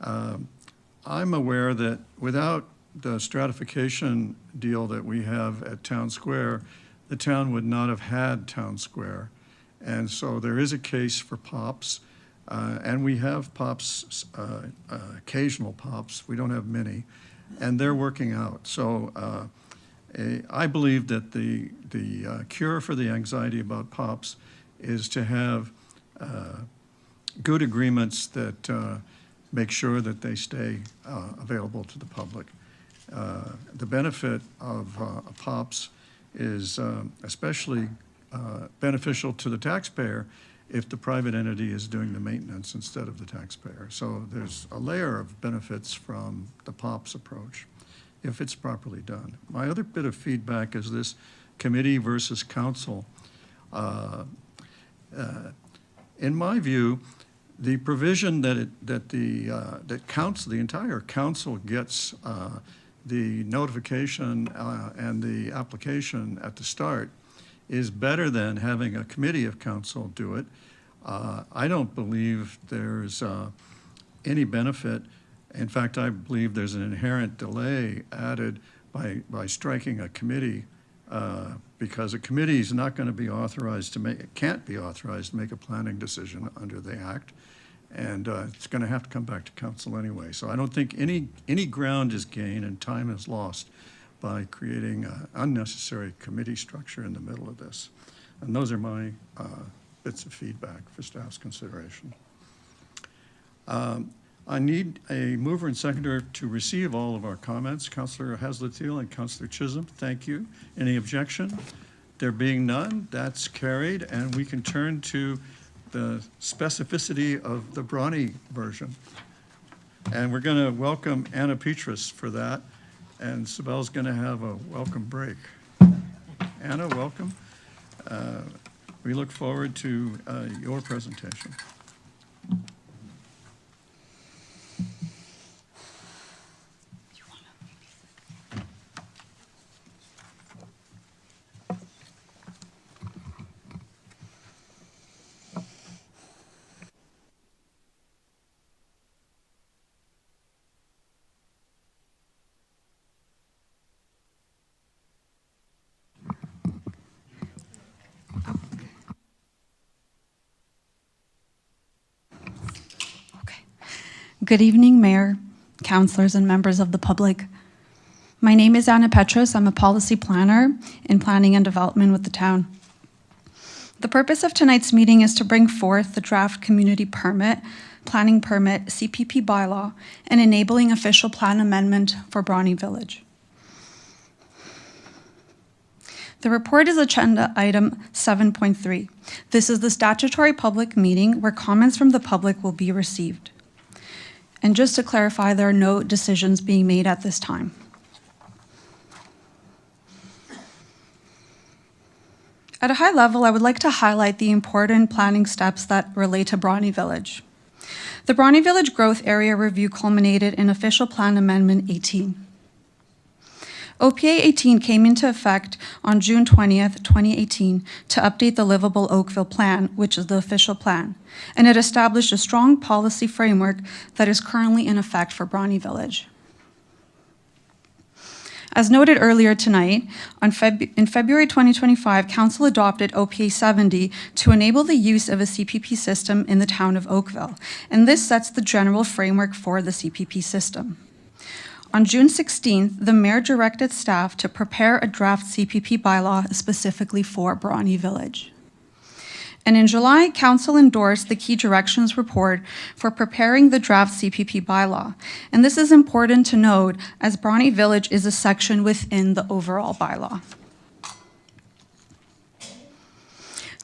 I'm aware that without the stratification deal that we have at Town Square, the town would not have had Town Square. And so there is a case for POPs, and we have POPs, occasional POPs. We don't have many, and they're working out. So I believe that the cure for the anxiety about POPs is to have good agreements that make sure that they stay available to the public. The benefit of POPs is especially beneficial to the taxpayer if the private entity is doing the maintenance instead of the taxpayer. So there's a layer of benefits from the POPs approach if it's properly done. My other bit of feedback is this committee versus council. In my view, the provision that the entire council gets the notification and the application at the start is better than having a committee of council do it. I don't believe there's any benefit. In fact, I believe there's an inherent delay added by striking a committee because a committee is not going to be authorized to can't be authorized to make a planning decision under the Act. And it's going to have to come back to council anyway. So I don't think any ground is gained and time is lost by creating an unnecessary committee structure in the middle of this. And those are my bits of feedback for staff's consideration. I need a mover and seconder to receive all of our comments. Councillor Haslett-Thiel and Councillor Chisholm, thank you. Any objection? There being none, that's carried, and we can turn to the specificity of the Brawny version. And we're going to welcome Anna Petrus for that, and Sibel's going to have a welcome break. Anna, welcome. We look forward to your presentation. Good evening, Mayor, councillors, and members of the public. My name is Anna Petrus. I'm a policy planner in planning and development with the town. The purpose of tonight's meeting is to bring forth the draft community permit, planning permit, CPP bylaw, and enabling official plan amendment for Brawny Village. The report is agenda item 7.3. This is the statutory public meeting where comments from the public will be received. And just to clarify, there are no decisions being made at this time. At a high level, I would like to highlight the important planning steps that relate to Brawny Village. The Brawny Village Growth Area Review culminated in Official Plan Amendment 18. OPA 18 came into effect on June 20th, 2018 to update the Livable Oakville Plan, which is the official plan, and it established a strong policy framework that is currently in effect for Brawny Village. As noted earlier tonight, in February 2025, Council adopted OPA 70 to enable the use of a CPP system in the town of Oakville, and this sets the general framework for the CPP system. On June 16th, the mayor directed staff to prepare a draft CPP bylaw specifically for Brawny Village. And in July, Council endorsed the key directions report for preparing the draft CPP bylaw. And this is important to note as Brawny Village is a section within the overall bylaw.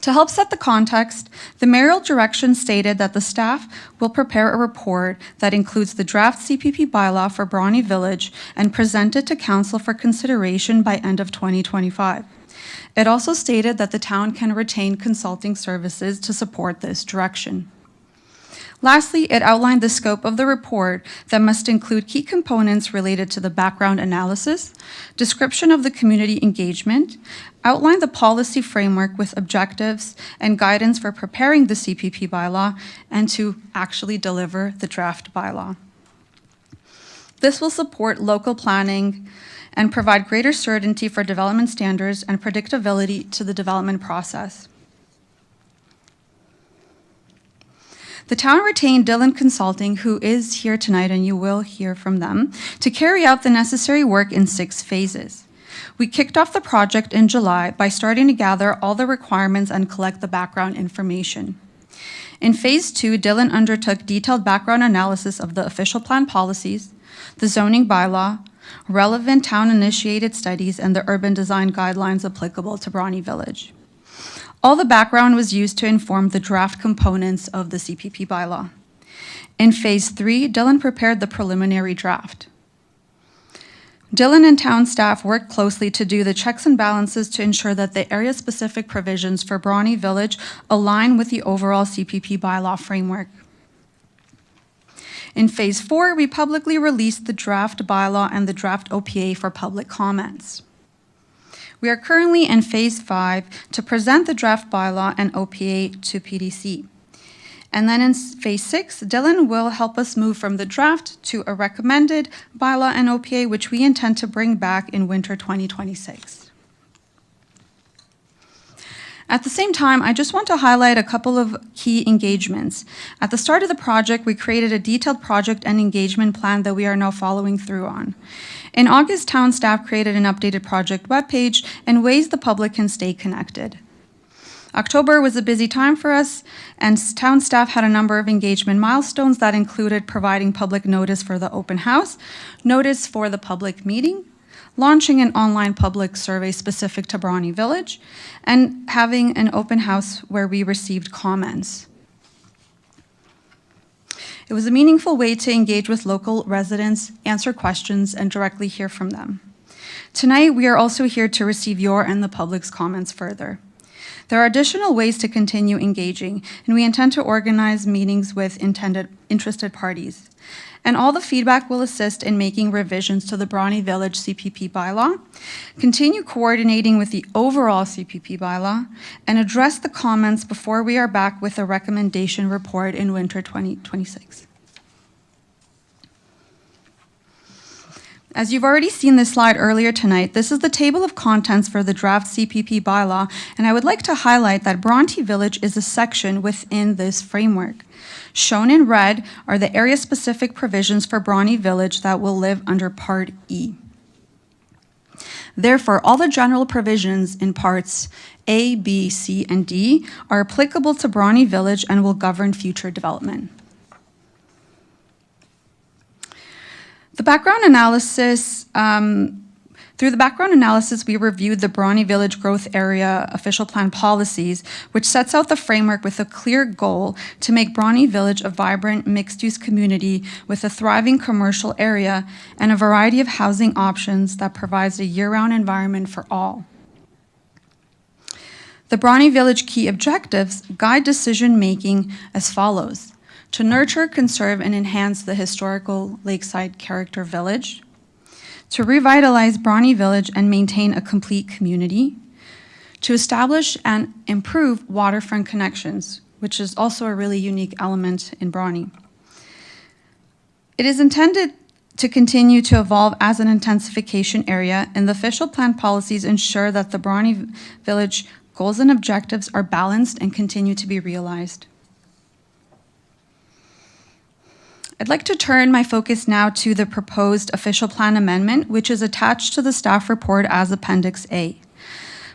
To help set the context, the mayoral direction stated that the staff will prepare a report that includes the draft CPP bylaw for Brawny Village and present it to council for consideration by end of 2025. It also stated that the town can retain consulting services to support this direction. Lastly, it outlined the scope of the report that must include key components related to the background analysis, description of the community engagement, outline the policy framework with objectives and guidance for preparing the CPP bylaw, and to actually deliver the draft bylaw. This will support local planning and provide greater certainty for development standards and predictability to the development process. The town retained Dillon Consulting, who is here tonight, and you will hear from them, to carry out the necessary work in 6 phases. We kicked off the project in July by starting to gather all the requirements and collect the background information. In phase 2, Dillon undertook detailed background analysis of the official plan policies, the zoning bylaw, relevant town-initiated studies, and the urban design guidelines applicable to Brawny Village. All the background was used to inform the draft components of the CPP bylaw. In phase 3, Dillon prepared the preliminary draft. Dillon and town staff worked closely to do the checks and balances to ensure that the area-specific provisions for Brawny Village align with the overall CPP bylaw framework. In phase 4, we publicly released the draft bylaw and the draft OPA for public comments. We are currently in phase 5 to present the draft bylaw and OPA to PDC. And then in phase 6, Dillon will help us move from the draft to a recommended bylaw and OPA, which we intend to bring back in winter 2026. At the same time, I just want to highlight a couple of key engagements. At the start of the project, we created a detailed project and engagement plan that we are now following through on. In August, town staff created an updated project webpage and ways the public can stay connected. October was a busy time for us, and town staff had a number of engagement milestones that included providing public notice for the open house, notice for the public meeting, launching an online public survey specific to Bronte Village, and having an open house where we received comments. It was a meaningful way to engage with local residents, answer questions, and directly hear from them. Tonight, we are also here to receive your and the public's comments further. There are additional ways to continue engaging, and we intend to organize meetings with interested parties. And all the feedback will assist in making revisions to the Bronte Village CPP bylaw, continue coordinating with the overall CPP bylaw, and address the comments before we are back with a recommendation report in winter 2026. As you've already seen this slide earlier tonight, this is the table of contents for the draft CPP bylaw, and I would like to highlight that Bronte Village is a section within this framework. Shown in red are the area-specific provisions for Bronte Village that will live under Part E. Therefore, all the general provisions in Parts A, B, C, and D are applicable to Bronte Village and will govern future development. The background analysis, through the background analysis, we reviewed the Bronte Village Growth Area Official Plan policies, which sets out the framework with a clear goal to make Bronte Village a vibrant mixed-use community with a thriving commercial area and a variety of housing options that provides a year-round environment for all. The Bronte Village key objectives guide decision-making as follows: to nurture, conserve, and enhance the historical lakeside character village, to revitalize Bronte Village and maintain a complete community, to establish and improve waterfront connections, which is also a really unique element in Bronte. It is intended to continue to evolve as an intensification area, and the official plan policies ensure that the Bronte Village goals and objectives are balanced and continue to be realized. I'd like to turn my focus now to the proposed official plan amendment, which is attached to the staff report as Appendix A.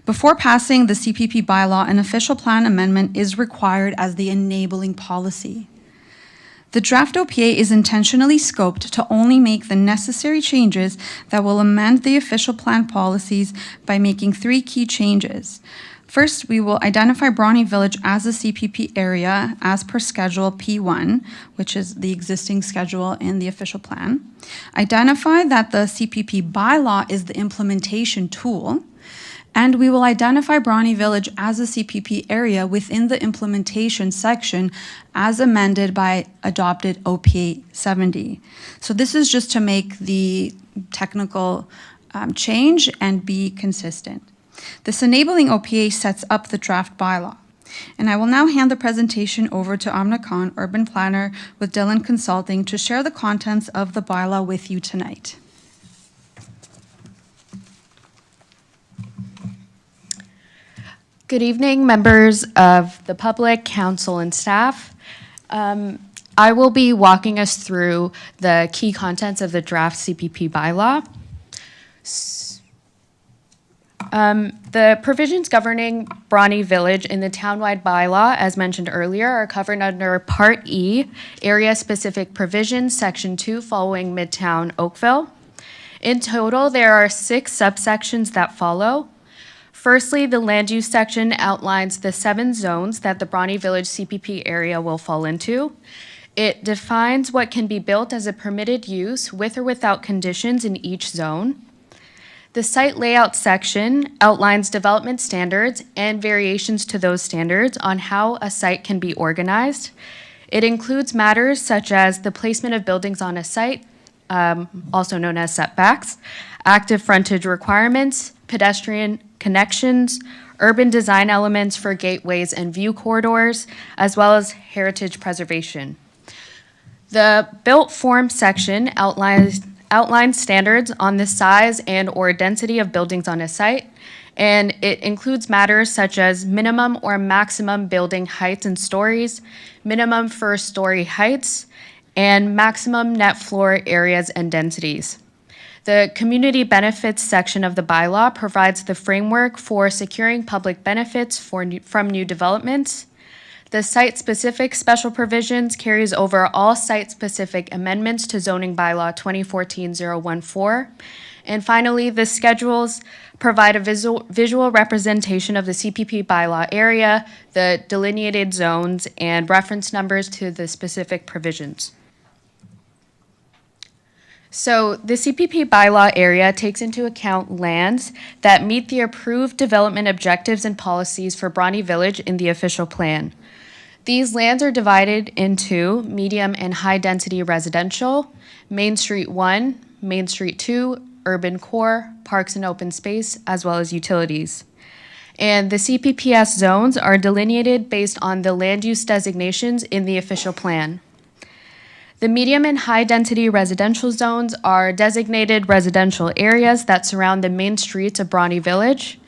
Before passing the CPP bylaw, an official plan amendment is required as the enabling policy. The draft OPA is intentionally scoped to only make the necessary changes that will amend the official plan policies by making 3 key changes. First, we will identify Bronte Village as a CPP area as per Schedule P1, which is the existing schedule in the official plan. Identify that the CPP bylaw is the implementation tool, and we will identify Bronte Village as a CPP area within the implementation section as amended by adopted OPA 70. So this is just to make the technical change and be consistent. This enabling OPA sets up the draft bylaw. And I will now hand the presentation over to Amna Khan, Urban Planner with Dillon Consulting, to share the contents of the bylaw with you tonight. Good evening, members of the public, council, and staff. I will be walking us through the key contents of the draft CPP bylaw. The provisions governing Bronte Village in the townwide bylaw, as mentioned earlier, are covered under Part E, Area-Specific Provisions, Section 2, following Midtown Oakville. In total, there are 6 subsections that follow. Firstly, the land use section outlines the 7 zones that the Bronte Village CPP area will fall into. It defines what can be built as a permitted use with or without conditions in each zone. The site layout section outlines development standards and variations to those standards on how a site can be organized. It includes matters such as the placement of buildings on a site, also known as setbacks, active frontage requirements, pedestrian connections, urban design elements for gateways and view corridors, as well as heritage preservation. The built form section outlines standards on the size and or density of buildings on a site and it includes matters such as minimum or maximum building heights and stories, minimum first story heights, and maximum net floor areas and densities. The community benefits section of the bylaw provides the framework for securing public benefits from new developments. The site-specific special provisions carries over all site-specific amendments to zoning bylaw 2014-014. And finally, the schedules provide a visual representation of the CPP bylaw area, the delineated zones, and reference numbers to the specific provisions. So the CPP bylaw area takes into account lands that meet the approved development objectives and policies for Bronte Village in the official plan. These lands are divided into medium and high density residential, Main Street 1, Main Street 2, urban core, parks and open space, as well as utilities. And the CPPS zones are delineated based on the land use designations in the official plan. The medium and high density residential zones are designated residential areas that surround the main streets of Bronte Village.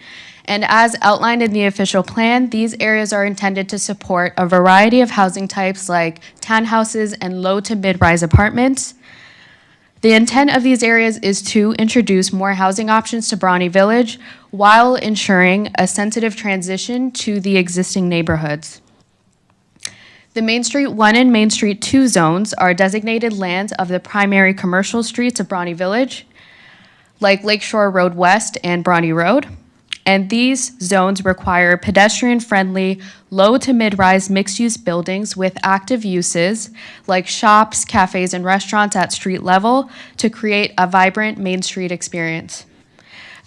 And as outlined in the official plan, these areas are intended to support a variety of housing types like townhouses and low to mid-rise apartments. The intent of these areas is to introduce more housing options to Bronte Village while ensuring a sensitive transition to the existing neighborhoods. The Main Street 1 and Main Street 2 zones are designated lands of the primary commercial streets of Bronte Village, like Lakeshore Road West and Bronte Road. And these zones require pedestrian-friendly, low to mid-rise mixed-use buildings with active uses like shops, cafes, and restaurants at street level to create a vibrant Main Street experience.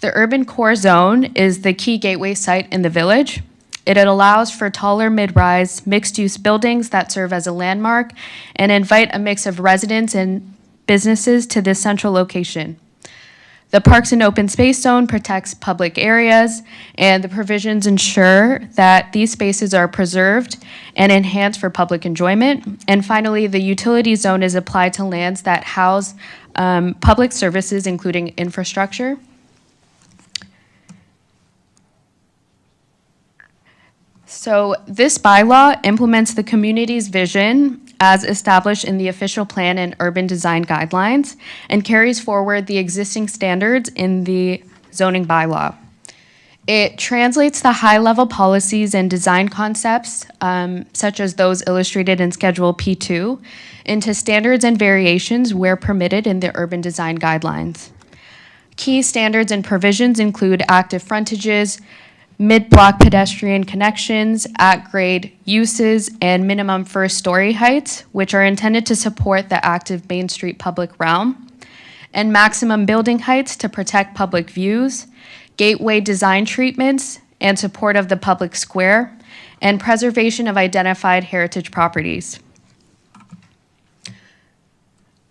The urban core zone is the key gateway site in the village. It allows for taller mid-rise mixed-use buildings that serve as a landmark and invite a mix of residents and businesses to this central location. The Parks and Open Space Zone protects public areas, and the provisions ensure that these spaces are preserved and enhanced for public enjoyment. And finally, the Utility Zone is applied to lands that house public services, including infrastructure. So this bylaw implements the community's vision as established in the official plan and urban design guidelines and carries forward the existing standards in the zoning bylaw. It translates the high-level policies and design concepts, such as those illustrated in Schedule P2, into standards and variations where permitted in the urban design guidelines. Key standards and provisions include active frontages, mid-block pedestrian connections, at-grade uses, and minimum first story heights, which are intended to support the active Main Street public realm, and maximum building heights to protect public views, gateway design treatments, and support of the public square, and preservation of identified heritage properties.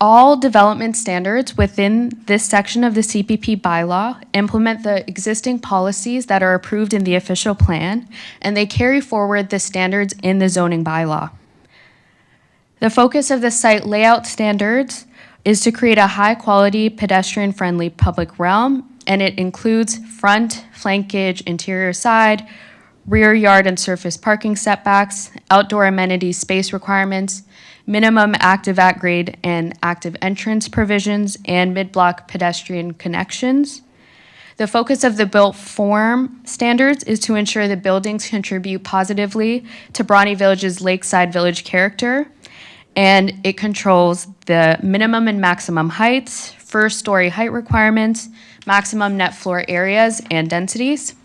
All development standards within this section of the CPP bylaw implement the existing policies that are approved in the official plan, and they carry forward the standards in the zoning bylaw. The focus of the site layout standards is to create a high-quality, pedestrian-friendly public realm, and it includes front, flankage, interior side, rear yard and surface parking setbacks, outdoor amenity space requirements, minimum active at-grade and active entrance provisions, and mid-block pedestrian connections. The focus of the built form standards is to ensure that buildings contribute positively to Bronte Village's lakeside village character, and it controls the minimum and maximum heights, first story height requirements, maximum net floor areas, and densities.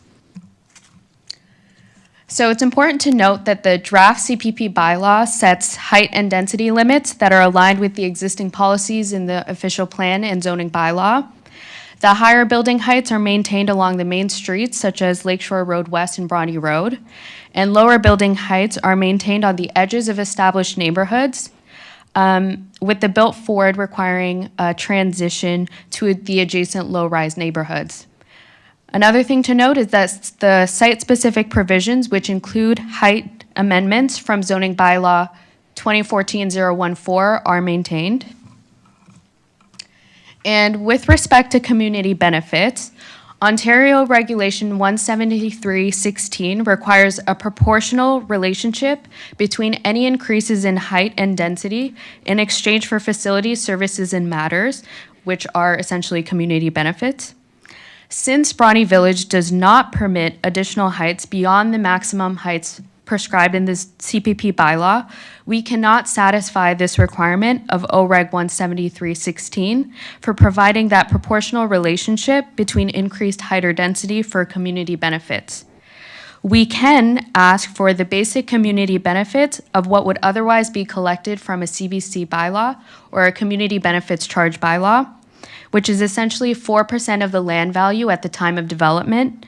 So it's important to note that the draft CPP bylaw sets height and density limits that are aligned with the existing policies in the official plan and zoning bylaw. The higher building heights are maintained along the main streets, such as Lakeshore Road West and Bronte Road, and lower building heights are maintained on the edges of established neighborhoods, with the built forward requiring a transition to the adjacent low-rise neighborhoods. Another thing to note is that the site-specific provisions, which include height amendments from zoning bylaw 2014-014, are maintained. And with respect to community benefits, Ontario Regulation 173-16 requires a proportional relationship between any increases in height and density in exchange for facilities, services, and matters, which are essentially community benefits. Since Bronte Village does not permit additional heights beyond the maximum heights prescribed in this CPP bylaw, we cannot satisfy this requirement of OREG 173-16 for providing that proportional relationship between increased height or density for community benefits. We can ask for the basic community benefits of what would otherwise be collected from a CBC bylaw or a community benefits charge bylaw, which is essentially 4% of the land value at the time of development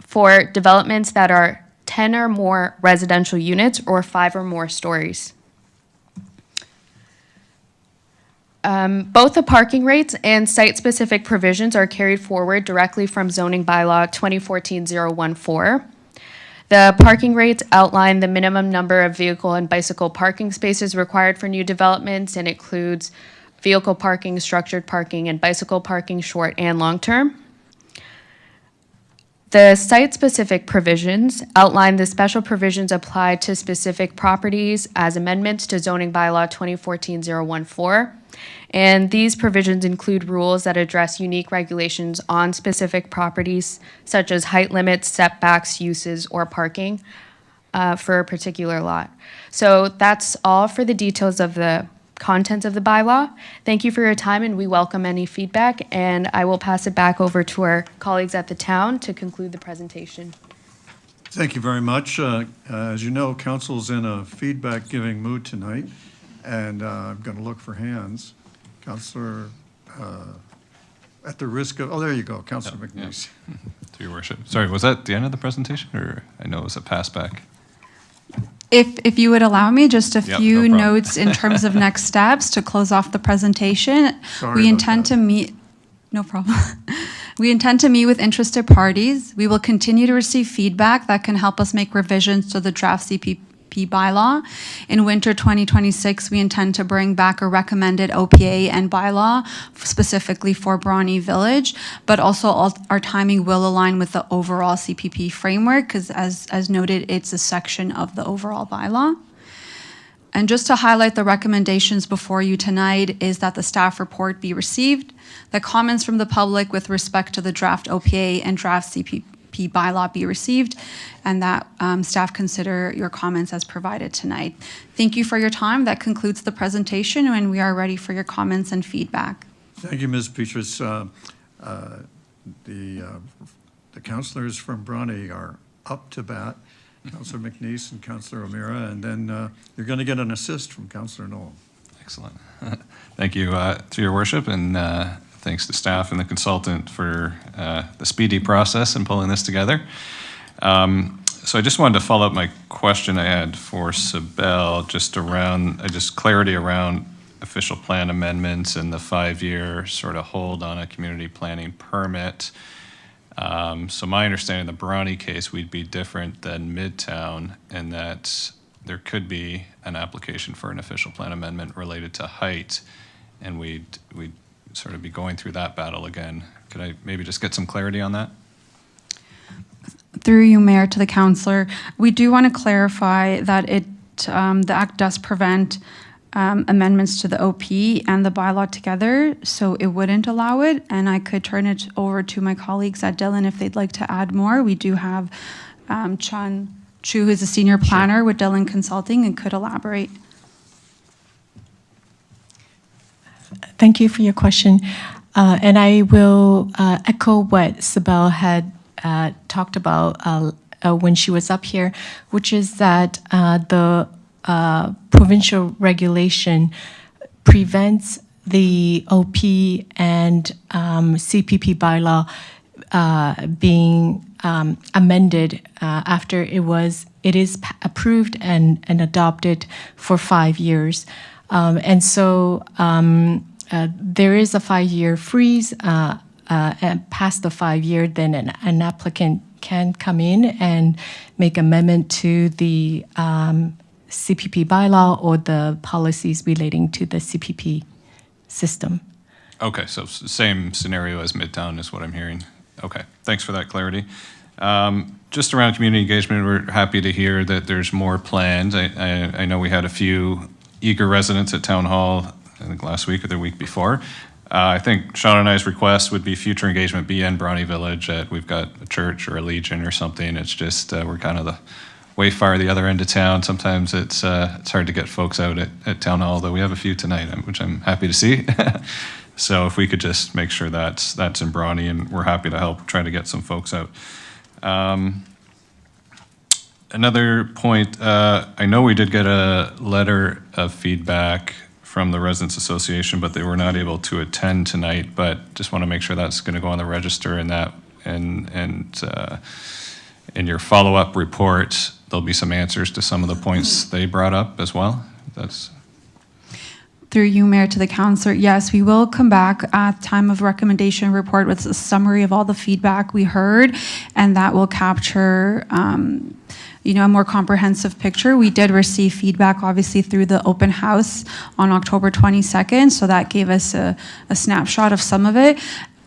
for developments that are 10 or more residential units or 5 or more stories. Both the parking rates and site-specific provisions are carried forward directly from zoning bylaw 2014-014. The parking rates outline the minimum number of vehicle and bicycle parking spaces required for new developments and includes vehicle parking, structured parking, and bicycle parking, short and long-term. The site-specific provisions outline the special provisions applied to specific properties as amendments to zoning bylaw 2014-014. And these provisions include rules that address unique regulations on specific properties, such as height limits, setbacks, uses, or parking for a particular lot. So that's all for the details of the contents of the bylaw. Thank you for your time, and we welcome any feedback, and I will pass it back over to our colleagues at the town to conclude the presentation. Thank you very much. As you know, council's in a feedback-giving mood tonight, and I'm going to look for hands. Councillor, at the risk of, oh, there you go, Councillor McNeese. Through your worship. Sorry, was that the end of the presentation, or I know it was a pass back? If you would allow me, just a Yep, few no problem. notes in terms of next steps to close off the presentation. Sorry We about intend that. to meet, no problem. We intend to meet with interested parties. We will continue to receive feedback that can help us make revisions to the draft CPP bylaw. In winter 2026, we intend to bring back a recommended OPA and bylaw specifically for Bronte Village, but also our timing will align with the overall CPP framework because as noted, it's a section of the overall bylaw. And just to highlight the recommendations before you tonight is that the staff report be received, the comments from the public with respect to the draft OPA and draft CPP bylaw be received, and that staff consider your comments as provided tonight. Thank you for your time. That concludes the presentation, and we are ready for your comments and feedback. Thank you, Ms. Petrus. The councillors from Bronte are up to bat, Councillor McNeese and Councillor O'Meara, and then you're going to get an assist from Councillor Noel. Excellent. Thank you, through your worship, and thanks to staff and the consultant for the speedy process and pulling this together. So I just wanted to follow up my question I had for Sibel, just around, just clarity around official plan amendments and the 5-year sort of hold on a community planning permit. So my understanding, the Bronte case, we'd be different than Midtown in that there could be an application for an official plan amendment related to height, and we'd sort of be going through that battle again. Could I maybe just get some clarity on that? Through you, Mayor, to the councillor, we do want to clarify that the Act does prevent amendments to the OP and the bylaw together, so it wouldn't allow it, and I could turn it over to my colleagues at Dillon if they'd like to add more. We do have Chun Chu, who's a senior planner with Dillon Consulting, and could elaborate. Thank you for your question. And I will echo what Sibel had talked about when she was up here, which is that the provincial regulation prevents the OP and CPP bylaw being amended after it is approved and adopted for 5 years. And so there is a 5-year freeze, and past the 5-year, then an applicant can come in and make amendment to the CPP bylaw or the policies relating to the CPP system. Okay, so same scenario as Midtown is what I'm hearing. Okay, thanks for that clarity. Just around community engagement, we're happy to hear that there's more planned. I know we had a few eager residents at Town Hall, I think last week or the week before. I think Sean and I's request would be future engagement be in Bronte Village. We've got a church or a Legion or something. It's just we're kind of the way far the other end of town. Sometimes it's hard to get folks out at Town Hall, though we have a few tonight, which I'm happy to see. So if we could just make sure that's in Bronte, and we're happy to help try to get some folks out. Another point, I know we did get a letter of feedback from the Residents Association, but they were not able to attend tonight, but just want to make sure that's going to go on the register and that, and in your follow-up report, there'll be some answers to some of the points they brought up as well. That's Through you, Mayor, to the councillor, yes, we will come back at time of recommendation report with a summary of all the feedback we heard, and that will capture a more comprehensive picture. We did receive feedback, obviously, through the open house on October 22nd, so that gave us a snapshot of some of it.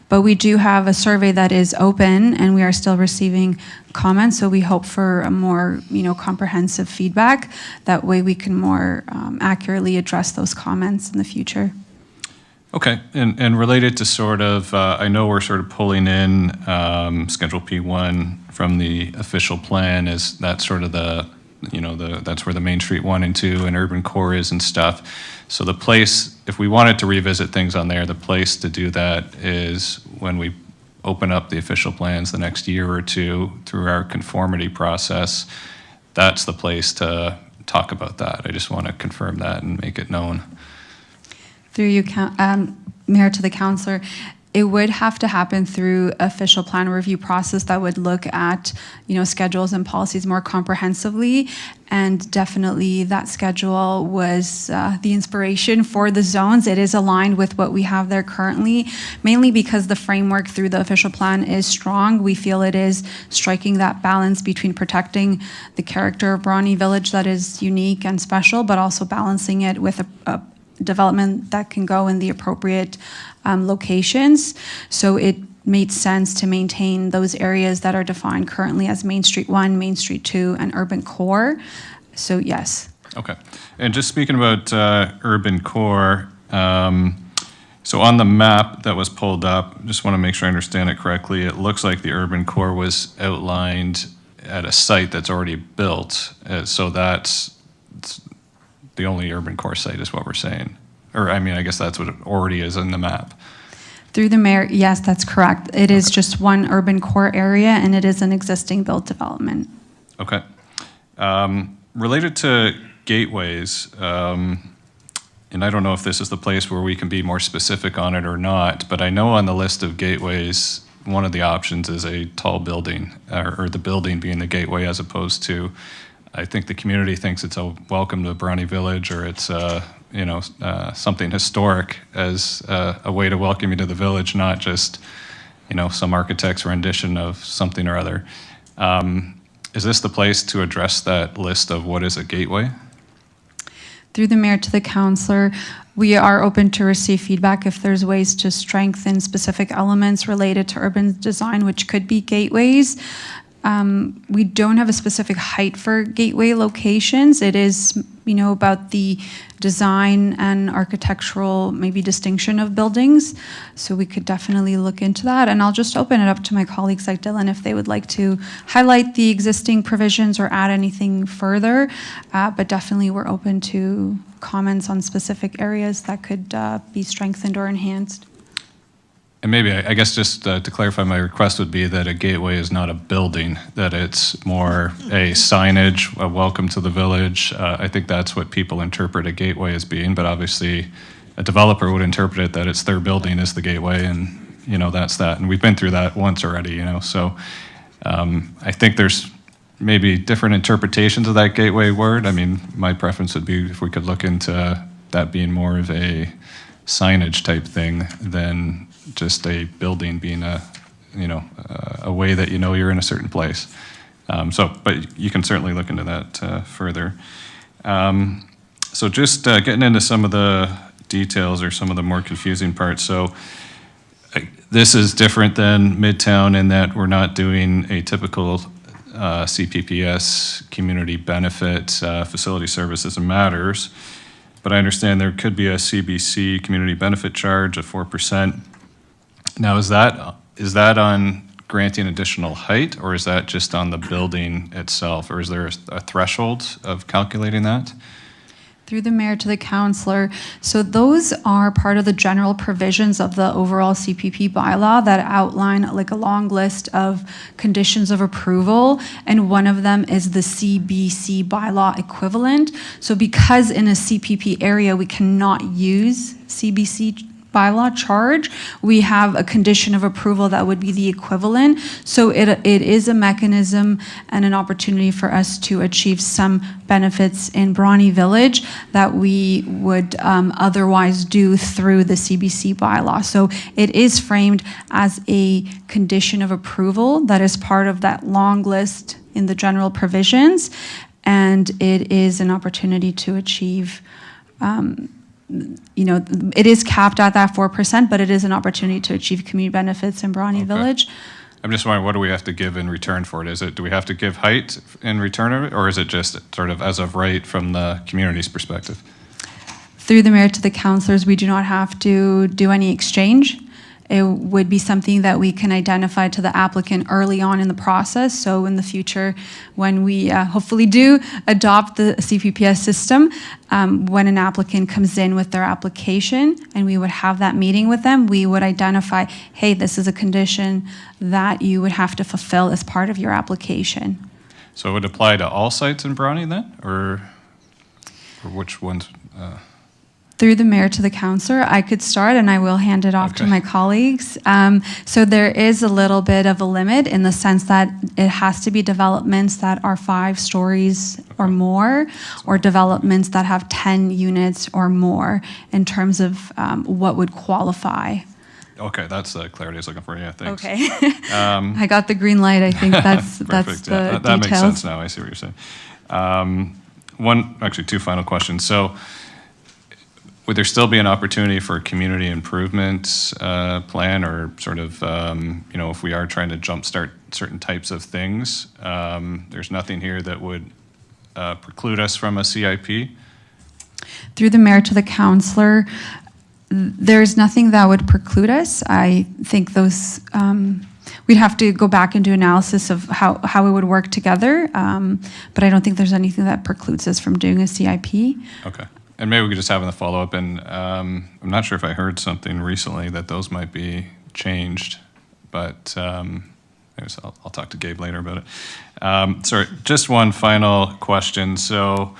But we do have a survey that is open, and we are still receiving comments, so we hope for a more, comprehensive feedback. That way we can more accurately address those comments in the future. okay, and related to sort of, I know we're sort of pulling in Schedule P1 from the official plan. Is that sort of that's where the Main Street 1 and 2 and urban core is and stuff. So the place, if we wanted to revisit things on there, the place to do that is when we open up the official plans the next year or two through our conformity process. That's the place to talk about that. I just want to confirm that and make it known. Through you, Mayor, to the councillor, it would have to happen through official plan review process that would look at, schedules and policies more comprehensively. And definitely that schedule was the inspiration for the zones. It is aligned with what we have there currently, mainly because the framework through the official plan is strong. We feel it is striking that balance between protecting the character of Bronte Village that is unique and special, but also balancing it with a development that can go in the appropriate locations. So it made sense to maintain those areas that are defined currently as Main Street 1, Main Street 2, and urban core. So yes. Okay. And just speaking about urban core, so on the map that was pulled up, just want to make sure I understand it correctly, it looks like the urban core was outlined at a site that's already built. So that's the only urban core site is what we're saying. Or, I guess that's what it already is in the map. Through the mayor, yes, that's correct. It is just one urban core area, and it is an existing built development. Okay. Related to gateways, and I don't know if this is the place where we can be more specific on it or not, but I know on the list of gateways, one of the options is a tall building, or the building being the gateway as opposed to, I think the community thinks it's a welcome to Bronte Village, or it's something historic as a way to welcome you to the village, not just some architect's rendition of something or other. Is this the place to address that list of what is a gateway? Through the mayor to the councillor, we are open to receive feedback if there's ways to strengthen specific elements related to urban design, which could be gateways. We don't have a specific height for gateway locations. It is, about the design and architectural maybe distinction of buildings. So we could definitely look into that. And I'll just open it up to my colleagues like Dylan if they would like to highlight the existing provisions or add anything further. But definitely we're open to comments on specific areas that could be strengthened or enhanced. And maybe, I guess just to clarify, my request would be that a gateway is not a building, that it's more a signage, a welcome to the village. I think that's what people interpret a gateway as being, but obviously a developer would interpret it that it's their building is the gateway, and that's that. And we've been through that once already, so I think there's maybe different interpretations of that gateway word. My preference would be if we could look into that being more of a signage type thing than just a building being a way that you're in a certain place. But you can certainly look into that further. So just getting into some of the details or some of the more confusing parts. So this is different than Midtown in that we're not doing a typical CPPS community benefit, facility services and matters. But I understand there could be a CBC community benefit charge of 4%. Now, is that on granting additional height, or is that just on the building itself, or is there a threshold of calculating that? Through the mayor to the councillor. So those are part of the general provisions of the overall CPP bylaw that outline like a long list of conditions of approval, and one of them is the CBC bylaw equivalent. So because in a CPP area we cannot use CBC bylaw charge, we have a condition of approval that would be the equivalent. So it is a mechanism and an opportunity for us to achieve some benefits in Brawny Village that we would otherwise do through the CBC bylaw. So it is framed as a condition of approval that is part of that long list in the general provisions, and it is an opportunity to achieve it is capped at that 4%, but it is an opportunity to achieve community benefits in Brawny Village. I'm just wondering, what do we have to give in return for it? Do we have to give height in return of it, or is it just sort of as of right from the community's perspective? Through the mayor to the councillors, we do not have to do any exchange. It would be something that we can identify to the applicant early on in the process. So in the future, when we hopefully do adopt the CPPS system, when an applicant comes in with their application and we would have that meeting with them, we would identify, hey, this is a condition that you would have to fulfill as part of your application. So it would apply to all sites in Brawny then, or which ones? Through the mayor to the councillor, I could start and I will hand it off to my colleagues. So there is a little bit of a limit in the sense that it has to be developments that are 5 stories or more, or developments that have 10 units or more in terms of what would qualify. Okay, that's the clarity I was looking for. Yeah, thanks. Okay. I got the green light. I think that's the that details. makes sense now. I see what you're saying. Actually, 2 final questions. So, would there still be an opportunity for a community improvement plan, or sort of, if we are trying to jumpstart certain types of things, there's nothing here that would preclude us from a CIP? Through the mayor to the councillor, there's nothing that would preclude us. I think those, we'd have to go back and do analysis of how we would work together, but I don't think there's anything that precludes us from doing a CIP. Okay. And maybe we could just have in the follow-up, and I'm not sure if I heard something recently that those might be changed, but maybe I'll talk to Gabe later about it. Sorry, just one final question. So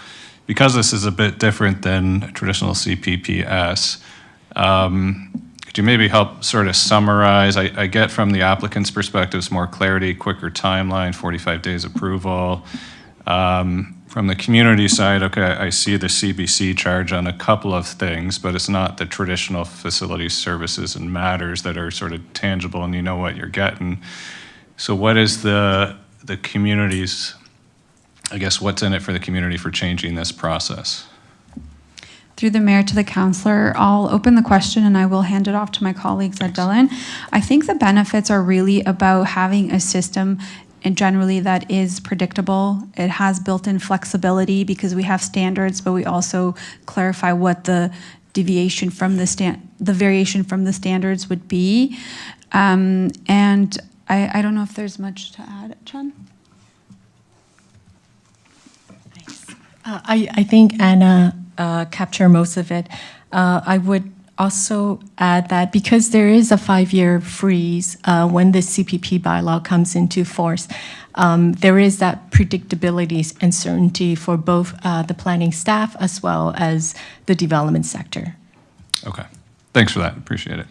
because this is a bit different than traditional CPPS, could you maybe help sort of summarize? I get from the applicant's perspectives more clarity, quicker timeline, 45 days approval. From the community side, okay, I see the CBC charge on a couple of things, but it's not the traditional facility services and matters that are sort of tangible and you know what you're getting. So what is the community's, I guess, what's in it for the community for changing this process? Through the mayor to the councillor, I'll open the question and I will hand it off to my colleagues at Dillon. I think the benefits are really about having a system and generally that is predictable. It has built-in flexibility because we have standards, but we also clarify what the deviation from the variation from the standards would be. And I don't know if there's much to add, Chen? I think Anna captured most of it. I would also add that because there is a 5-year freeze when the CPP bylaw comes into force, there is that predictability and certainty for both the planning staff as well as the development sector. Okay, thanks for that, appreciate it.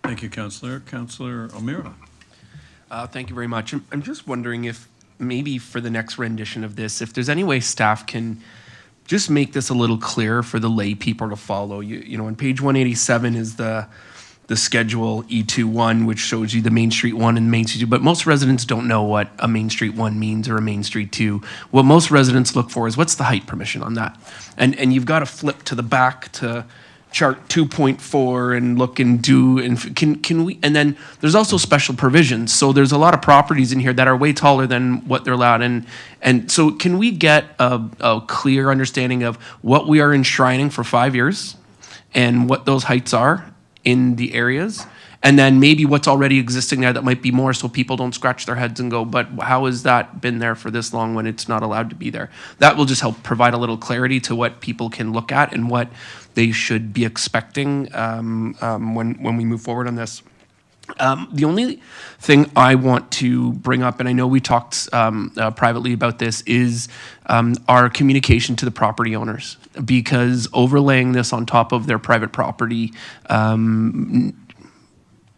Thank you, Councillor. Councillor O'Meara. Thank you very much. I'm just wondering if maybe for the next rendition of this, if there's any way staff can just make this a little clearer for the lay people to follow. You know, on page 187 is the schedule E21, which shows you the Main Street 1 and Main Street 2, but most residents don't know what a Main Street 1 means or a Main Street 2. What most residents look for is what's the height permission on that? And you've got to flip to the back to chart 2.4 and look and do, and can we, and then there's also special provisions. So there's a lot of properties in here that are way taller than what they're allowed. And so can we get a clear understanding of what we are enshrining for 5 years and what those heights are in the areas? And then maybe what's already existing there that might be more, so people don't scratch their heads and go, but how has that been there for this long when it's not allowed to be there? That will just help provide a little clarity to what people can look at and what they should be expecting when we move forward on this. The only thing I want to bring up, and I know we talked privately about this, is our communication to the property owners, because overlaying this on top of their private property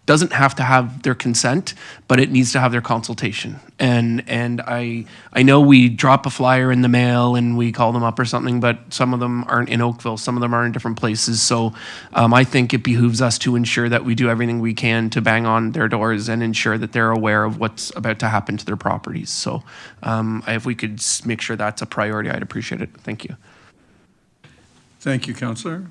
doesn't have to have their consent, but it needs to have their consultation. And I know we drop a flyer in the mail and we call them up or something, but some of them aren't in Oakville, some of them are in different places. So I think it behooves us to ensure that we do everything we can to bang on their doors and ensure that they're aware of what's about to happen to their properties. So if we could make sure that's a priority, I'd appreciate it. Thank you. Thank you, Councillor.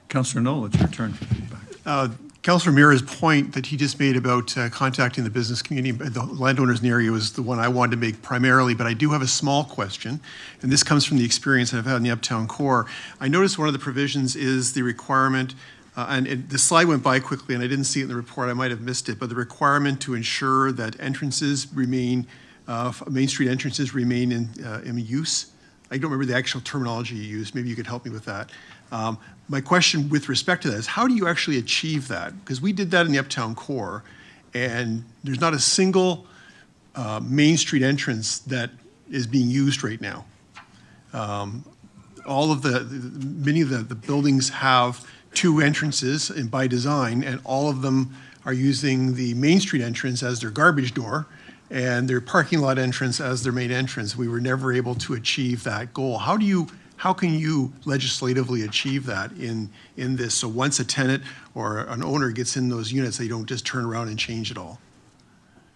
Councillor Knoll, it's your turn for feedback. Councillor Mira's point that he just made about contacting the business community, the landowners in the area, was the one I wanted to make primarily, but I do have a small question, and this comes from the experience I've had in the Uptown Core. I noticed one of the provisions is the requirement, the slide went by quickly and I didn't see it in the report, I might have missed it, but the requirement to ensure that entrances remain, Main Street entrances remain in use. I don't remember the actual terminology you used, maybe you could help me with that. My question with respect to that is, how do you actually achieve that? Because we did that in the Uptown Core, and there's not a single Main Street entrance that is being used right now. Many of the buildings have 2 entrances and by design, and all of them are using the Main Street entrance as their garbage door and their parking lot entrance as their main entrance. We were never able to achieve that goal. How can you legislatively achieve that in this? So once a tenant or an owner gets in those units, they don't just turn around and change it all?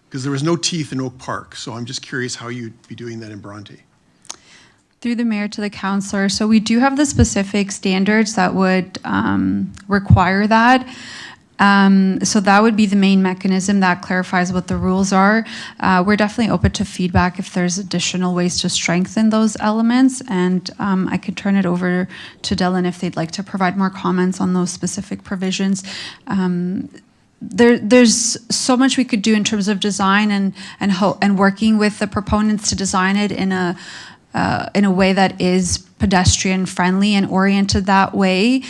Because there was no teeth in Oak Park, so I'm just curious how you'd be doing that in Bronte. Through the mayor to the councillor, so we do have the specific standards that would require that. So that would be the main mechanism that clarifies what the rules are. We're definitely open to feedback if there's additional ways to strengthen those elements, and I could turn it over to Dylan if they'd like to provide more comments on those specific provisions. There's so much we could do in terms of design and working with the proponents to design it in a way that is pedestrian friendly and oriented that way.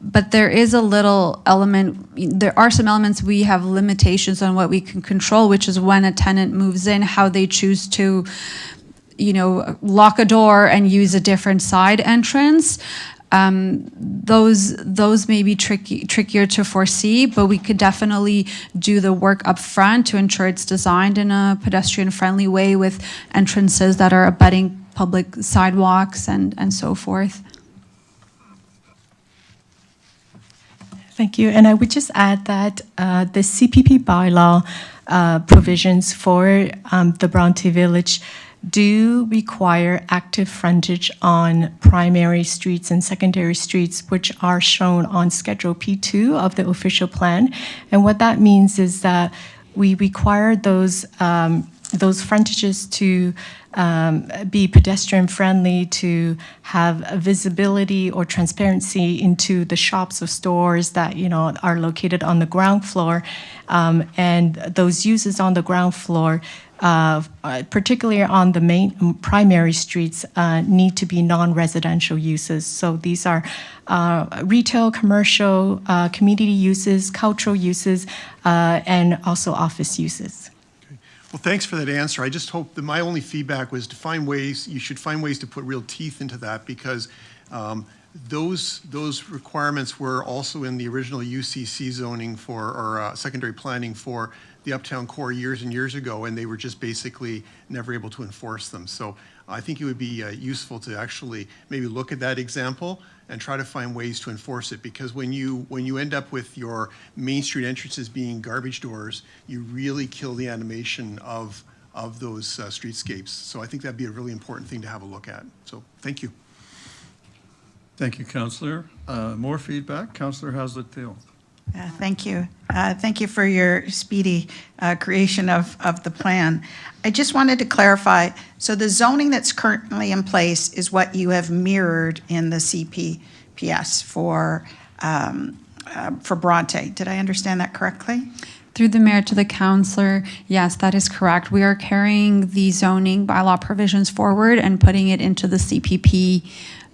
But there is a little element, there are some elements we have limitations on what we can control, which is when a tenant moves in, how they choose to, lock a door and use a different side entrance. Those may be trickier to foresee, but we could definitely do the work up front to ensure it's designed in a pedestrian friendly way with entrances that are abutting public sidewalks and so forth. Thank you. And I would just add that the CPP bylaw provisions for the Bronte Village do require active frontage on primary streets and secondary streets, which are shown on Schedule P2 of the official plan. And what that means is that we require those frontages to be pedestrian friendly, to have a visibility or transparency into the shops or stores that are located on the ground floor, and those uses on the ground floor, particularly on the main primary streets, need to be non-residential uses. So these are retail, commercial, community uses, cultural uses, and also office uses. Well, thanks for that answer. I just hope that my only feedback was to find ways, you should find ways to put real teeth into that, because those requirements were also in the original UCC zoning or secondary planning for the Uptown Core years and years ago, and they were just basically never able to enforce them. So I think it would be useful to actually maybe look at that example and try to find ways to enforce it, because when you end up with your Main Street entrances being garbage doors, you really kill the animation of those streetscapes. So I think that'd be a really important thing to have a look at. So thank you. Thank you, Counselor. More feedback. Counselor Hazlitt-Thiel. Thank you. Thank you for your speedy creation of the plan. I just wanted to clarify, so the zoning that's currently in place is what you have mirrored in the CPPS for Bronte. Did I understand that correctly? Through the mayor to the councillor, yes, that is correct. We are carrying the zoning bylaw provisions forward and putting it into the CPP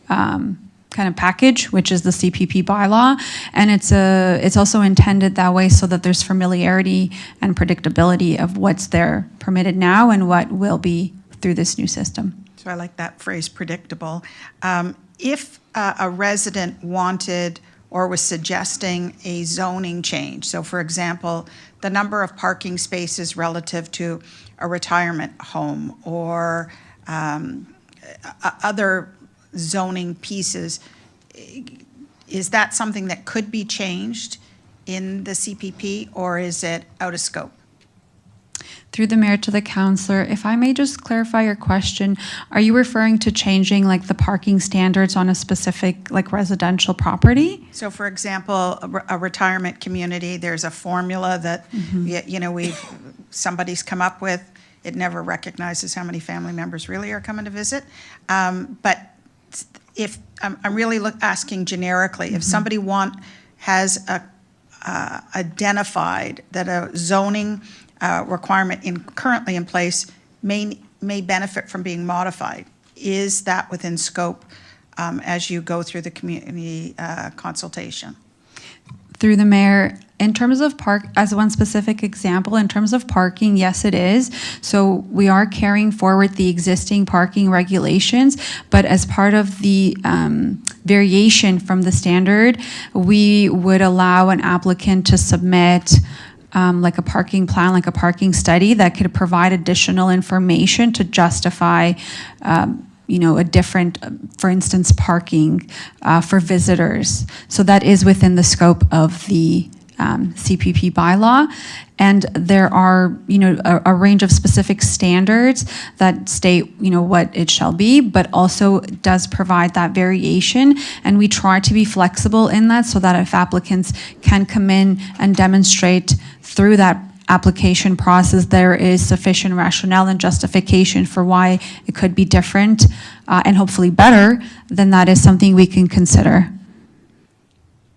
kind of package, which is the CPP bylaw. And it's also intended that way so that there's familiarity and predictability of what's there permitted now and what will be through this new system. So I like that phrase, predictable. If a resident wanted or was suggesting a zoning change, so for example, the number of parking spaces relative to a retirement home or other zoning pieces, is that something that could be changed in the CPP, or is it out of scope? Through the mayor to the councillor, if I may just clarify your question, are you referring to changing like the parking standards on a specific like residential property? So for example, a retirement community, there's a formula that, you know, somebody's come up with. It never recognizes how many family members really are coming to visit. But if, I'm really asking generically, if somebody has identified that a zoning requirement currently in place may benefit from being modified, is that within scope as you go through the community consultation? Through the mayor, in terms of as one specific example, in terms of parking, yes, it is. So we are carrying forward the existing parking regulations, but as part of the variation from the standard, we would allow an applicant to submit like a parking plan, like a parking study that could provide additional information to justify you know, a different, for instance, parking for visitors. So that is within the scope of the CPP bylaw. And there are, you know, a range of specific standards that state, you know, what it shall be, but also does provide that variation. And we try to be flexible in that so that if applicants can come in and demonstrate through that application process, there is sufficient rationale and justification for why it could be different and hopefully better, then that is something we can consider.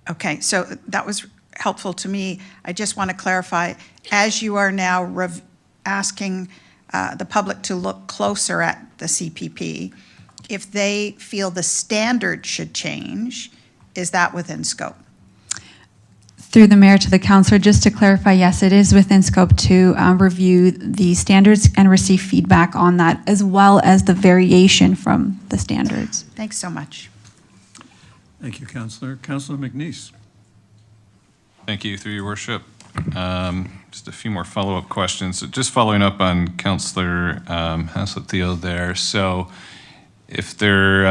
Okay, so that was helpful to me. I just want to clarify, as you are now asking the public to look closer at the CPP, if they feel the standard should change, is that within scope? Through the mayor to the councillor, just to clarify, yes, it is within scope to review the standards and receive feedback on that, as well as the variation from the standards. Thanks so much. Thank you, Councillor. Councillor McNeice. Thank you, through your worship. Just a few more follow-up questions. So just following up on Councillor Hazlitt-Thiel there. So if there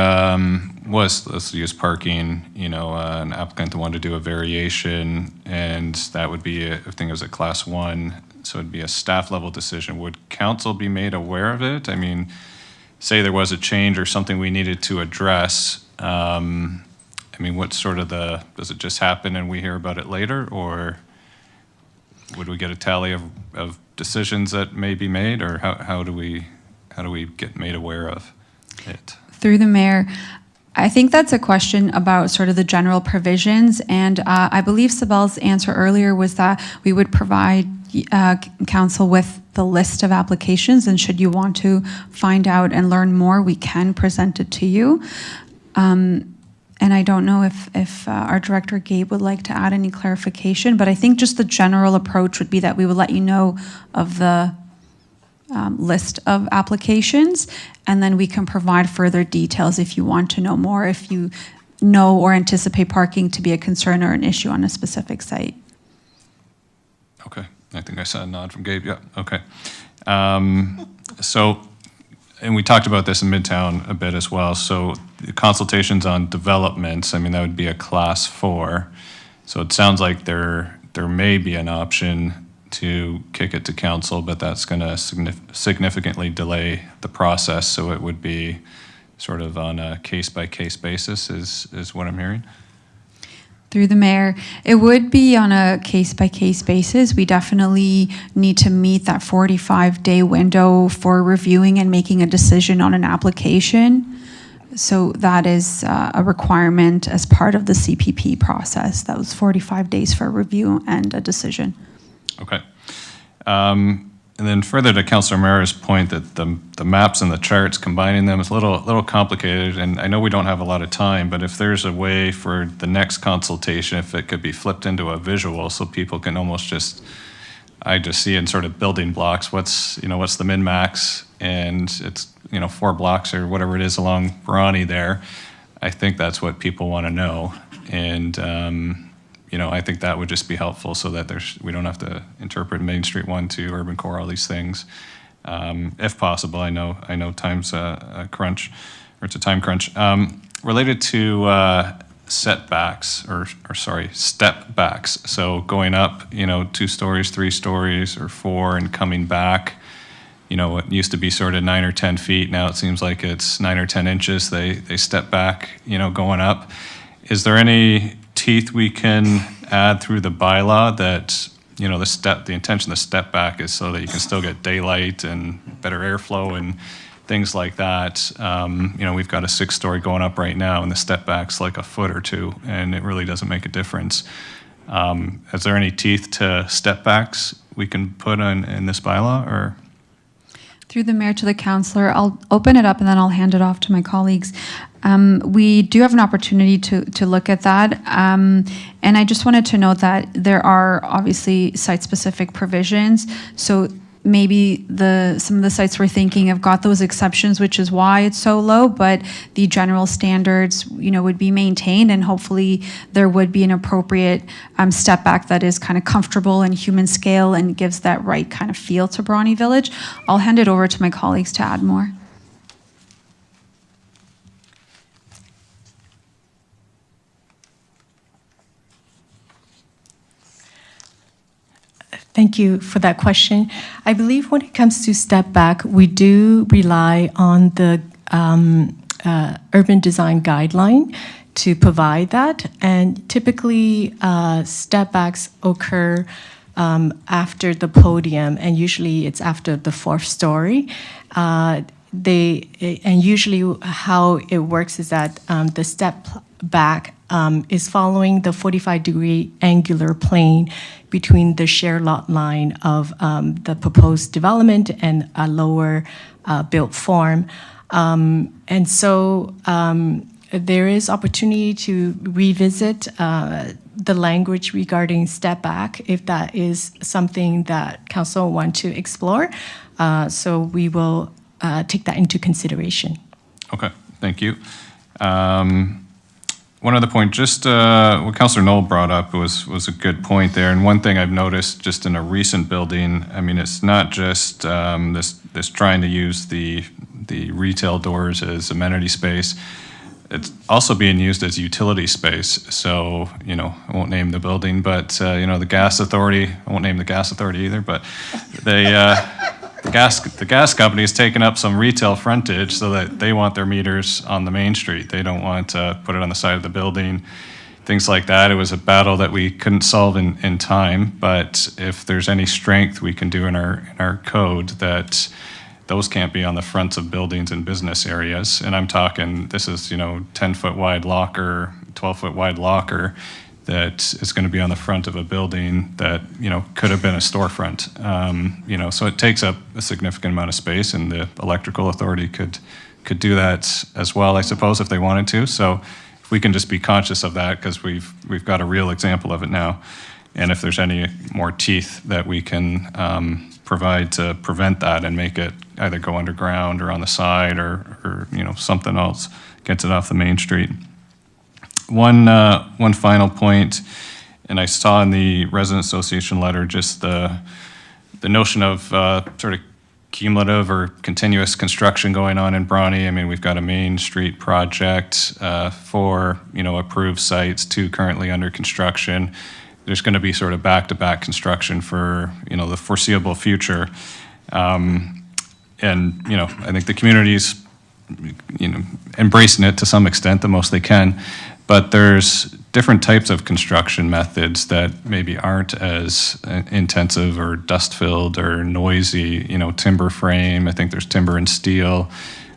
was, let's use parking, you know, an applicant that wanted to do a variation, and that would be, I think it was a class 1, so it'd be a staff level decision. Would council be made aware of it? I mean, say there was a change or something we needed to address. I mean, what's sort of does it just happen and we hear about it later, or would we get a tally of decisions that may be made, or how do we get made aware of it? Through the mayor, I think that's a question about sort of the general provisions, and I believe Sibel's answer earlier was that we would provide council with the list of applications, and should you want to find out and learn more, we can present it to you. And I don't know if our director Gabe would like to add any clarification, but I think just the general approach would be that we would let you know of the list of applications, and then we can provide further details if you want to know more, if you know or anticipate parking to be a concern or an issue on a specific site. Okay, I think I saw a nod from Gabe, yeah, okay. So, and we talked about this in Midtown a bit as well, so the consultations on developments, I mean, that would be a class 4. So it sounds like there may be an option to kick it to council, but that's going to significantly delay the process. So it would be sort of on a case-by-case basis, is what I'm hearing? Through the mayor, it would be on a case-by-case basis. We definitely need to meet that 45-day window for reviewing and making a decision on an application. So that is a requirement as part of the CPP process. That was 45 days for review and a decision. Okay. And then further to Councillor Mara's point that the maps and the charts, combining them is a little complicated, and I know we don't have a lot of time, but if there's a way for the next consultation, if it could be flipped into a visual so people can almost I just see in sort of building blocks, what's the min-max, and it's, 4 blocks or whatever it is along Bronte there. I think that's what people want to know. And, I think that would just be helpful so that we don't have to interpret Main Street 1, 2, Urban Core, all these things. If possible, I know time's a crunch, or it's a time crunch. Related to setbacks, or sorry, step backs. So going up, 2 stories, 3 stories, or 4, and coming back, it used to be sort of 9 or 10 feet. Now it seems like it's 9 or 10 inches. They step back, going up. Is there any teeth we can add through the bylaw that, the intention of the step back is so that you can still get daylight and better airflow and things like that? We've got a 6-story going up right now, and the step back's like a foot or 2, and it really doesn't make a difference. Is there any teeth to step backs we can put in this bylaw, or? Through the mayor to the councillor, I'll open it up and then I'll hand it off to my colleagues. We do have an opportunity to look at that. And I just wanted to note that there are obviously site-specific provisions. So maybe some of the sites we're thinking have got those exceptions, which is why it's so low, but the general standards, would be maintained, and hopefully there would be an appropriate step back that is kind of comfortable in human scale and gives that right kind of feel to Bronte Village. I'll hand it over to my colleagues to add more. Thank you for that question. I believe when it comes to step back, we do rely on the urban design guideline to provide that. And typically, step backs occur after the podium, and usually it's after the 4th story. And usually how it works is that the step back is following the 45-degree angular plane between the share lot line of the proposed development and a lower built form. And so there is opportunity to revisit the language regarding step back if that is something that council want to explore. So we will take that into consideration. Okay, thank you. One other point, just what Councillor Knoll brought up was a good point there. And one thing I've noticed just in a recent building, I mean, it's not just this trying to use the retail doors as amenity space. It's also being used as utility space. So, I won't name the building, but, the gas authority, I won't name the gas authority either, but the gas company has taken up some retail frontage so that they want their meters on the main street. They don't want to put it on the side of the building, things like that. It was a battle that we couldn't solve in time, but if there's any strength we can do in our code that those can't be on the fronts of buildings and business areas. And I'm talking, this is, 10-foot wide locker, 12-foot wide locker that is going to be on the front of a building that, could have been a storefront. So it takes up a significant amount of space, and the electrical authority could do that as well, I suppose, if they wanted to. So if we can just be conscious of that, because we've got a real example of it now. And if there's any more teeth that we can provide to prevent that and make it either go underground or on the side or something else, gets it off the main street. One final point, and I saw in the resident association letter just the notion of sort of cumulative or continuous construction going on in Bronte. I mean, we've got a Main Street project, 4 approved sites, 2 currently under construction. There's going to be sort of back-to-back construction for the foreseeable future, and I think the community's embracing it to some extent, the most they can. But there's different types of construction methods that maybe aren't as intensive or dust-filled or noisy, timber frame. I think there's timber and steel.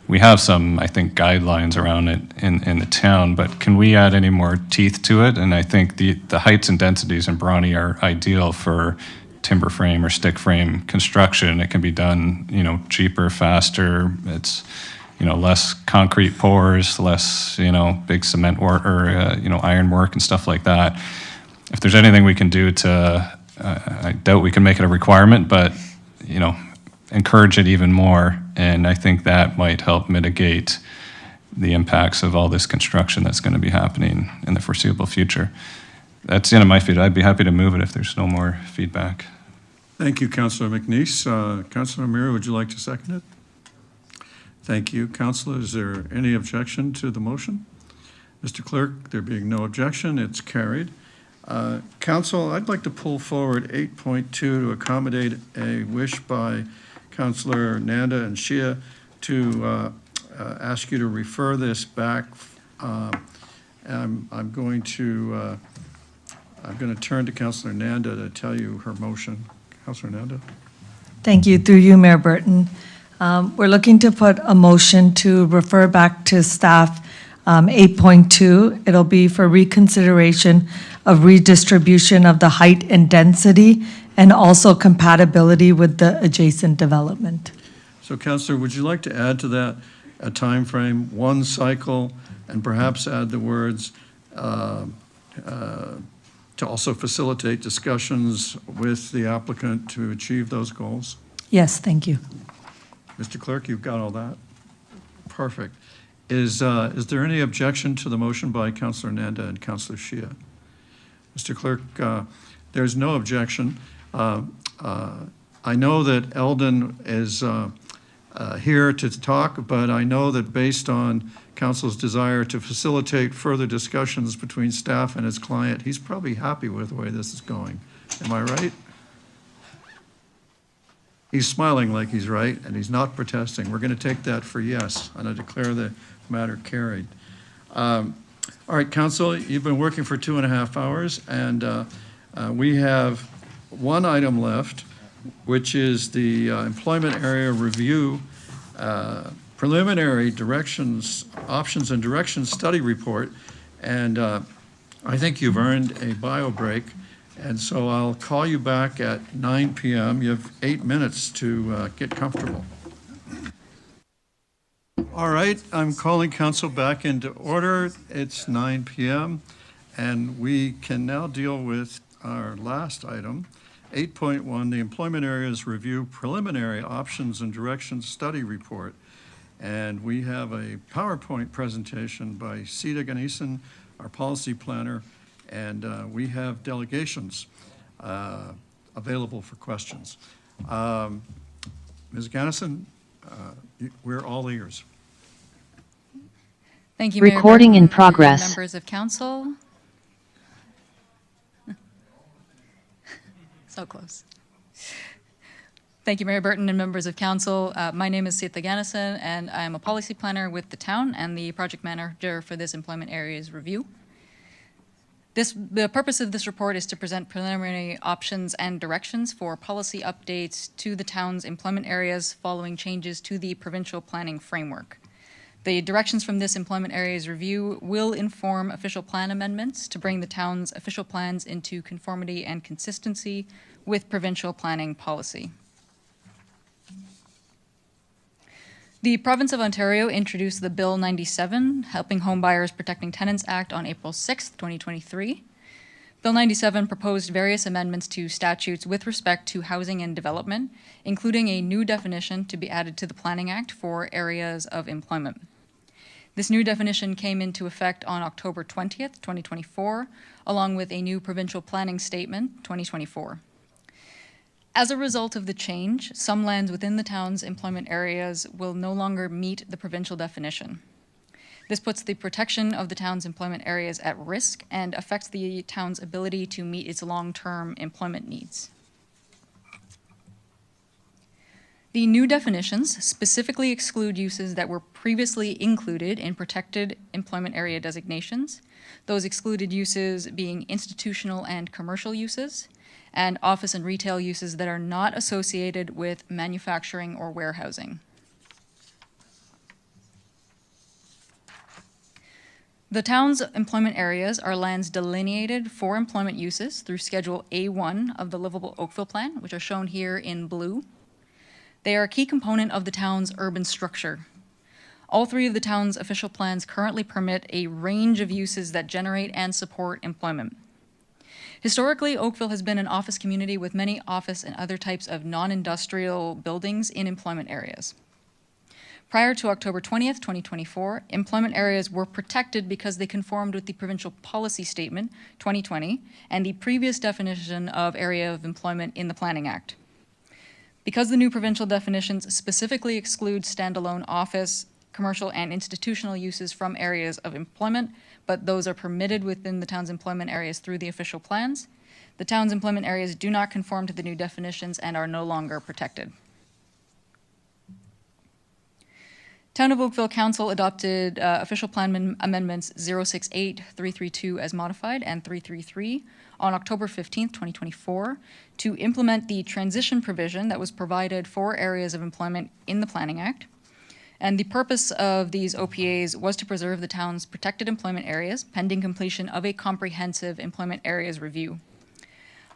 We have some, I think, guidelines around it in the town, but can we add any more teeth to it? And I think the heights and densities in Brawny are ideal for timber frame or stick frame construction. It can be done, cheaper, faster. It's less concrete pours, less, big cement work or, iron work and stuff like that. If there's anything we can do to, I doubt we can make it a requirement, but, encourage it even more. And I think that might help mitigate the impacts of all this construction that's going to be happening in the foreseeable future. That's the end of my feedback. I'd be happy to move it if there's no more feedback. Thank you, Councillor McNeice. Councillor Mira, would you like to second it? Thank you. Councillor, is there any objection to the motion? Mr. Clerk, there being no objection, it's carried. Council, I'd like to pull forward 8.2 to accommodate a wish by Councillor Nanda and Shia to ask you to refer this back. I'm going to turn to Councillor Nanda to tell you her motion. Councillor Nanda. Thank you. Through you, Mayor Burton. We're looking to put a motion to refer back to staff 8.2. It'll be for reconsideration of redistribution of the height and density and also compatibility with the adjacent development. So, Councillor, would you like to add to that a time frame, one cycle, and perhaps add the words to also facilitate discussions with the applicant to achieve those goals? Yes, thank you. Mr. Clerk, you've got all that? Perfect. Is there any objection to the motion by Councillor Nanda and Councillor Shia? Mr. Clerk, there's no objection. I know that Eldon is here to talk, but I know that based on Council's desire to facilitate further discussions between staff and his client, he's probably happy with the way this is going. Am I right? He's smiling like he's right, and he's not protesting. We're going to take that for yes, and I declare the matter carried. All right, Council, you've been working for 2.5 hours, and we have one item left, which is the employment area review preliminary directions, options and directions study report. And I think you've earned a bio break. And so I'll call you back at 9 p.m. You have 8 minutes to get comfortable. All right, I'm calling council back into order. It's 9 p.m. and we can now deal with our last item, 8.1, the Employment Areas Review Preliminary Options and Directions Study Report. And we have a PowerPoint presentation by Sita Ganesan, our policy planner, and we have delegations available for questions. Ms. Ganesan, we're all ears. Thank you, Mayor Recording Burton, in progress. Members of council. So close. Thank you, Mayor Burton and members of council. My name is Sita Ganesan, and I am a policy planner with the town and the project manager for this employment areas review. The purpose of this report is to present preliminary options and directions for policy updates to the town's employment areas following changes to the provincial planning framework. The directions from this employment areas review will inform official plan amendments to bring the town's official plans into conformity and consistency with provincial planning policy. The Province of Ontario introduced the Bill 97, Helping Homebuyers Protecting Tenants Act, on April 6, 2023. Bill 97 proposed various amendments to statutes with respect to housing and development, including a new definition to be added to the Planning Act for areas of employment. This new definition came into effect on October 20th, 2024, along with a new provincial planning statement, 2024. As a result of the change, some lands within the town's employment areas will no longer meet the provincial definition. This puts the protection of the town's employment areas at risk and affects the town's ability to meet its long-term employment needs. The new definitions specifically exclude uses that were previously included in protected employment area designations, those excluded uses being institutional and commercial uses, and office and retail uses that are not associated with manufacturing or warehousing. The town's employment areas are lands delineated for employment uses through Schedule A1 of the Livable Oakville Plan, which are shown here in blue. They are a key component of the town's urban structure. All three of the town's official plans currently permit a range of uses that generate and support employment. Historically, Oakville has been an office community with many office and other types of non-industrial buildings in employment areas. Prior to October 20th, 2024, employment areas were protected because they conformed with the Provincial Policy Statement 2020 and the previous definition of area of employment in the Planning Act. Because the new provincial definitions specifically exclude standalone office, commercial, and institutional uses from areas of employment, but those are permitted within the town's employment areas through the official plans, the town's employment areas do not conform to the new definitions and are no longer protected. Town of Oakville Council adopted official plan amendments 068, 332 as modified, and 333 on October 15th, 2024, to implement the transition provision that was provided for areas of employment in the Planning Act. And the purpose of these OPAs was to preserve the town's protected employment areas pending completion of a comprehensive employment areas review.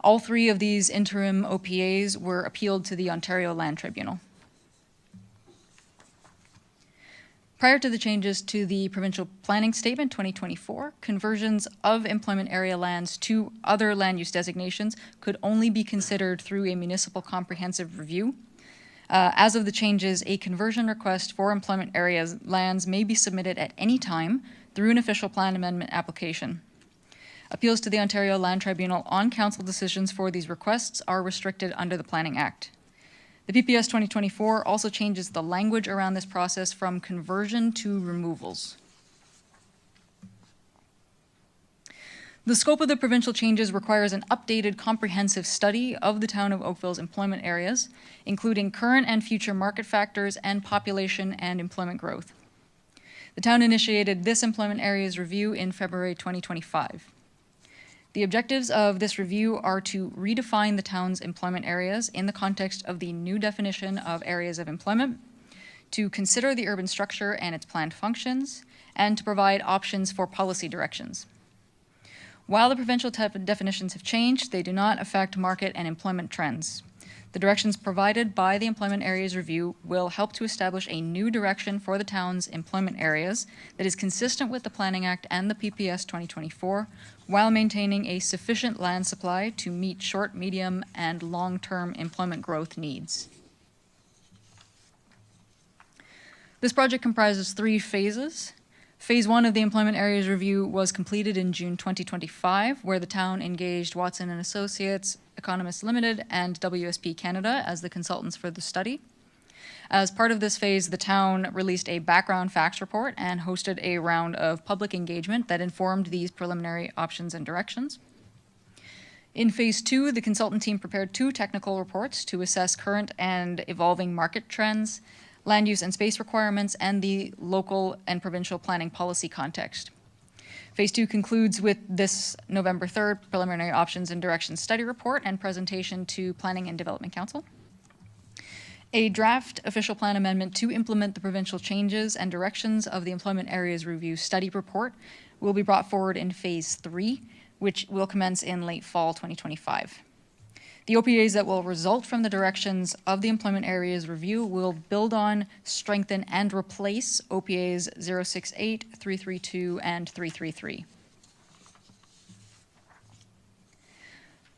All three of these interim OPAs were appealed to the Ontario Land Tribunal. Prior to the changes to the Provincial Planning Statement 2024, conversions of employment area lands to other land use designations could only be considered through a municipal comprehensive review. As of the changes, a conversion request for employment areas lands may be submitted at any time through an official plan amendment application. Appeals to the Ontario Land Tribunal on council decisions for these requests are restricted under the Planning Act. The PPS 2024 also changes the language around this process from conversion to removals. The scope of the provincial changes requires an updated comprehensive study of the town of Oakville's employment areas, including current and future market factors and population and employment growth. The town initiated this employment areas review in February 2025. The objectives of this review are to redefine the town's employment areas in the context of the new definition of areas of employment, to consider the urban structure and its planned functions, and to provide options for policy directions. While the provincial definitions have changed, they do not affect market and employment trends. The directions provided by the Employment Areas Review will help to establish a new direction for the town's employment areas that is consistent with the Planning Act and the PPS 2024, while maintaining a sufficient land supply to meet short, medium, and long-term employment growth needs. This project comprises 3 phases. Phase 1 of the Employment Areas Review was completed in June 2025, where the town engaged Watson & Associates, Economists Limited, and WSP Canada as the consultants for the study. As part of this phase, the town released a background facts report and hosted a round of public engagement that informed these preliminary options and directions. In Phase 2, the consultant team prepared 2 technical reports to assess current and evolving market trends, land use and space requirements, and the local and provincial planning policy context. Phase 2 concludes with this November 3rd preliminary options and directions study report and presentation to Planning and Development Council. A draft official plan amendment to implement the provincial changes and directions of the Employment Areas Review study report will be brought forward in Phase 3, which will commence in late fall 2025. The OPAs that will result from the directions of the Employment Areas Review will build on, strengthen, and replace OPAs 068, 332, and 333.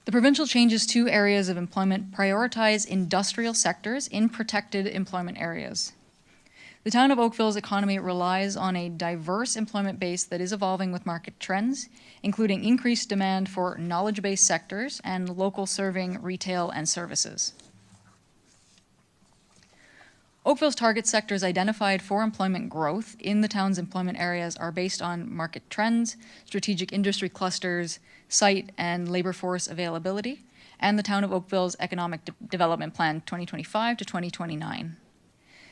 The provincial changes to areas of employment prioritize industrial sectors in protected employment areas. The town of Oakville's economy relies on a diverse employment base that is evolving with market trends, including increased demand for knowledge-based sectors and local serving retail and services. Oakville's target sectors identified for employment growth in the town's employment areas are based on market trends, strategic industry clusters, site and labor force availability, and the Town of Oakville's Economic Development Plan 2025 to 2029.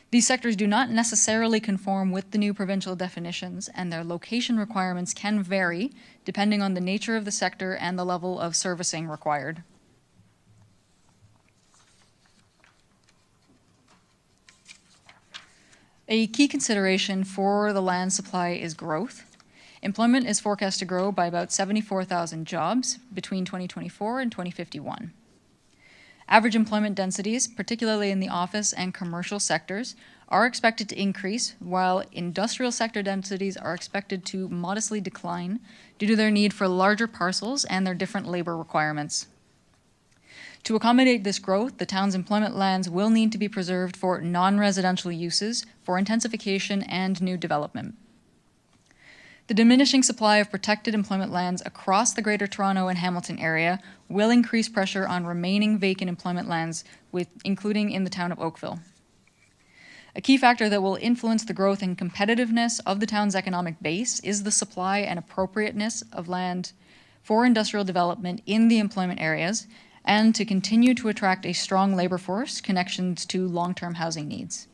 These sectors do not necessarily conform with the new provincial definitions, and their location requirements can vary depending on the nature of the sector and the level of servicing required. A key consideration for the land supply is growth. Employment is forecast to grow by about 74,000 jobs between 2024 and 2051. Average employment densities, particularly in the office and commercial sectors, are expected to increase, while industrial sector densities are expected to modestly decline due to their need for larger parcels and their different labor requirements. To accommodate this growth, the town's employment lands will need to be preserved for non-residential uses, for intensification and new development. The diminishing supply of protected employment lands across the Greater Toronto and Hamilton area will increase pressure on remaining vacant employment lands, including in the town of Oakville. A key factor that will influence the growth and competitiveness of the town's economic base is the supply and appropriateness of land for industrial development in the employment areas, and to continue to attract a strong labor force connections to long-term housing needs.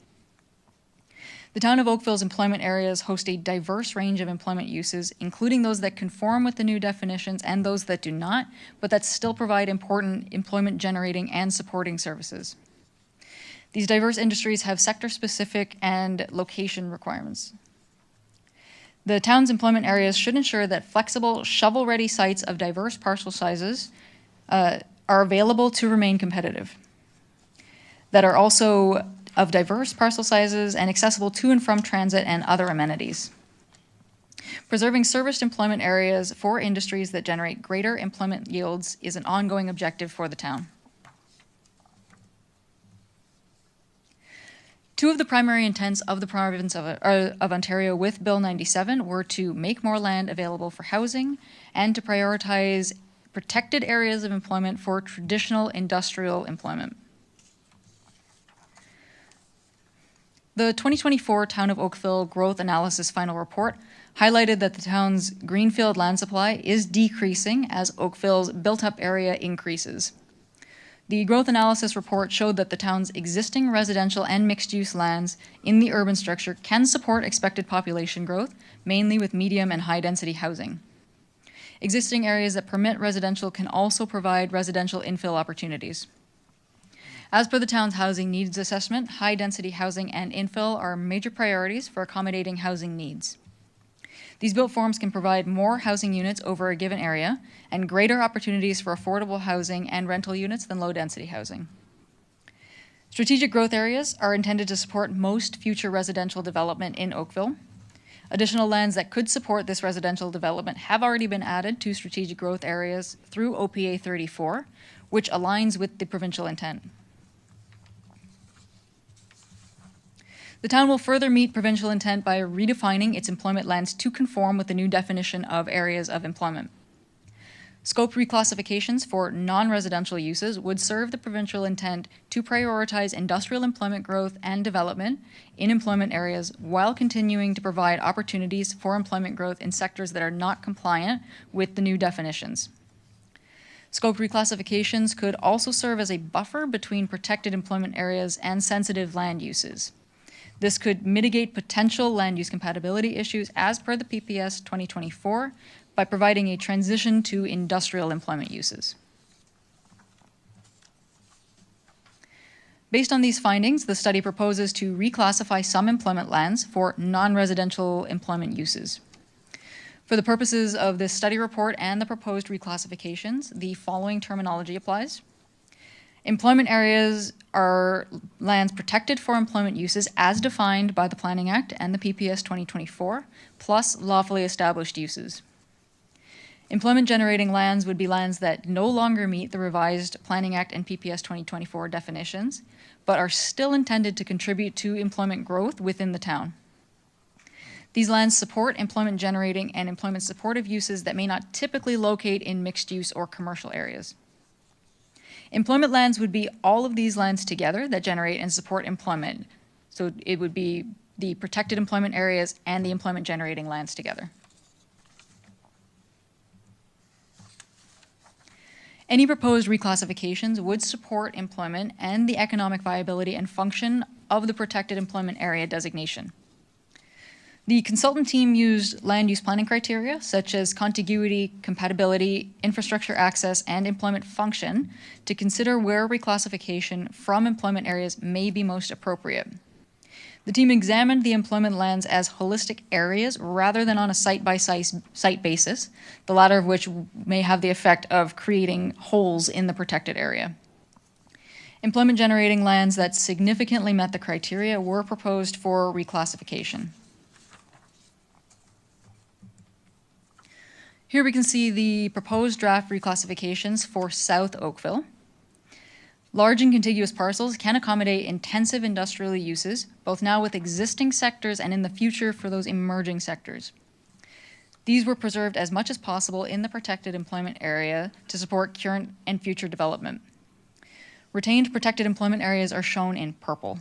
The town of Oakville's employment areas host a diverse range of employment uses, including those that conform with the new definitions and those that do not, but that still provide important employment generating and supporting services. These diverse industries have sector-specific and location requirements. The town's employment areas should ensure that flexible, shovel-ready sites of diverse parcel sizes are available to remain competitive, that are also of diverse parcel sizes and accessible to and from transit and other amenities. Preserving serviced employment areas for industries that generate greater employment yields is an ongoing objective for the town. Two of the primary intents of the province of Ontario with Bill 97 were to make more land available for housing and to prioritize protected areas of employment for traditional industrial employment. The 2024 Town of Oakville Growth Analysis Final Report highlighted that the town's greenfield land supply is decreasing as Oakville's built-up area increases. The growth analysis report showed that the town's existing residential and mixed-use lands in the urban structure can support expected population growth, mainly with medium and high-density housing. Existing areas that permit residential can also provide residential infill opportunities. As per the town's housing needs assessment, high-density housing and infill are major priorities for accommodating housing needs. These built forms can provide more housing units over a given area and greater opportunities for affordable housing and rental units than low-density housing. Strategic growth areas are intended to support most future residential development in Oakville. Additional lands that could support this residential development have already been added to strategic growth areas through OPA 34, which aligns with the provincial intent. The town will further meet provincial intent by redefining its employment lands to conform with the new definition of areas of employment. Scope reclassifications for non-residential uses would serve the provincial intent to prioritize industrial employment growth and development in employment areas while continuing to provide opportunities for employment growth in sectors that are not compliant with the new definitions. Scope reclassifications could also serve as a buffer between protected employment areas and sensitive land uses. This could mitigate potential land use compatibility issues as per the PPS 2024 by providing a transition to industrial employment uses. Based on these findings, the study proposes to reclassify some employment lands for non-residential employment uses. For the purposes of this study report and the proposed reclassifications, the following terminology applies. Employment areas are lands protected for employment uses as defined by the Planning Act and the PPS 2024, plus lawfully established uses. Employment generating lands would be lands that no longer meet the revised Planning Act and PPS 2024 definitions, but are still intended to contribute to employment growth within the town. These lands support employment generating and employment supportive uses that may not typically locate in mixed use or commercial areas. Employment lands would be all of these lands together that generate and support employment. So it would be the protected employment areas and the employment generating lands together. Any proposed reclassifications would support employment and the economic viability and function of the protected employment area designation. The consultant team used land use planning criteria such as contiguity, compatibility, infrastructure access, and employment function to consider where reclassification from employment areas may be most appropriate. The team examined the employment lands as holistic areas rather than on a site-by-site basis, the latter of which may have the effect of creating holes in the protected area. Employment generating lands that significantly met the criteria were proposed for reclassification. Here we can see the proposed draft reclassifications for South Oakville. Large and contiguous parcels can accommodate intensive industrial uses, both now with existing sectors and in the future for those emerging sectors. These were preserved as much as possible in the protected employment area to support current and future development. Retained protected employment areas are shown in purple.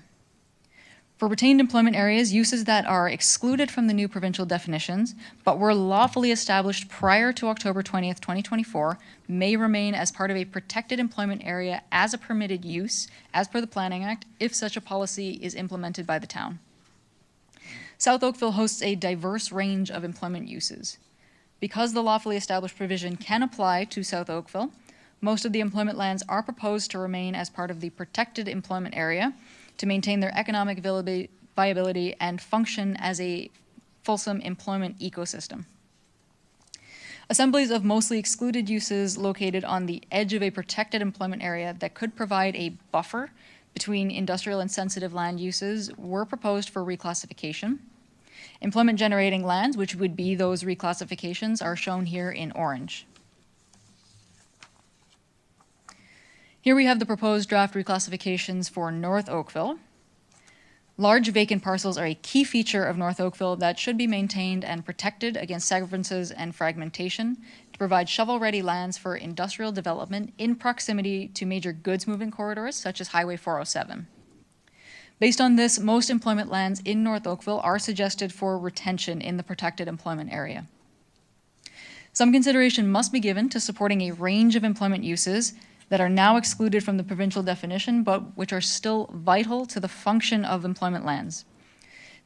For retained employment areas, uses that are excluded from the new provincial definitions, but were lawfully established prior to October 20th, 2024, may remain as part of a protected employment area as a permitted use, as per the Planning Act, if such a policy is implemented by the town. South Oakville hosts a diverse range of employment uses. Because the lawfully established provision can apply to South Oakville, most of the employment lands are proposed to remain as part of the protected employment area, to maintain their economic viability and function as a fulsome employment ecosystem. Assemblies of mostly excluded uses located on the edge of a protected employment area that could provide a buffer between industrial and sensitive land uses were proposed for reclassification. Employment generating lands, which would be those reclassifications, are shown here in orange. Here we have the proposed draft reclassifications for North Oakville. Large vacant parcels are a key feature of North Oakville that should be maintained and protected against severances and fragmentation to provide shovel-ready lands for industrial development in proximity to major goods-moving corridors such as Highway 407. Based on this, most employment lands in North Oakville are suggested for retention in the protected employment area. Some consideration must be given to supporting a range of employment uses that are now excluded from the provincial definition, but which are still vital to the function of employment lands.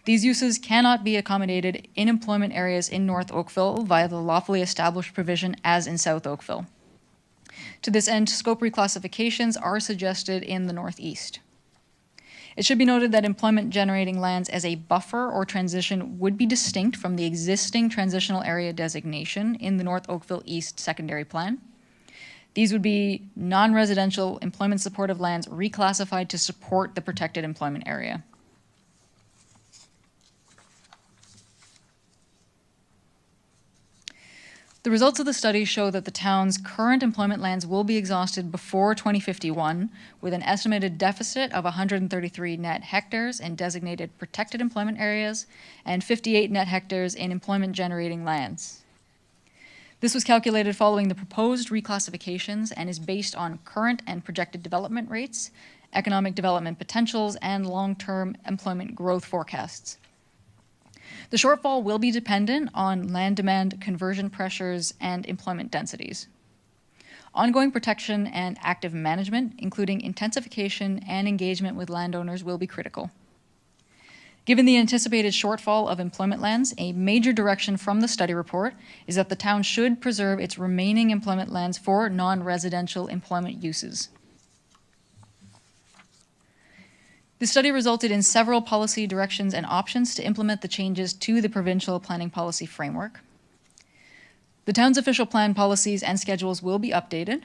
These uses cannot be accommodated in employment areas in North Oakville via the lawfully established provision as in South Oakville. To this end, scope reclassifications are suggested in the Northeast. It should be noted that employment generating lands as a buffer or transition would be distinct from the existing transitional area designation in the North Oakville East Secondary Plan. These would be non-residential employment supportive lands reclassified to support the protected employment area. The results of the study show that the town's current employment lands will be exhausted before 2051, with an estimated deficit of 133 net hectares in designated protected employment areas and 58 net hectares in employment generating lands. This was calculated following the proposed reclassifications and is based on current and projected development rates, economic development potentials, and long-term employment growth forecasts. The shortfall will be dependent on land demand, conversion pressures, and employment densities. Ongoing protection and active management, including intensification and engagement with landowners, will be critical. Given the anticipated shortfall of employment lands, a major direction from the study report is that the town should preserve its remaining employment lands for non-residential employment uses. The study resulted in several policy directions and options to implement the changes to the provincial planning policy framework. The town's official plan policies and schedules will be updated.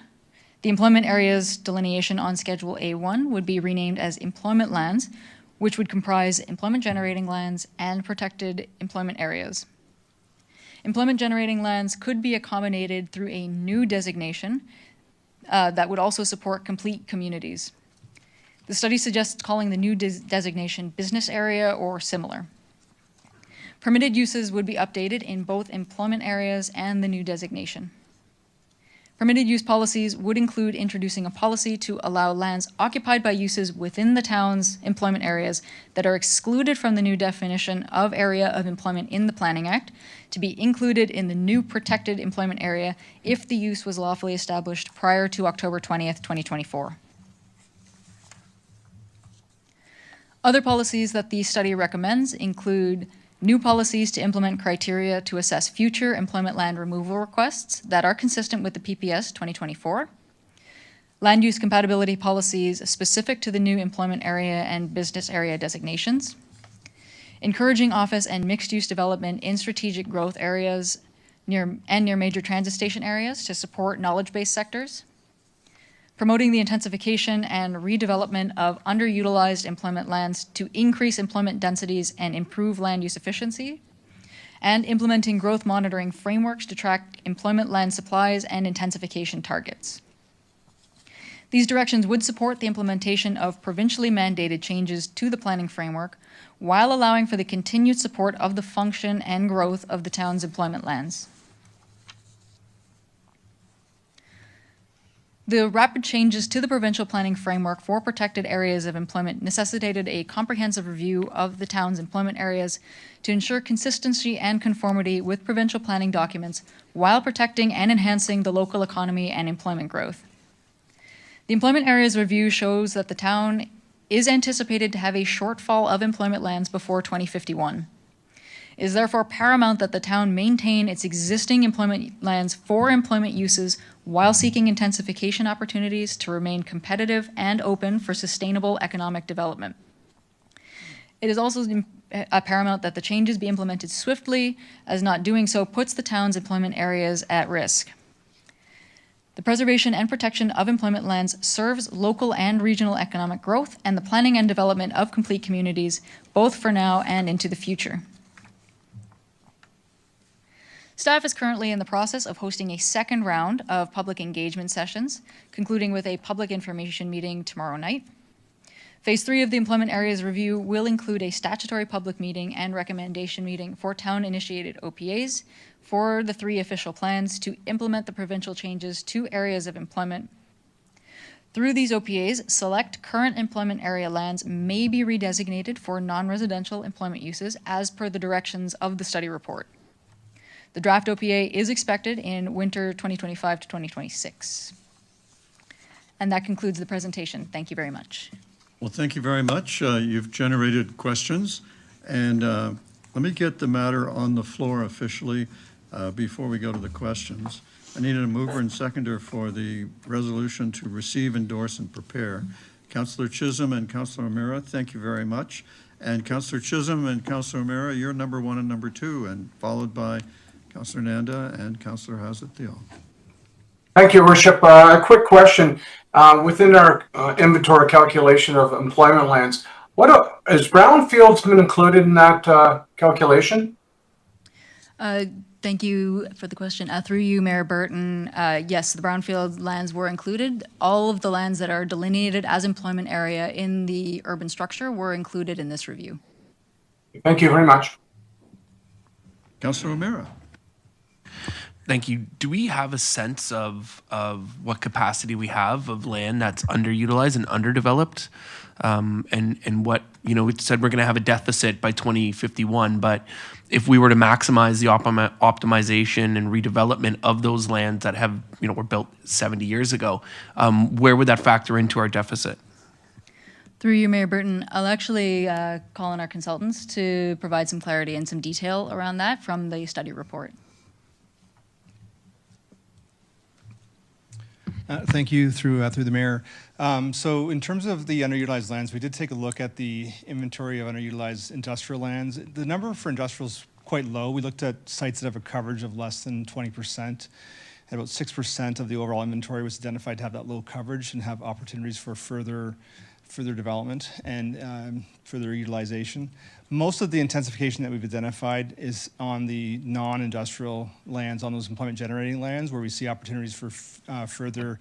The employment areas delineation on Schedule A1 would be renamed as employment lands, which would comprise employment generating lands and protected employment areas. Employment generating lands could be accommodated through a new designation that would also support complete communities. The study suggests calling the new designation business area or similar. Permitted uses would be updated in both employment areas and the new designation. Permitted use policies would include introducing a policy to allow lands occupied by uses within the town's employment areas that are excluded from the new definition of area of employment in the Planning Act to be included in the new protected employment area if the use was lawfully established prior to October 20th, 2024. Other policies that the study recommends include new policies to implement criteria to assess future employment land removal requests that are consistent with the PPS 2024, land use compatibility policies specific to the new employment area and business area designations, encouraging office and mixed-use development in strategic growth areas near major transit station areas to support knowledge-based sectors, promoting the intensification and redevelopment of underutilized employment lands to increase employment densities and improve land use efficiency, and implementing growth monitoring frameworks to track employment land supplies and intensification targets. These directions would support the implementation of provincially mandated changes to the planning framework while allowing for the continued support of the function and growth of the town's employment lands. The rapid changes to the provincial planning framework for protected areas of employment necessitated a comprehensive review of the town's employment areas to ensure consistency and conformity with provincial planning documents while protecting and enhancing the local economy and employment growth. The employment areas review shows that the town is anticipated to have a shortfall of employment lands before 2051. It is therefore paramount that the town maintain its existing employment lands for employment uses while seeking intensification opportunities to remain competitive and open for sustainable economic development. It is also paramount that the changes be implemented swiftly, as not doing so puts the town's employment areas at risk. The preservation and protection of employment lands serves local and regional economic growth and the planning and development of complete communities, both for now and into the future. Staff is currently in the process of hosting a second round of public engagement sessions, concluding with a public information meeting tomorrow night. Phase 3 of the employment areas review will include a statutory public meeting and recommendation meeting for town-initiated OPAs for the 3 official plans to implement the provincial changes to areas of employment. Through these OPAs, select current employment area lands may be redesignated for non-residential employment uses as per the directions of the study report. The draft OPA is expected in winter 2025 to 2026. And that concludes the presentation. Thank you very much. Well, thank you very much. You've generated questions. And let me get the matter on the floor officially before we go to the questions. I needed a mover and seconder for the resolution to receive, endorse, and prepare. Councillor Chisholm and Councillor O'Meara, thank you very much. And Councillor Chisholm and Councillor O'Meara, you're number 1 and number 2, and followed by Councillor Nanda and Councillor Hazat-Thiel. Thank you, Worship. A quick question. Within our inventory calculation of employment lands, has brownfields been included in that calculation? Thank you for the question. Through you, Mayor Burton, yes, the brownfield lands were included. All of the lands that are delineated as employment area in the urban structure were included in this review. Thank you very much. Councillor O'Meara. Thank you. Do we have a sense of what capacity we have of land that's underutilized and underdeveloped? And what, it said we're going to have a deficit by 2051, but if we were to maximize the optimization and redevelopment of those lands that have, were built 70 years ago, where would that factor into our deficit? Through you, Mayor Burton, I'll actually call on our consultants to provide some clarity and some detail around that from the study report. Thank you, through the mayor. So in terms of the underutilized lands, we did take a look at the inventory of underutilized industrial lands. The number for industrial is quite low. We looked at sites that have a coverage of less than 20%. And about 6% of the overall inventory was identified to have that low coverage and have opportunities for further development and further utilization. Most of the intensification that we've identified is on the non-industrial lands, on those employment generating lands, where we see opportunities for further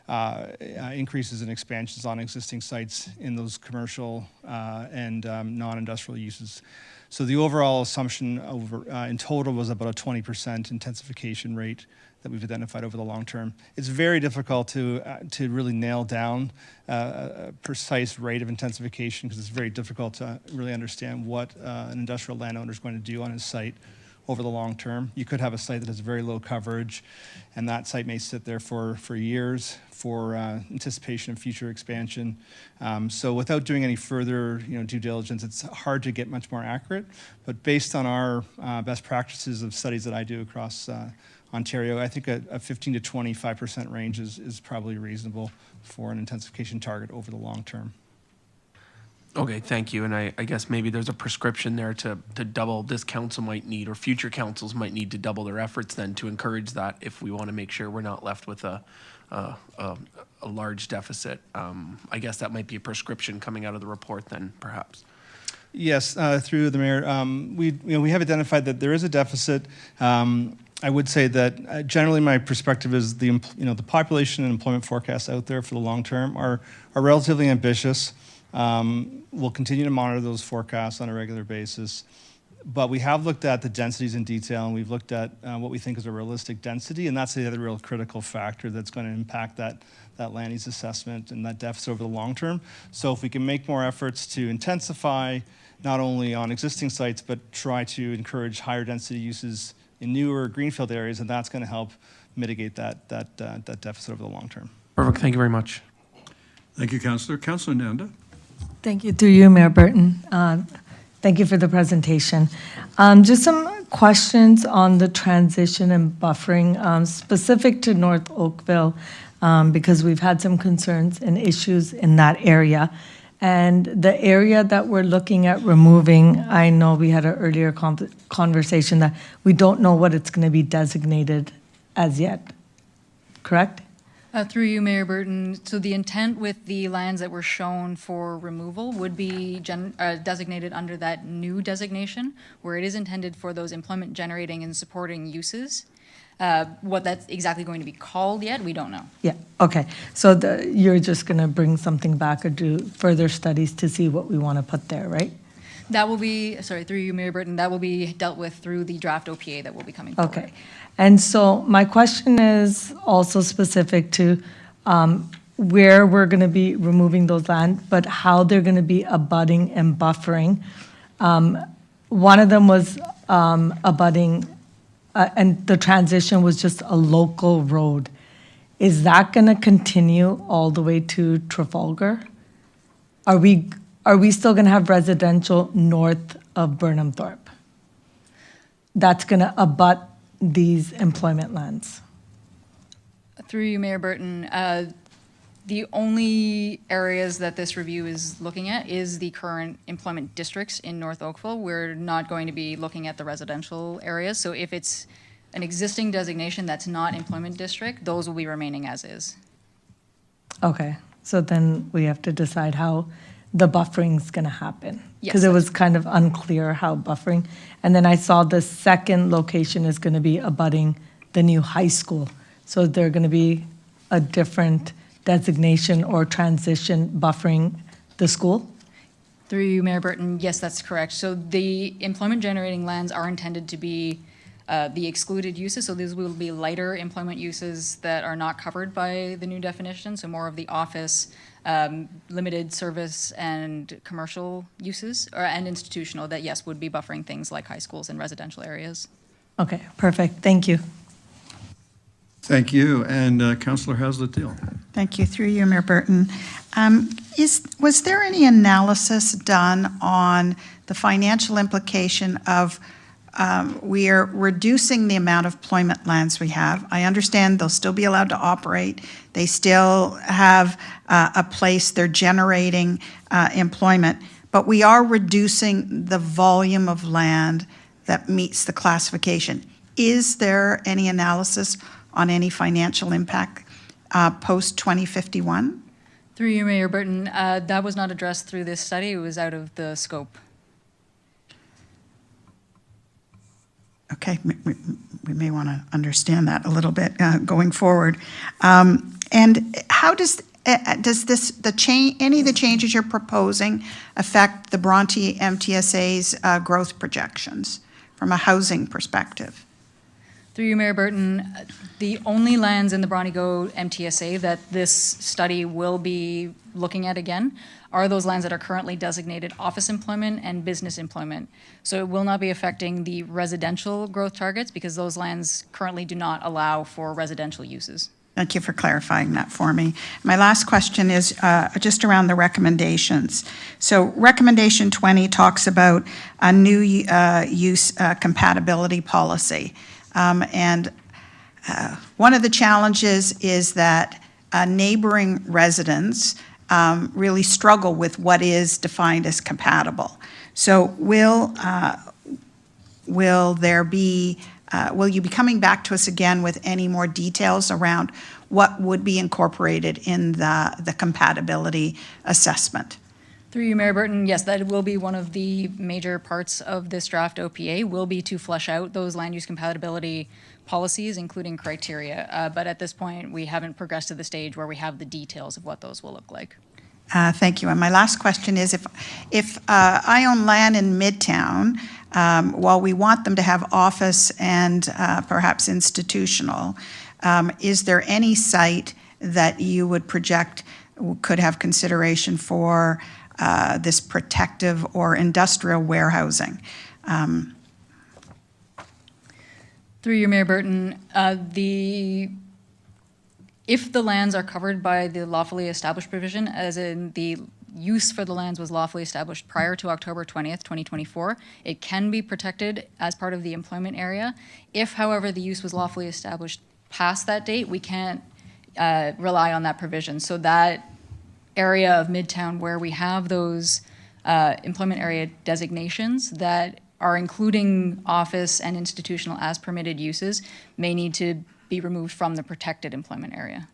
increases and expansions on existing sites in those commercial and non-industrial uses. So the overall assumption in total was about a 20% intensification rate that we've identified over the long term. It's very difficult to really nail down a precise rate of intensification because it's very difficult to really understand what an industrial landowner is going to do on his site over the long term. You could have a site that has very low coverage, and that site may sit there for years for anticipation of future expansion. So without doing any further due diligence, it's hard to get much more accurate. But based on our best practices of studies that I do across Ontario, I think a 15 to 25% range is probably reasonable for an intensification target over the long term. Okay, thank you. And I guess maybe there's a prescription there to double, this council might need, or future councils might need to double their efforts then to encourage that if we want to make sure we're not left with a large deficit. I guess that might be a prescription coming out of the report then, perhaps. Yes, through the mayor, we have identified that there is a deficit. I would say that generally my perspective is the population and employment forecasts out there for the long term are relatively ambitious. We'll continue to monitor those forecasts on a regular basis. But we have looked at the densities in detail, and we've looked at what we think is a realistic density, and that's the other real critical factor that's going to impact that land use assessment and that deficit over the long term. So if we can make more efforts to intensify, not only on existing sites, but try to encourage higher density uses in newer greenfield areas, and that's going to help mitigate that deficit over the long term. Perfect. Thank you very much. Thank you, Councillor. Councillor Nanda. Thank you. Through you, Mayor Burton. Thank you for the presentation. Just some questions on the transition and buffering, specific to North Oakville, because we've had some concerns and issues in that area. And the area that we're looking at removing, I know we had an earlier conversation that we don't know what it's going to be designated as yet, correct? Through you, Mayor Burton, so the intent with the lands that were shown for removal would be designated under that new designation, where it is intended for those employment generating and supporting uses. What that's exactly going to be called yet, we don't know. Yeah, okay. So you're just going to bring something back or do further studies to see what we want to put there, right? That will be, sorry, through you, Mayor Burton, that will be dealt with through the draft OPA that will be coming forward. Okay. And so my question is also specific to where we're going to be removing those land, but how they're going to be abutting and buffering. One of them was abutting, and the transition was just a local road. Is that going to continue all the way to Trafalgar? Are we still going to have residential north of Burnhamthorpe that's going to abut these employment lands? Through you, Mayor Burton, the only areas that this review is looking at is the current employment districts in North Oakville. We're not going to be looking at the residential areas. So if it's an existing designation that's not employment district, those will be remaining as is. Okay, so then we have to decide how the buffering is going to happen. Yes, because it was kind of unclear how buffering. And then I saw the second location is going to be abutting the new high school. So they're going to be a different designation or transition buffering the school? Through you, Mayor Burton, yes, that's correct. So the employment generating lands are intended to be the excluded uses. So these will be lighter employment uses that are not covered by the new definition. So more of the office, limited service and commercial uses, and institutional that, yes, would be buffering things like high schools and residential areas. Okay, perfect. Thank you. Thank you. And Councillor Haslett-Deal. Thank you. Through you, Mayor Burton. Was there any analysis done on the financial implication of we are reducing the amount of employment lands we have? I understand they'll still be allowed to operate. They still have a place. They're generating employment. But we are reducing the volume of land that meets the classification. Is there any analysis on any financial impact post-2051? Through you, Mayor Burton, that was not addressed through this study. It was out of the scope. Okay, we may want to understand that a little bit going forward. And how how does this, any of the changes you're proposing affect the Bronte MTSA's growth projections from a housing perspective? Through you, Mayor Burton, the only lands in the Bronte Go MTSA that this study will be looking at again are those lands that are currently designated office employment and business employment. So it will not be affecting the residential growth targets because those lands currently do not allow for residential uses. Thank you for clarifying that for me. My last question is just around the recommendations. So recommendation 20 talks about a new use compatibility policy. And one of the challenges is that neighboring residents really struggle with what is defined as compatible. So will there be, will you be coming back to us again with any more details around what would be incorporated in the compatibility assessment? Through you, Mayor Burton, yes, that will be one of the major parts of this draft OPA, will be to flesh out those land use compatibility policies, including criteria. But at this point, we haven't progressed to the stage where we have the details of what those will look like. Thank you. And my last question is, if I own land in Midtown, while we want them to have office and perhaps institutional, is there any site that you would project could have consideration for this protective or industrial warehousing? Through you, Mayor Burton, if the lands are covered by the lawfully established provision, as in the use for the lands was lawfully established prior to October 20th, 2024, it can be protected as part of the employment area. If, however, the use was lawfully established past that date, we can't rely on that provision. So that area of Midtown where we have those employment area designations that are including office and institutional as permitted uses may need to be removed from the protected employment area.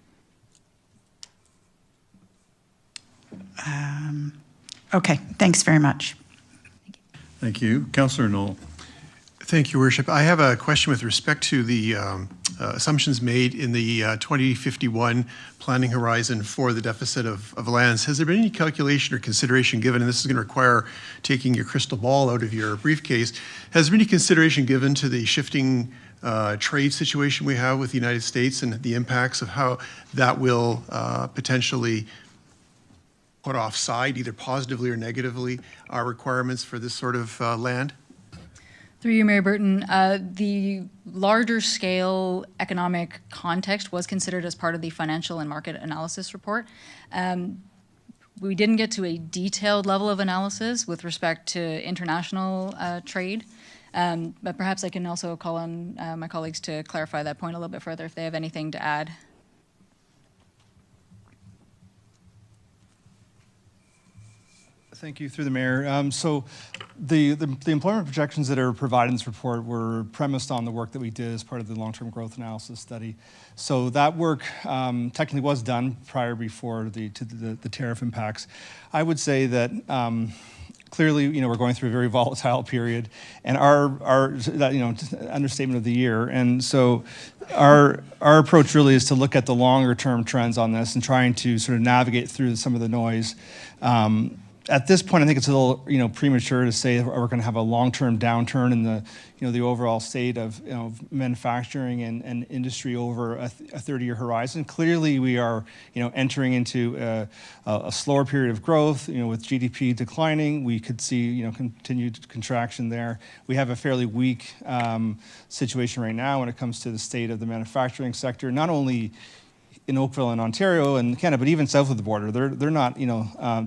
Okay, thanks very much. Thank you. Councillor Knoll. Thank you, Worship. I have a question with respect to the assumptions made in the 2051 planning horizon for the deficit of lands. Has there been any calculation or consideration given, and this is going to require taking your crystal ball out of your briefcase, has there been any consideration given to the shifting trade situation we have with the United States and the impacts of how that will potentially put offside, either positively or negatively, our requirements for this sort of land? Through you, Mayor Burton, the larger scale economic context was considered as part of the financial and market analysis report. We didn't get to a detailed level of analysis with respect to international trade, but perhaps I can also call on my colleagues to clarify that point a little bit further if they have anything to add. Thank you, through the mayor. So the employment projections that are provided in this report were premised on the work that we did as part of the long-term growth analysis study. So that work technically was done before the tariff impacts. I would say that clearly, we're going through a very volatile period, and our understatement of the year. And so our approach really is to look at the longer-term trends on this and trying to sort of navigate through some of the noise. At this point, I think it's a little, premature to say we're going to have a long-term downturn in the overall state of, manufacturing and industry over a 30-year horizon. Clearly, we are, entering into a slower period of growth. With GDP declining, we could see, continued contraction there. We have a fairly weak situation right now when it comes to the state of the manufacturing sector, not only in Oakville and Ontario and Canada, but even south of the border. They're not,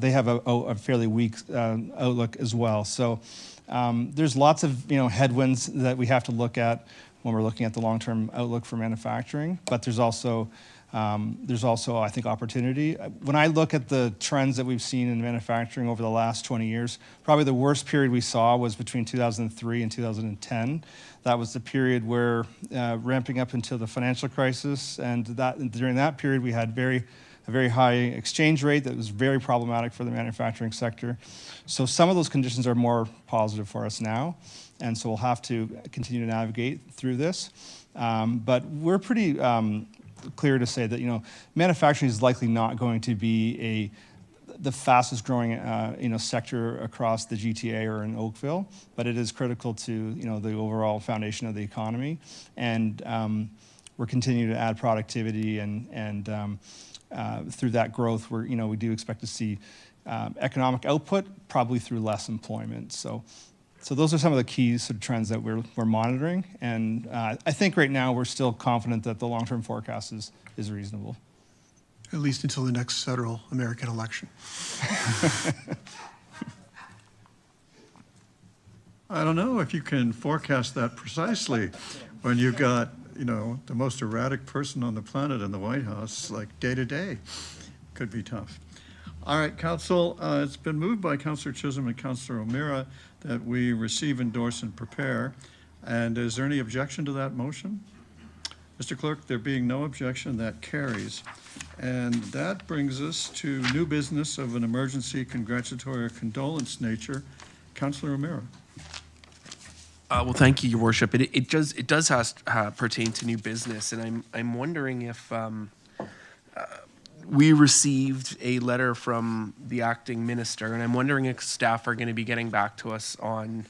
they have a fairly weak outlook as well. So there's lots of, headwinds that we have to look at when we're looking at the long-term outlook for manufacturing, but there's also, I think, opportunity. When I look at the trends that we've seen in manufacturing over the last 20 years, probably the worst period we saw was between 2003 and 2010. That was the period where ramping up until the financial crisis, and during that period we had a very high exchange rate that was very problematic for the manufacturing sector. So some of those conditions are more positive for us now, and so we'll have to continue to navigate through this. But we're pretty clear to say that, you know, manufacturing is likely not going to be the fastest growing, sector across the GTA or in Oakville, but it is critical to, you know, the overall foundation of the economy. And we're continuing to add productivity and through that growth, we do expect to see economic output, probably through less employment. So those are some of the key sort of trends that we're monitoring. And I think right now we're still confident that the long-term forecast is reasonable. At least until the next federal American election. I don't know if you can forecast that precisely when you've got, you know, the most erratic person on the planet in the White House, like day to day. Could be tough. All right, Council, it's been moved by Councillor Chisholm and Councillor O'Meara that we receive, endorse, and prepare. And is there any objection to that motion? Mr. Clerk, there being no objection, that carries. And that brings us to new business of an emergency congratulatory or condolence nature. Councillor O'Meara. Well, thank you, Your Worship. It does pertain to new business, and I'm wondering if we received a letter from the acting minister, and I'm wondering if staff are going to be getting back to us on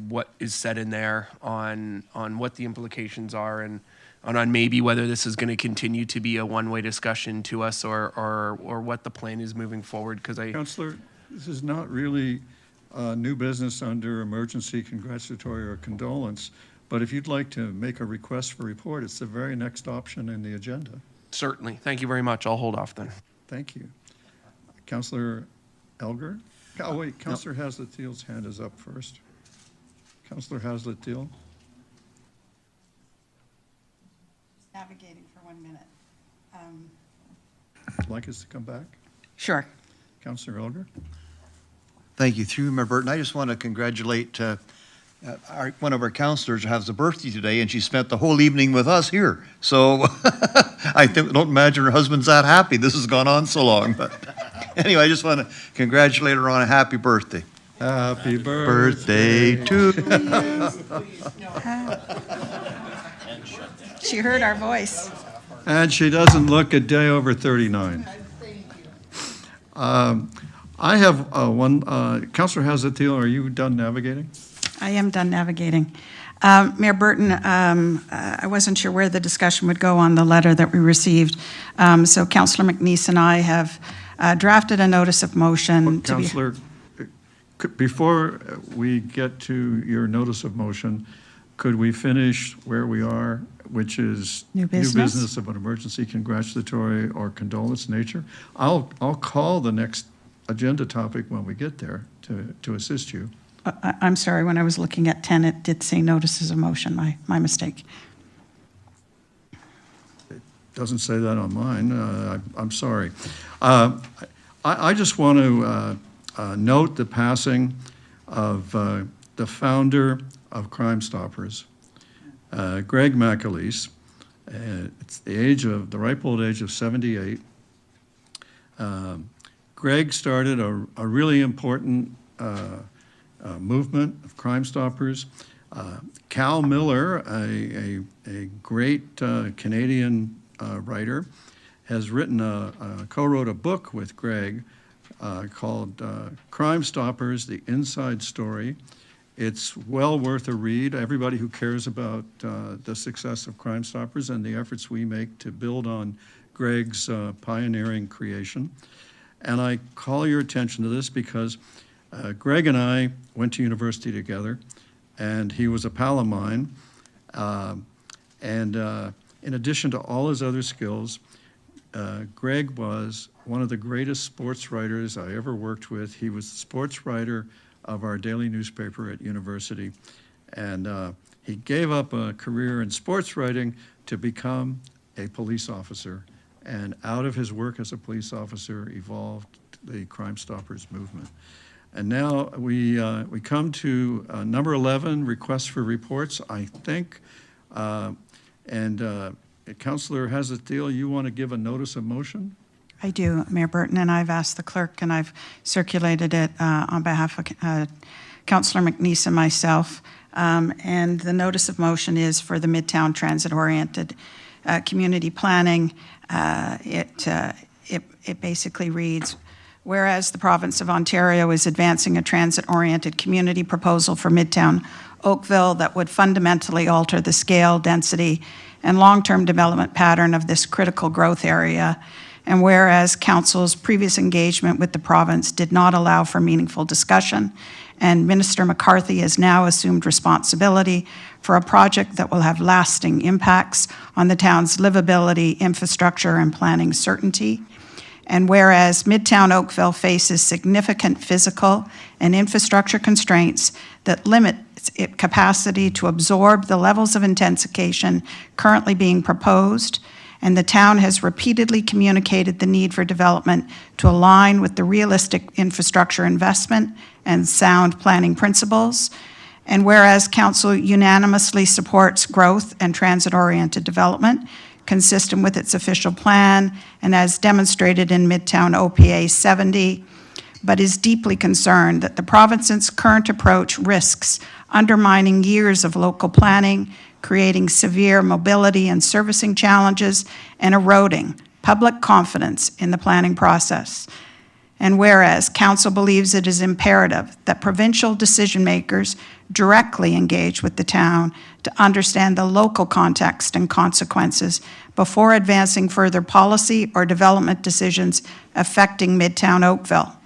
what is said in there, on what the implications are, and on maybe whether this is going to continue to be a one-way discussion to us or what the plan is moving forward. Because Councillor, this is not really new business under emergency congratulatory or condolence, but if you'd like to make a request for report, it's the very next option in the agenda. Certainly. Thank you very much. I'll hold off then. Thank you. Councillor Elgar? Oh, wait, Councillor Hazlet-Thiel's hand is up first. Councillor Hazlet-Thiel? Navigating for 1 minute. Would you like us to come back? Sure. Councillor Elgar? Thank you. Through you, Mayor Burton, I just want to congratulate one of our councillors who has a birthday today, and she spent the whole evening with us here. So don't imagine her husband's that happy. This has gone on so long. But anyway, I just want to congratulate her on a happy birthday. Happy birthday to She heard our voice. And she doesn't look a day over 39. I have one. Councillor Hazlet-Thiel, are you done navigating? I am done navigating. Mayor Burton, I wasn't sure where the discussion would go on the letter that we received. So Councillor McNeese and I have drafted a notice of motion. Councillor, before we get to your notice of motion, could we finish where we are, which is new business of an emergency congratulatory or condolence nature? I'll call the next agenda topic when we get there to assist you. I'm sorry, when I was looking at 10, it did say notices of motion, my mistake. It doesn't say that on mine. I'm sorry. I just want to note the passing of the founder of Crime Stoppers, Greg McAleese. It's the ripe old age of 78. Greg started a really important movement of Crime Stoppers. Cal Miller, a great Canadian writer, has co-wrote a book with Greg called Crime Stoppers, The Inside Story. It's well worth a read. Everybody who cares about the success of Crime Stoppers and the efforts we make to build on Greg's pioneering creation. And I call your attention to this because Greg and I went to university together, and he was a pal of mine. In addition to all his other skills, Greg was one of the greatest sports writers I ever worked with. He was the sports writer of our daily newspaper at university. And he gave up a career in sports writing to become a police officer. And out of his work as a police officer evolved the Crime Stoppers movement. And now we come to number 11, requests for reports, I think. Councillor Hazlet-Thiel, you want to give a notice of motion? I do, Mayor Burton, and I've asked the clerk, and I've circulated it on behalf of Councillor McNeese and myself. And the notice of motion is for the Midtown Transit-Oriented community planning, it basically reads, whereas the province of Ontario is advancing a transit-oriented community proposal for Midtown Oakville that would fundamentally alter the scale, density, and long-term development pattern of this critical growth area, and whereas Council's previous engagement with the province did not allow for meaningful discussion, and Minister McCarthy has now assumed responsibility for a project that will have lasting impacts on the town's livability, infrastructure, and planning certainty. And whereas Midtown Oakville faces significant physical and infrastructure constraints that limit its capacity to absorb the levels of intensification currently being proposed, and the town has repeatedly communicated the need for development to align with the realistic infrastructure investment and sound planning principles. And whereas Council unanimously supports growth and transit-oriented development consistent with its official plan and as demonstrated in Midtown OPA 70, but is deeply concerned that the province's current approach risks undermining years of local planning, creating severe mobility and servicing challenges, and eroding public confidence in the planning process. And whereas Council believes it is imperative that provincial decision-makers directly engage with the town to understand the local context and consequences before advancing further policy or development decisions affecting Midtown Oakville.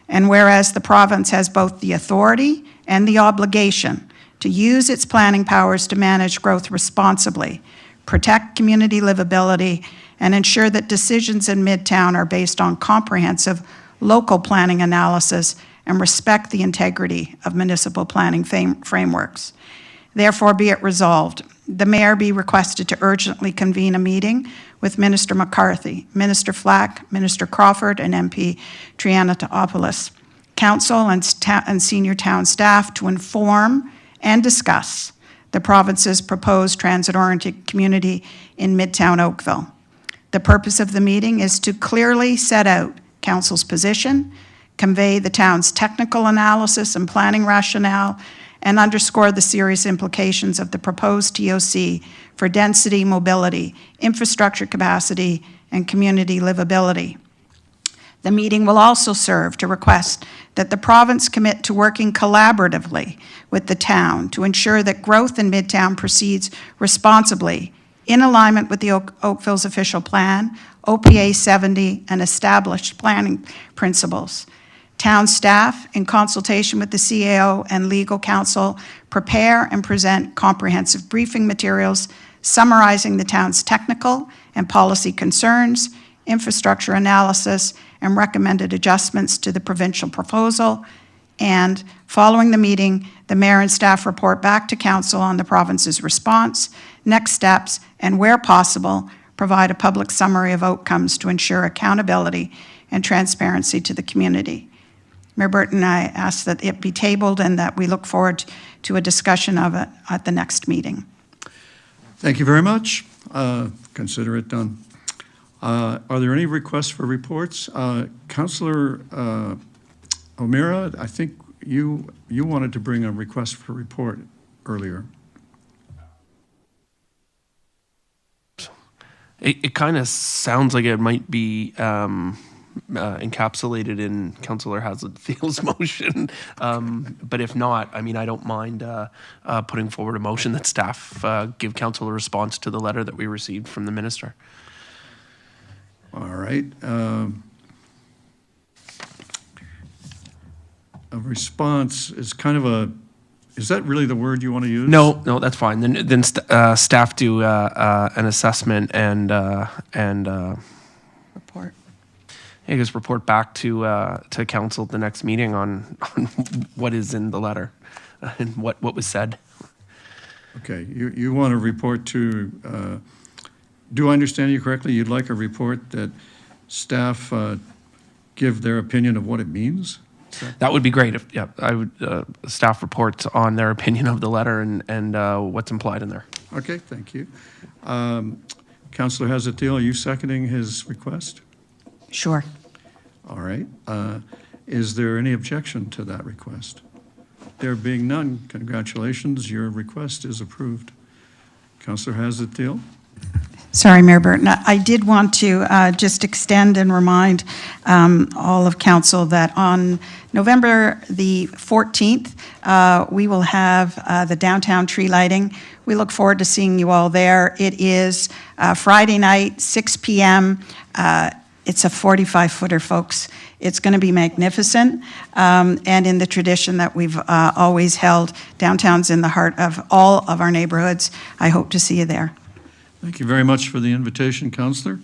And whereas the province has both the authority and the obligation to use its planning powers to manage growth responsibly, protect community livability, and ensure that decisions in Midtown are based on comprehensive local planning analysis and respect the integrity of municipal planning frameworks. Therefore, be it resolved, the Mayor be requested to urgently convene a meeting with Minister McCarthy, Minister Flack, Minister Crawford, and MP Triantafylopoulos, Council and senior town staff to inform and discuss the province's proposed transit-oriented community in Midtown Oakville. The purpose of the meeting is to clearly set out Council's position, convey the town's technical analysis and planning rationale, and underscore the serious implications of the proposed TOC for density, mobility, infrastructure capacity, and community livability. The meeting will also serve to request that the province commit to working collaboratively with the town to ensure that growth in Midtown proceeds responsibly in alignment with the Oakville's official plan, OPA 70, and established planning principles. Town staff, in consultation with the CAO and legal counsel, prepare and present comprehensive briefing materials summarizing the town's technical and policy concerns, infrastructure analysis, and recommended adjustments to the provincial proposal. And following the meeting, the Mayor and staff report back to Council on the province's response, next steps, and where possible, provide a public summary of outcomes to ensure accountability and transparency to the community. Mayor Burton, I ask that it be tabled and that we look forward to a discussion of it at the next meeting. Thank you very much. Consider it done. Are there any requests for reports? Councillor O'Meara, I think you wanted to bring a request for report earlier. It kind of sounds like it might be encapsulated in Councillor Hazlett's motion, but if not, I mean, I don't mind putting forward a motion that staff give Council a response to the letter that we received from the Minister. All right. A response is kind of a, is that really the word you want to use? No, that's fine. Then staff do an assessment and Report. I guess report back to Council at the next meeting on what is in the letter and what was said. Okay, you want to report to, do I understand you correctly? You'd like a report that staff give their opinion of what it means? That would be great. If I would staff reports on their opinion of the letter and what's implied in there. Okay, thank you. Councillor Hazletteel, are you seconding his request? Sure. All right. Is there any objection to that request? There being none, congratulations, your request is approved. Councillor Hazletteel? Sorry, Mayor Burton. I did want to just extend and remind all of council that on November the 14th, we will have the downtown tree lighting. We look forward to seeing you all there. It is Friday night, 6 p.m. It's a 45-footer, folks. It's going to be magnificent, and in the tradition that we've always held. Downtown's in the heart of all of our neighborhoods. I hope to see you there. Thank you very much for the invitation, Councillor.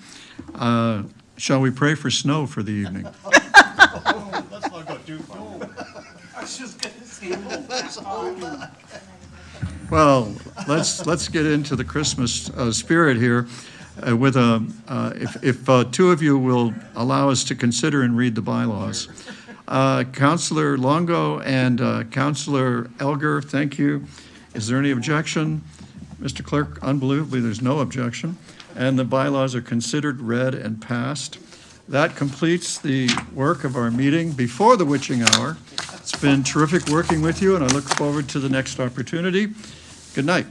Shall we pray for snow for the evening? Let's not go too far. I was just going to say. Well, let's get into the Christmas spirit here with if two of you will allow us to consider and read the bylaws. Councillor Longo and Councillor Elgar, thank you. Is there any objection? Mr. Clerk, unbelievably, there's no objection. And the bylaws are considered, read, and passed. That completes the work of our meeting before the witching hour. It's been terrific working with you, and I look forward to the next opportunity. Good night.